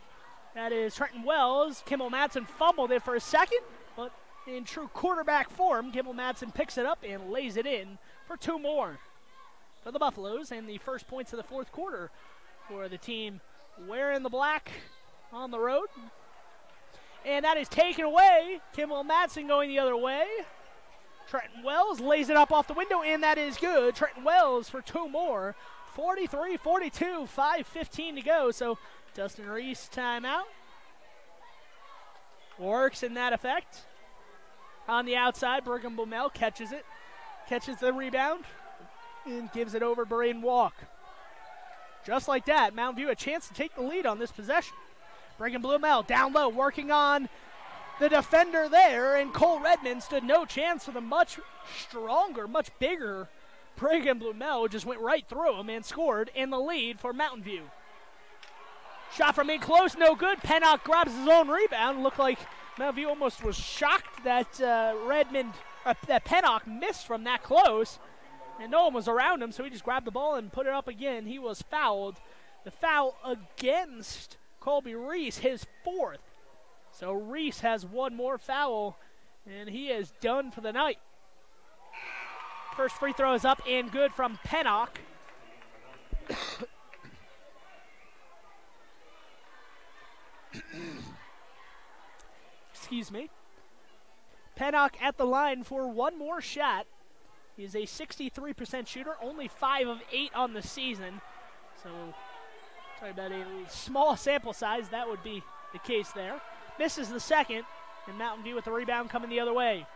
That is Trenton Wells. Kimmel Madsen fumbled it for a second, but in true quarterback form, Kimmel Madsen picks it up and lays it in for 2 more for the Buffaloes, and the first points of the fourth quarter for the team wearing the black on the road. And that is taken away. Kimmel Madsen going the other way. Trenton Wells lays it up off the window, and that is good. Trenton Wells for 2 more. 43-42, 5:15 to go. So Dustin Rees timeout. Works in that effect. On the outside, Briggin Bluemel catches it. Catches the rebound and gives it over Braeden Walk. Just like that, Mountain View a chance to take the lead on this possession. Briggin Bluemel down low, working on the defender there, and Cole Redmond stood no chance with a much stronger, much bigger Briggin Bluemel, just went right through him and scored in the lead for Mountain View. Shot from in close, no good. Pennock grabs his own rebound. Looked like Mountain View almost was shocked that that Pennock missed from that close. And no one was around him, so he just grabbed the ball and put it up again. He was fouled. The foul against Colby Rees, his 4th. So Rees has 1 more foul, and he is done for the night. First free throw is up and good from Pennock. Excuse me. Pennock at the line for 1 more shot. He's a 63% shooter, only 5 of 8 on the season. So, talking about a small sample size, that would be the case there. Misses the second, and Mountain View with the rebound coming the other way.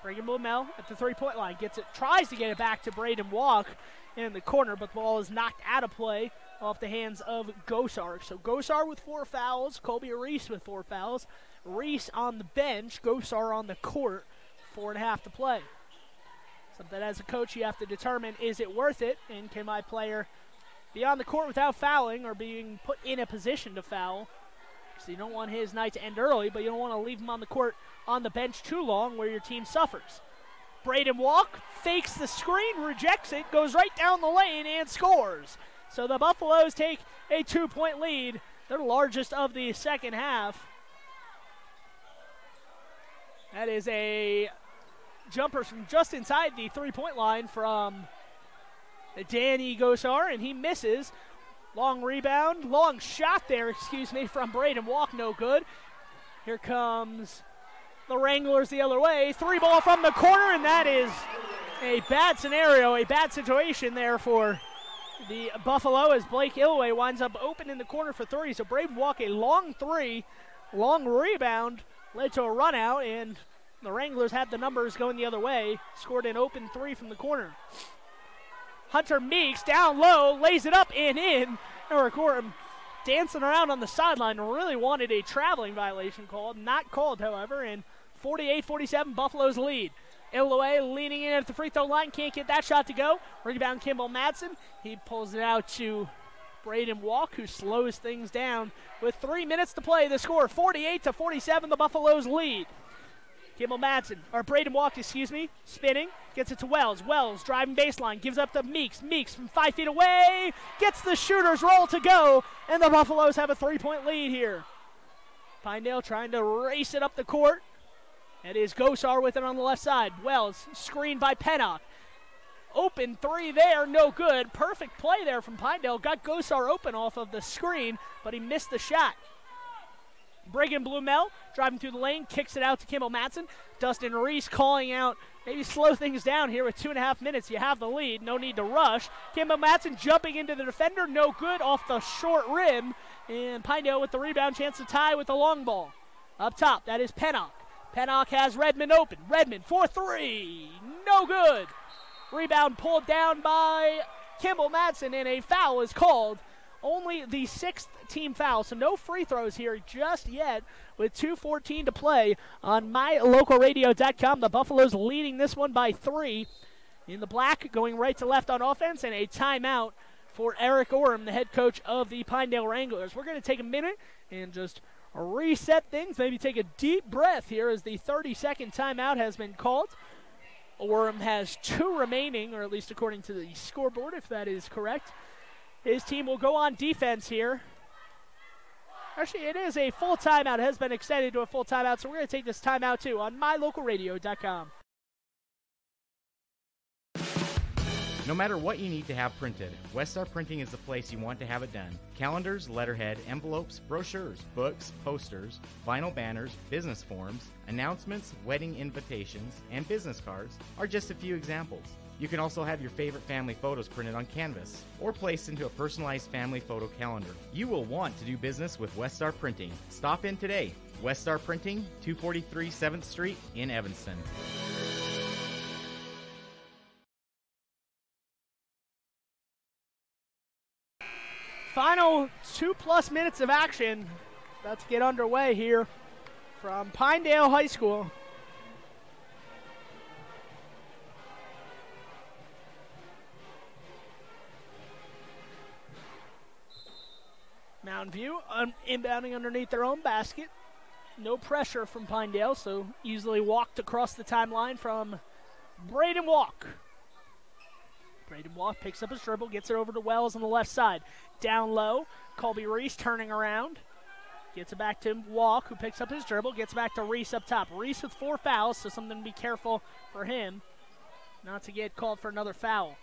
Briggin Bluemel at the 3-point line gets it, tries to get it back to Braeden Walk in the corner, but the ball is knocked out of play off the hands of Gosar. So Gosar with 4 fouls, Colby Rees with 4 fouls, Rees on the bench, Gosar on the court, 4.5 to play. Something as a coach you have to determine, is it worth it, and can my player be on the court without fouling or being put in a position to foul? So you don't want his night to end early, but you don't want to leave him on the court on the bench too long where your team suffers. Braeden Walk fakes the screen, rejects it, goes right down the lane and scores. So the Buffaloes take a 2-point lead, their largest of the second half. That is a jumper from just inside the 3-point line from Danny Gosar, and he misses. Long rebound, long shot there, from Braeden Walk, no good. Here comes the Wranglers the other way. 3-ball from the corner, and that is a bad scenario, a bad situation there for the Buffalo as Blake Illoway winds up open in the corner for 3. So Braeden Walk, a long 3, long rebound, led to a run out, and the Wranglers had the numbers going the other way. Scored an open 3 from the corner. Hunter Meeks down low, lays it up and in. Him dancing around on the sideline. Really wanted a traveling violation called. Not called, however, and 48-47, Buffalo's lead. Illoway leaning in at the free throw line. Can't get that shot to go. Rebound Kimmel Madsen. He pulls it out to Braeden Walk, who slows things down with 3 minutes to play. The score 48-47, the Buffaloes lead. Braeden Walk, spinning, gets it to Wells. Wells driving baseline, gives up to Meeks. Meeks from 5 feet away, gets the shooter's roll to go, and the Buffaloes have a 3-point lead here. Pinedale trying to race it up the court. It is Gosar with it on the left side. Wells screened by Pennock. Open three there, no good. Perfect play there from Pinedale. Got Gosar open off of the screen, but he missed the shot. Briggin Bluemel driving through the lane, kicks it out to Kimball Matson. Dustin Rees calling out, maybe slow things down here with 2.5 minutes. You have the lead, no need to rush. Kimball Matson jumping into the defender, no good off the short rim. And Pinedale with the rebound, chance to tie with the long ball. Up top, that is Pennock. Pennock has Redmond open. Redmond for 3, no good. Rebound pulled down by Kimball Matson, and a foul is called. Only the 6th team foul, so no free throws here just yet with 2:14 to play on mylocalradio.com. The Buffaloes leading this one by 3. In the black, going right to left on offense, and a timeout for Eric Orem, the head coach of the Pinedale Wranglers. We're going to take a minute and just reset things, maybe take a deep breath here as the 30-second timeout has been called. Orem has 2 remaining, or at least according to the scoreboard, if that is correct. His team will go on defense here. Actually, it is a full timeout. It has been extended to a full timeout, so we're going to take this timeout too on mylocalradio.com. No matter what you need to have printed, Westar Printing is the place you want to have it done. Calendars, letterhead, envelopes, brochures, books, posters, vinyl banners, business forms, announcements, wedding invitations, and business cards are just a few examples. You can also have your favorite family photos printed on canvas or placed into a personalized family photo calendar. You will want to do business with Westar Printing. Stop in today. Westar Printing, 243 7th Street in Evanston. Final 2+ minutes of action about to get underway here from Pinedale High School. Mountain View inbounding underneath their own basket. No pressure from Pinedale, so easily walked across the timeline from Braeden Walk. Braeden Walk picks up his dribble, gets it over to Wells on the left side. Down low, Colby Rees turning around. Gets it back to Walk, who picks up his dribble, gets back to Rees up top. Rees with 4 fouls, so something to be careful for him not to get called for another foul.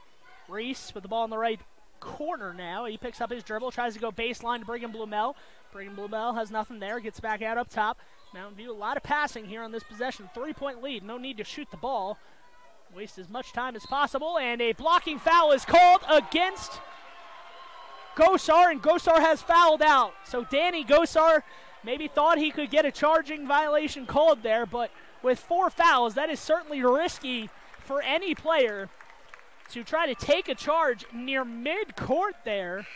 Rees with the ball in the right corner now. He picks up his dribble, tries to go baseline to Briggin Bluemel. Briggin Bluemel has nothing there, gets back out up top. Mountain View, a lot of passing here on this possession. 3-point lead, no need to shoot the ball. Waste as much time as possible, and a blocking foul is called against Gosar, and Gosar has fouled out. So Danny Gosar maybe thought he could get a charging violation called there, but with 4 fouls, that is certainly risky for any player to try to take a charge near mid-court there,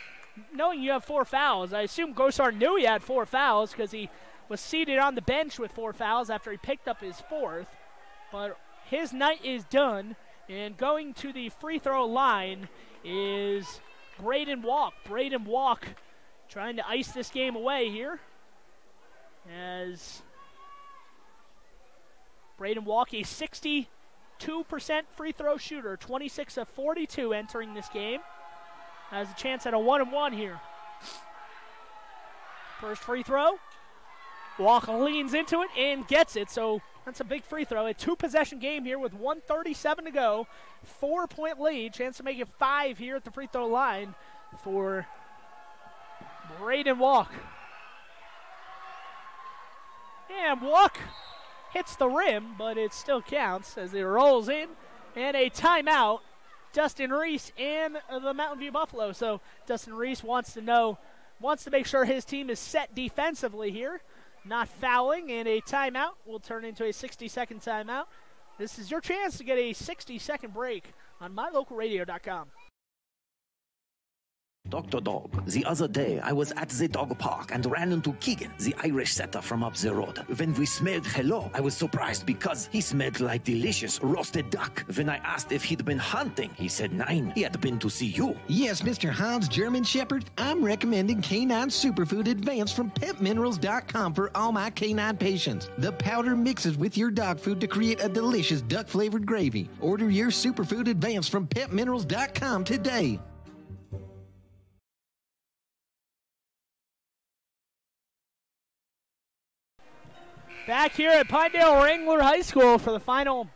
knowing you have 4 fouls. I assume Gosar knew he had 4 fouls because he was seated on the bench with 4 fouls after he picked up his 4th, but his night is done, and going to the free throw line is Braeden Walk. Braeden Walk trying to ice this game away here as Braeden Walk, a 62% free throw shooter, 26 of 42 entering this game, has a chance at a 1-and-1 here. First free throw, Walk leans into it and gets it, so that's a big free throw. A 2-possession game here with 1:37 to go. 4-point lead. Chance to make it 5 here at the free throw line for Braeden Walk. And Walk hits the rim, but it still counts as it rolls in. And a timeout. Dustin Rees and the Mountain View Buffalo. So Dustin Rees wants to make sure his team is set defensively here. Not fouling, and a timeout will turn into a 60-second timeout. This is your chance to get a 60-second break on mylocalradio.com. Dr. Dog, the other day I was at the dog park and ran into Keegan, the Irish setter from up the road. When we smelled hello, I was surprised because he smelled like delicious roasted duck. When I asked if he'd been hunting, he said nein, he had been to see you. Yes, Mr. Hans German Shepherd, I'm recommending Canine Superfood Advanced from PetMinerals.com for all my canine patients. The powder mixes with your dog food to create a delicious duck-flavored gravy. Order your Superfood Advanced from PetMinerals.com today. Back here at Pinedale Wrangler High School for the final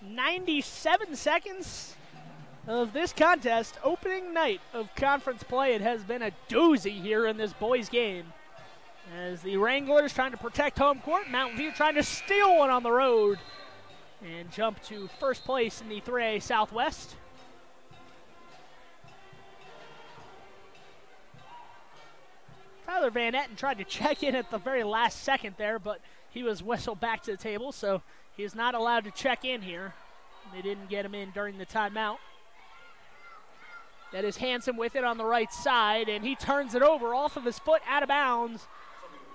97 seconds of this contest. Opening night of conference play. It has been a doozy here in this boys game. As the Wranglers trying to protect home court, Mountain View trying to steal one on the road and jump to first place in the 3A Southwest. Tyler Van Etten tried to check in at the very last second there, but he was whistled back to the table, so he is not allowed to check in here. They didn't get him in during the timeout. That is Hansen with it on the right side, and he turns it over off of his foot out of bounds.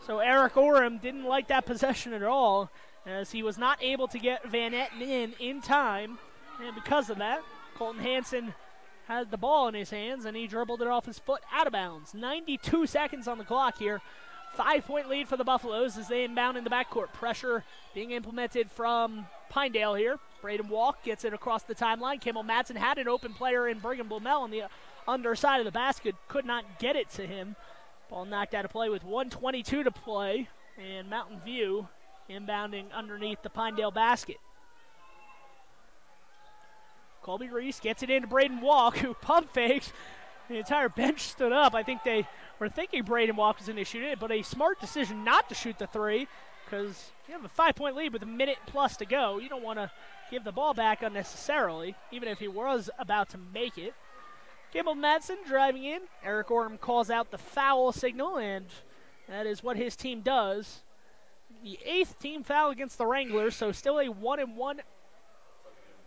So Eric Orem didn't like that possession at all, as he was not able to get Van Etten in time. And because of that, Colton Hansen had the ball in his hands, and he dribbled it off his foot out of bounds. 92 seconds on the clock here. 5-point lead for the Buffaloes as they inbound in the backcourt. Pressure being implemented from Pinedale here. Braeden Walk gets it across the timeline. Kimmel Madsen had an open player in Briggin Bluemel on the underside of the basket. Could not get it to him. Ball knocked out of play with 1:22 to play. And Mountain View inbounding underneath the Pinedale basket. Colby Rees gets it into Braeden Walk, who pump fakes. The entire bench stood up. I think they were thinking Braeden Walk was going to shoot it, but a smart decision not to shoot the three, because you have a 5-point lead with a minute plus to go. You don't want to give the ball back unnecessarily, even if he was about to make it. Kimmel Madsen driving in. Eric Orem calls out the foul signal, and that is what his team does. The 8th team foul against the Wranglers, so still a 1-and-1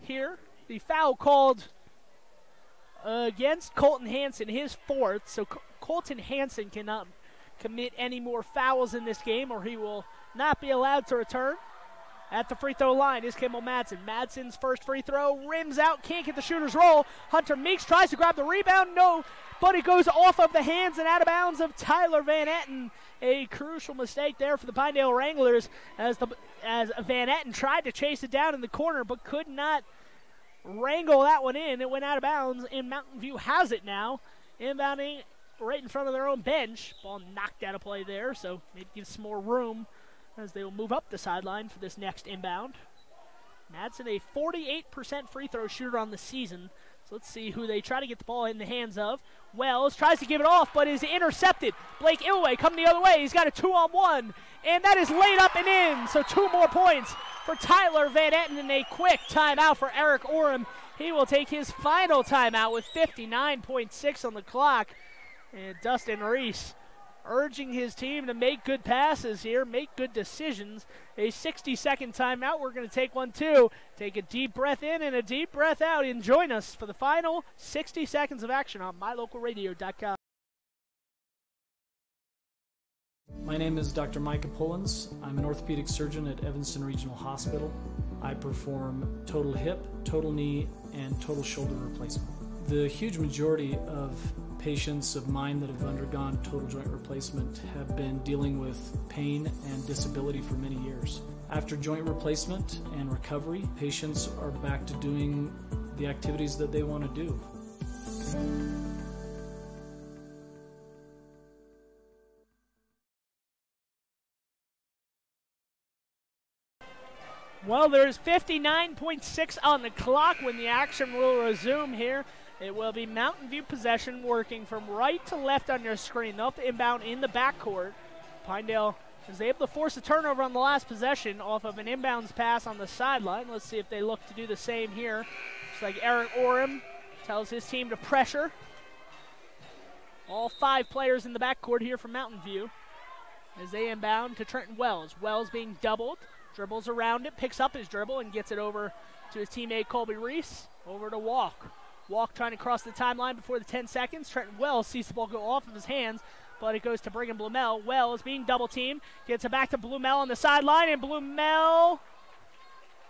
here. The foul called against Colton Hansen, his 4th. So Colton Hansen cannot commit any more fouls in this game, or he will not be allowed to return. At the free throw line is Kimmel Madsen. Madsen's first free throw rims out, can't get the shooter's roll. Hunter Meeks tries to grab the rebound, no, but it goes off of the hands and out of bounds of Tyler Van Etten. A crucial mistake there for the Pinedale Wranglers as Van Etten tried to chase it down in the corner, but could not wrangle that one in. It went out of bounds, and Mountain View has it now. Inbounding right in front of their own bench. Ball knocked out of play there, so maybe gives some more room as they will move up the sideline for this next inbound. Madsen, a 48% free throw shooter on the season. So let's see who they try to get the ball in the hands of. Wells tries to give it off, but is intercepted. Blake Ilway coming the other way. He's got a 2-on-1, and that is laid up and in. So 2 more points for Tyler Van Etten, and a quick timeout for Eric Orem. He will take his final timeout with 59.6 on the clock. And Dustin Rees urging his team to make good passes here, make good decisions. A 60-second timeout. We're going to take one too. Take a deep breath in and a deep breath out, and join us for the final 60 seconds of action on mylocalradio.com. My name is Dr. Micah Pullins. I'm an orthopedic surgeon at Evanston Regional Hospital. I perform total hip, total knee, and total shoulder replacement. The huge majority of patients of mine that have undergone total joint replacement have been dealing with pain and disability for many years. After joint replacement and recovery, patients are back to doing the activities that they want to do. Well, there's 59.6 on the clock when the action will resume here. It will be Mountain View possession, working from right to left on your screen. They'll have to inbound in the backcourt. Pinedale is able to force a turnover on the last possession off of an inbounds pass on the sideline. Let's see if they look to do the same here. Looks like Eric Orem tells his team to pressure. All 5 players in the backcourt here from Mountain View as they inbound to Trenton Wells. Wells being doubled, dribbles around it, picks up his dribble and gets it over to his teammate Colby Rees. Over to Walk. Walk trying to cross the timeline before the 10 seconds. Trenton Wells sees the ball go off of his hands, but it goes to Briggin Bluemel. Wells being double-teamed. Gets it back to Bluemel on the sideline, and Bluemel,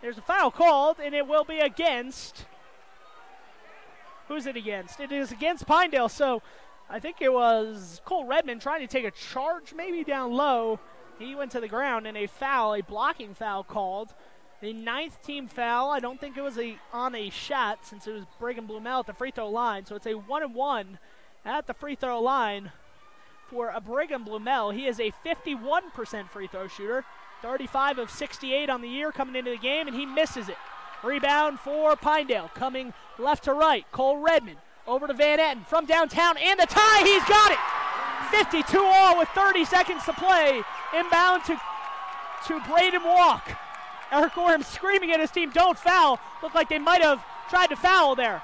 there's a foul called, and it will be against, who's it against? It is against Pinedale, so I think it was Cole Redmond trying to take a charge maybe down low. He went to the ground, and a foul, a blocking foul called. The 9th team foul. I don't think it was on a shot since it was Briggin Bluemel at the free throw line. So it's a 1-and-1 at the free throw line for a Briggin Bluemel. He is a 51% free throw shooter, 35 of 68 on the year coming into the game, and he misses it. Rebound for Pinedale, coming left to right. Cole Redmond over to Van Etten from downtown, and the tie, he's got it! 52-all with 30 seconds to play. Inbound to Braeden Walk. Eric Gorham screaming at his team, don't foul. Looked like they might have tried to foul there.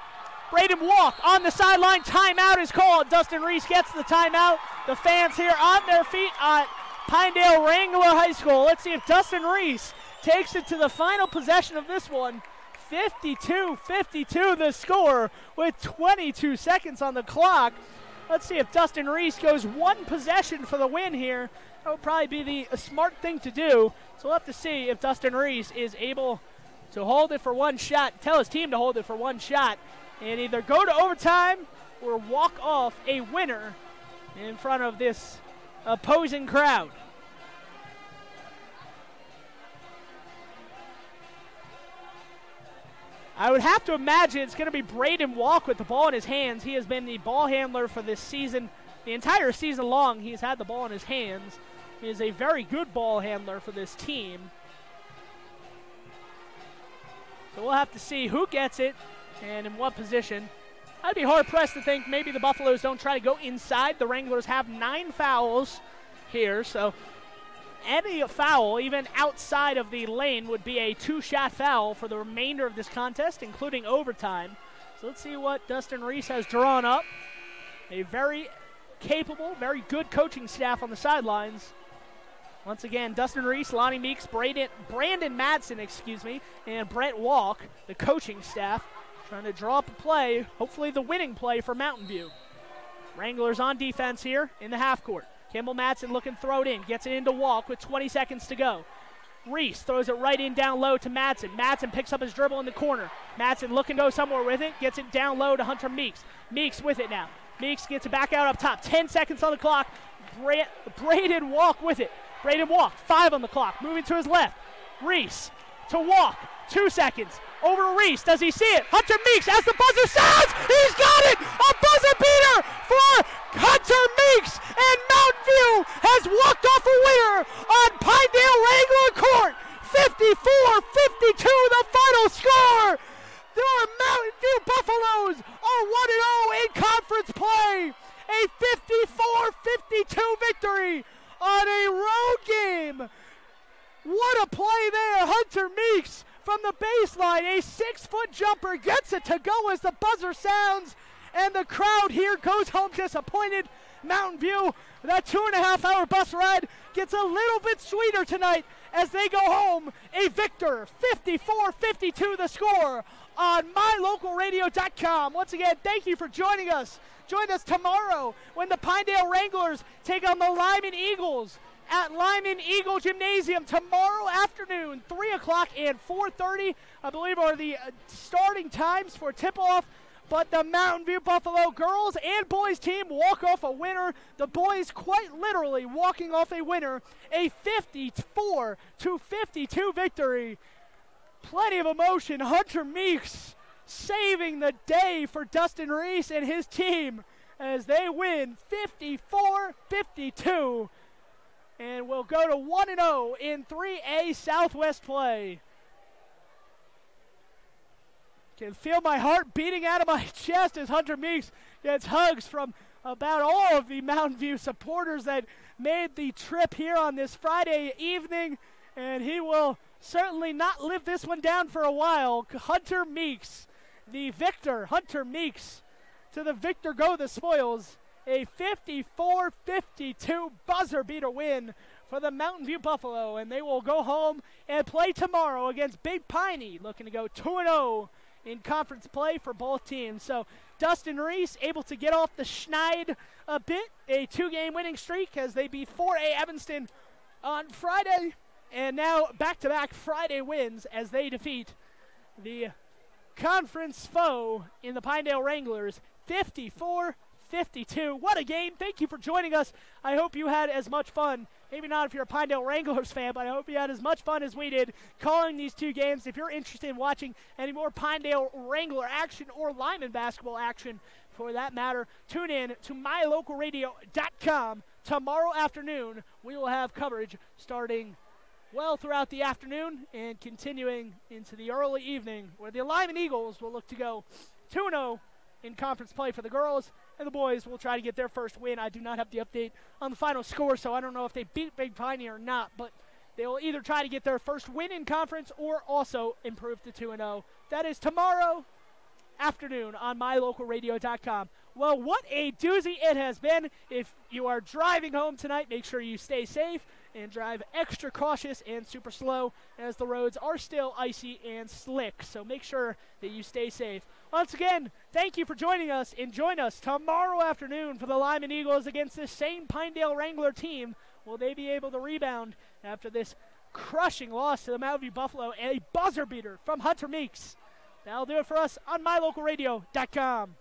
Braeden Walk on the sideline. Timeout is called. Dustin Rees gets the timeout. The fans here on their feet at Pinedale Wrangler High School. Let's see if Dustin Rees takes it to the final possession of this one. 52-52 the score with 22 seconds on the clock. Let's see if Dustin Rees goes one possession for the win here. That would probably be the smart thing to do. So we'll have to see if Dustin Rees is able to hold it for one shot, tell his team to hold it for one shot, and either go to overtime or walk off a winner in front of this opposing crowd. I would have to imagine it's going to be Braeden Walk with the ball in his hands. He has been the ball handler for this season. The entire season long, he's had the ball in his hands. He is a very good ball handler for this team. So we'll have to see who gets it and in what position. I'd be hard-pressed to think maybe the Buffaloes don't try to go inside. The Wranglers have 9 fouls here, so any foul, even outside of the lane, would be a 2-shot foul for the remainder of this contest, including overtime. So let's see what Dustin Rees has drawn up. A very capable, very good coaching staff on the sidelines. Once again, Dustin Rees, Lonnie Meeks, Brandon Madsen, and Brent Walk, the coaching staff, trying to draw up a play, hopefully the winning play for Mountain View. Wranglers on defense here in the half court. Kimball Madsen looking to throw it in, gets it into Walk with 20 seconds to go. Rees throws it right in down low to Madsen. Madsen picks up his dribble in the corner. Madsen looking to go somewhere with it, gets it down low to Hunter Meeks. Meeks with it now. Meeks gets it back out up top. 10 seconds on the clock. Braeden Walk with it. Braeden Walk, 5 on the clock. Moving to his left. Rees to Walk. 2 seconds. Over to Rees. Does he see it? Hunter Meeks as the buzzer sounds. He's got it. A buzzer beater for Hunter Meeks. And Mountain View has walked off a winner on Pinedale Wrangler Court. 54-52 the final score. The Mountain View Buffaloes are 1-0 in conference play. A 54-52 victory on a road game. What a play there. Hunter Meeks from the baseline, a 6-foot jumper, gets it to go as the buzzer sounds, and the crowd here goes home disappointed. Mountain View, that 2.5-hour bus ride gets a little bit sweeter tonight as they go home a victor. 54-52 the score on mylocalradio.com. Once again, thank you for joining us. Join us tomorrow when the Pinedale Wranglers take on the Lyman Eagles at Lyman Eagle Gymnasium tomorrow afternoon. 3 o'clock and 4:30, I believe, are the starting times for tip-off. But the Mountain View Buffalo girls and boys team walk off a winner. The boys quite literally walking off a winner. A 54-52 victory. Plenty of emotion. Hunter Meeks saving the day for Dustin Rees and his team as they win 54-52. And we'll go to 1-0 in 3A Southwest play. Can feel my heart beating out of my chest as Hunter Meeks gets hugs from about all of the Mountain View supporters that made the trip here on this Friday evening. And he will certainly not live this one down for a while. Hunter Meeks, the victor. Hunter Meeks, to the victor go the spoils. A 54-52 buzzer beater win for the Mountain View Buffalo, and they will go home and play tomorrow against Big Piney, looking to go 2-0 in conference play for both teams. So Dustin and Rees able to get off the schneid a bit, a 2-game winning streak as they beat 4A Evanston on Friday, and now back-to-back Friday wins as they defeat the conference foe in the Pinedale Wranglers 54-52. What a game. Thank you for joining us. I hope you had as much fun. Maybe not if you're a Pinedale Wranglers fan, but I hope you had as much fun as we did calling these two games. If you're interested in watching any more Pinedale Wrangler action or Lyman basketball action for that matter, tune in to mylocalradio.com. Tomorrow afternoon, we will have coverage starting well throughout the afternoon and continuing into the early evening, where the Lyman Eagles will look to go 2-0 in conference play for the girls, and the boys will try to get their first win. I do not have the update on the final score, so I don't know if they beat Big Piney or not, but they will either try to get their first win in conference or also improve to 2-0. That is tomorrow afternoon on mylocalradio.com. Well, what a doozy it has been. If you are driving home tonight, make sure you stay safe and drive extra cautious and super slow, as the roads are still icy and slick. So make sure that you stay safe. Once again, thank you for joining us, and join us tomorrow afternoon for the Lyman Eagles against this same Pinedale Wrangler team. Will they be able to rebound after this crushing loss to the Mountain View Buffalo and a buzzer beater from Hunter Meeks? That'll do it for us on mylocalradio.com.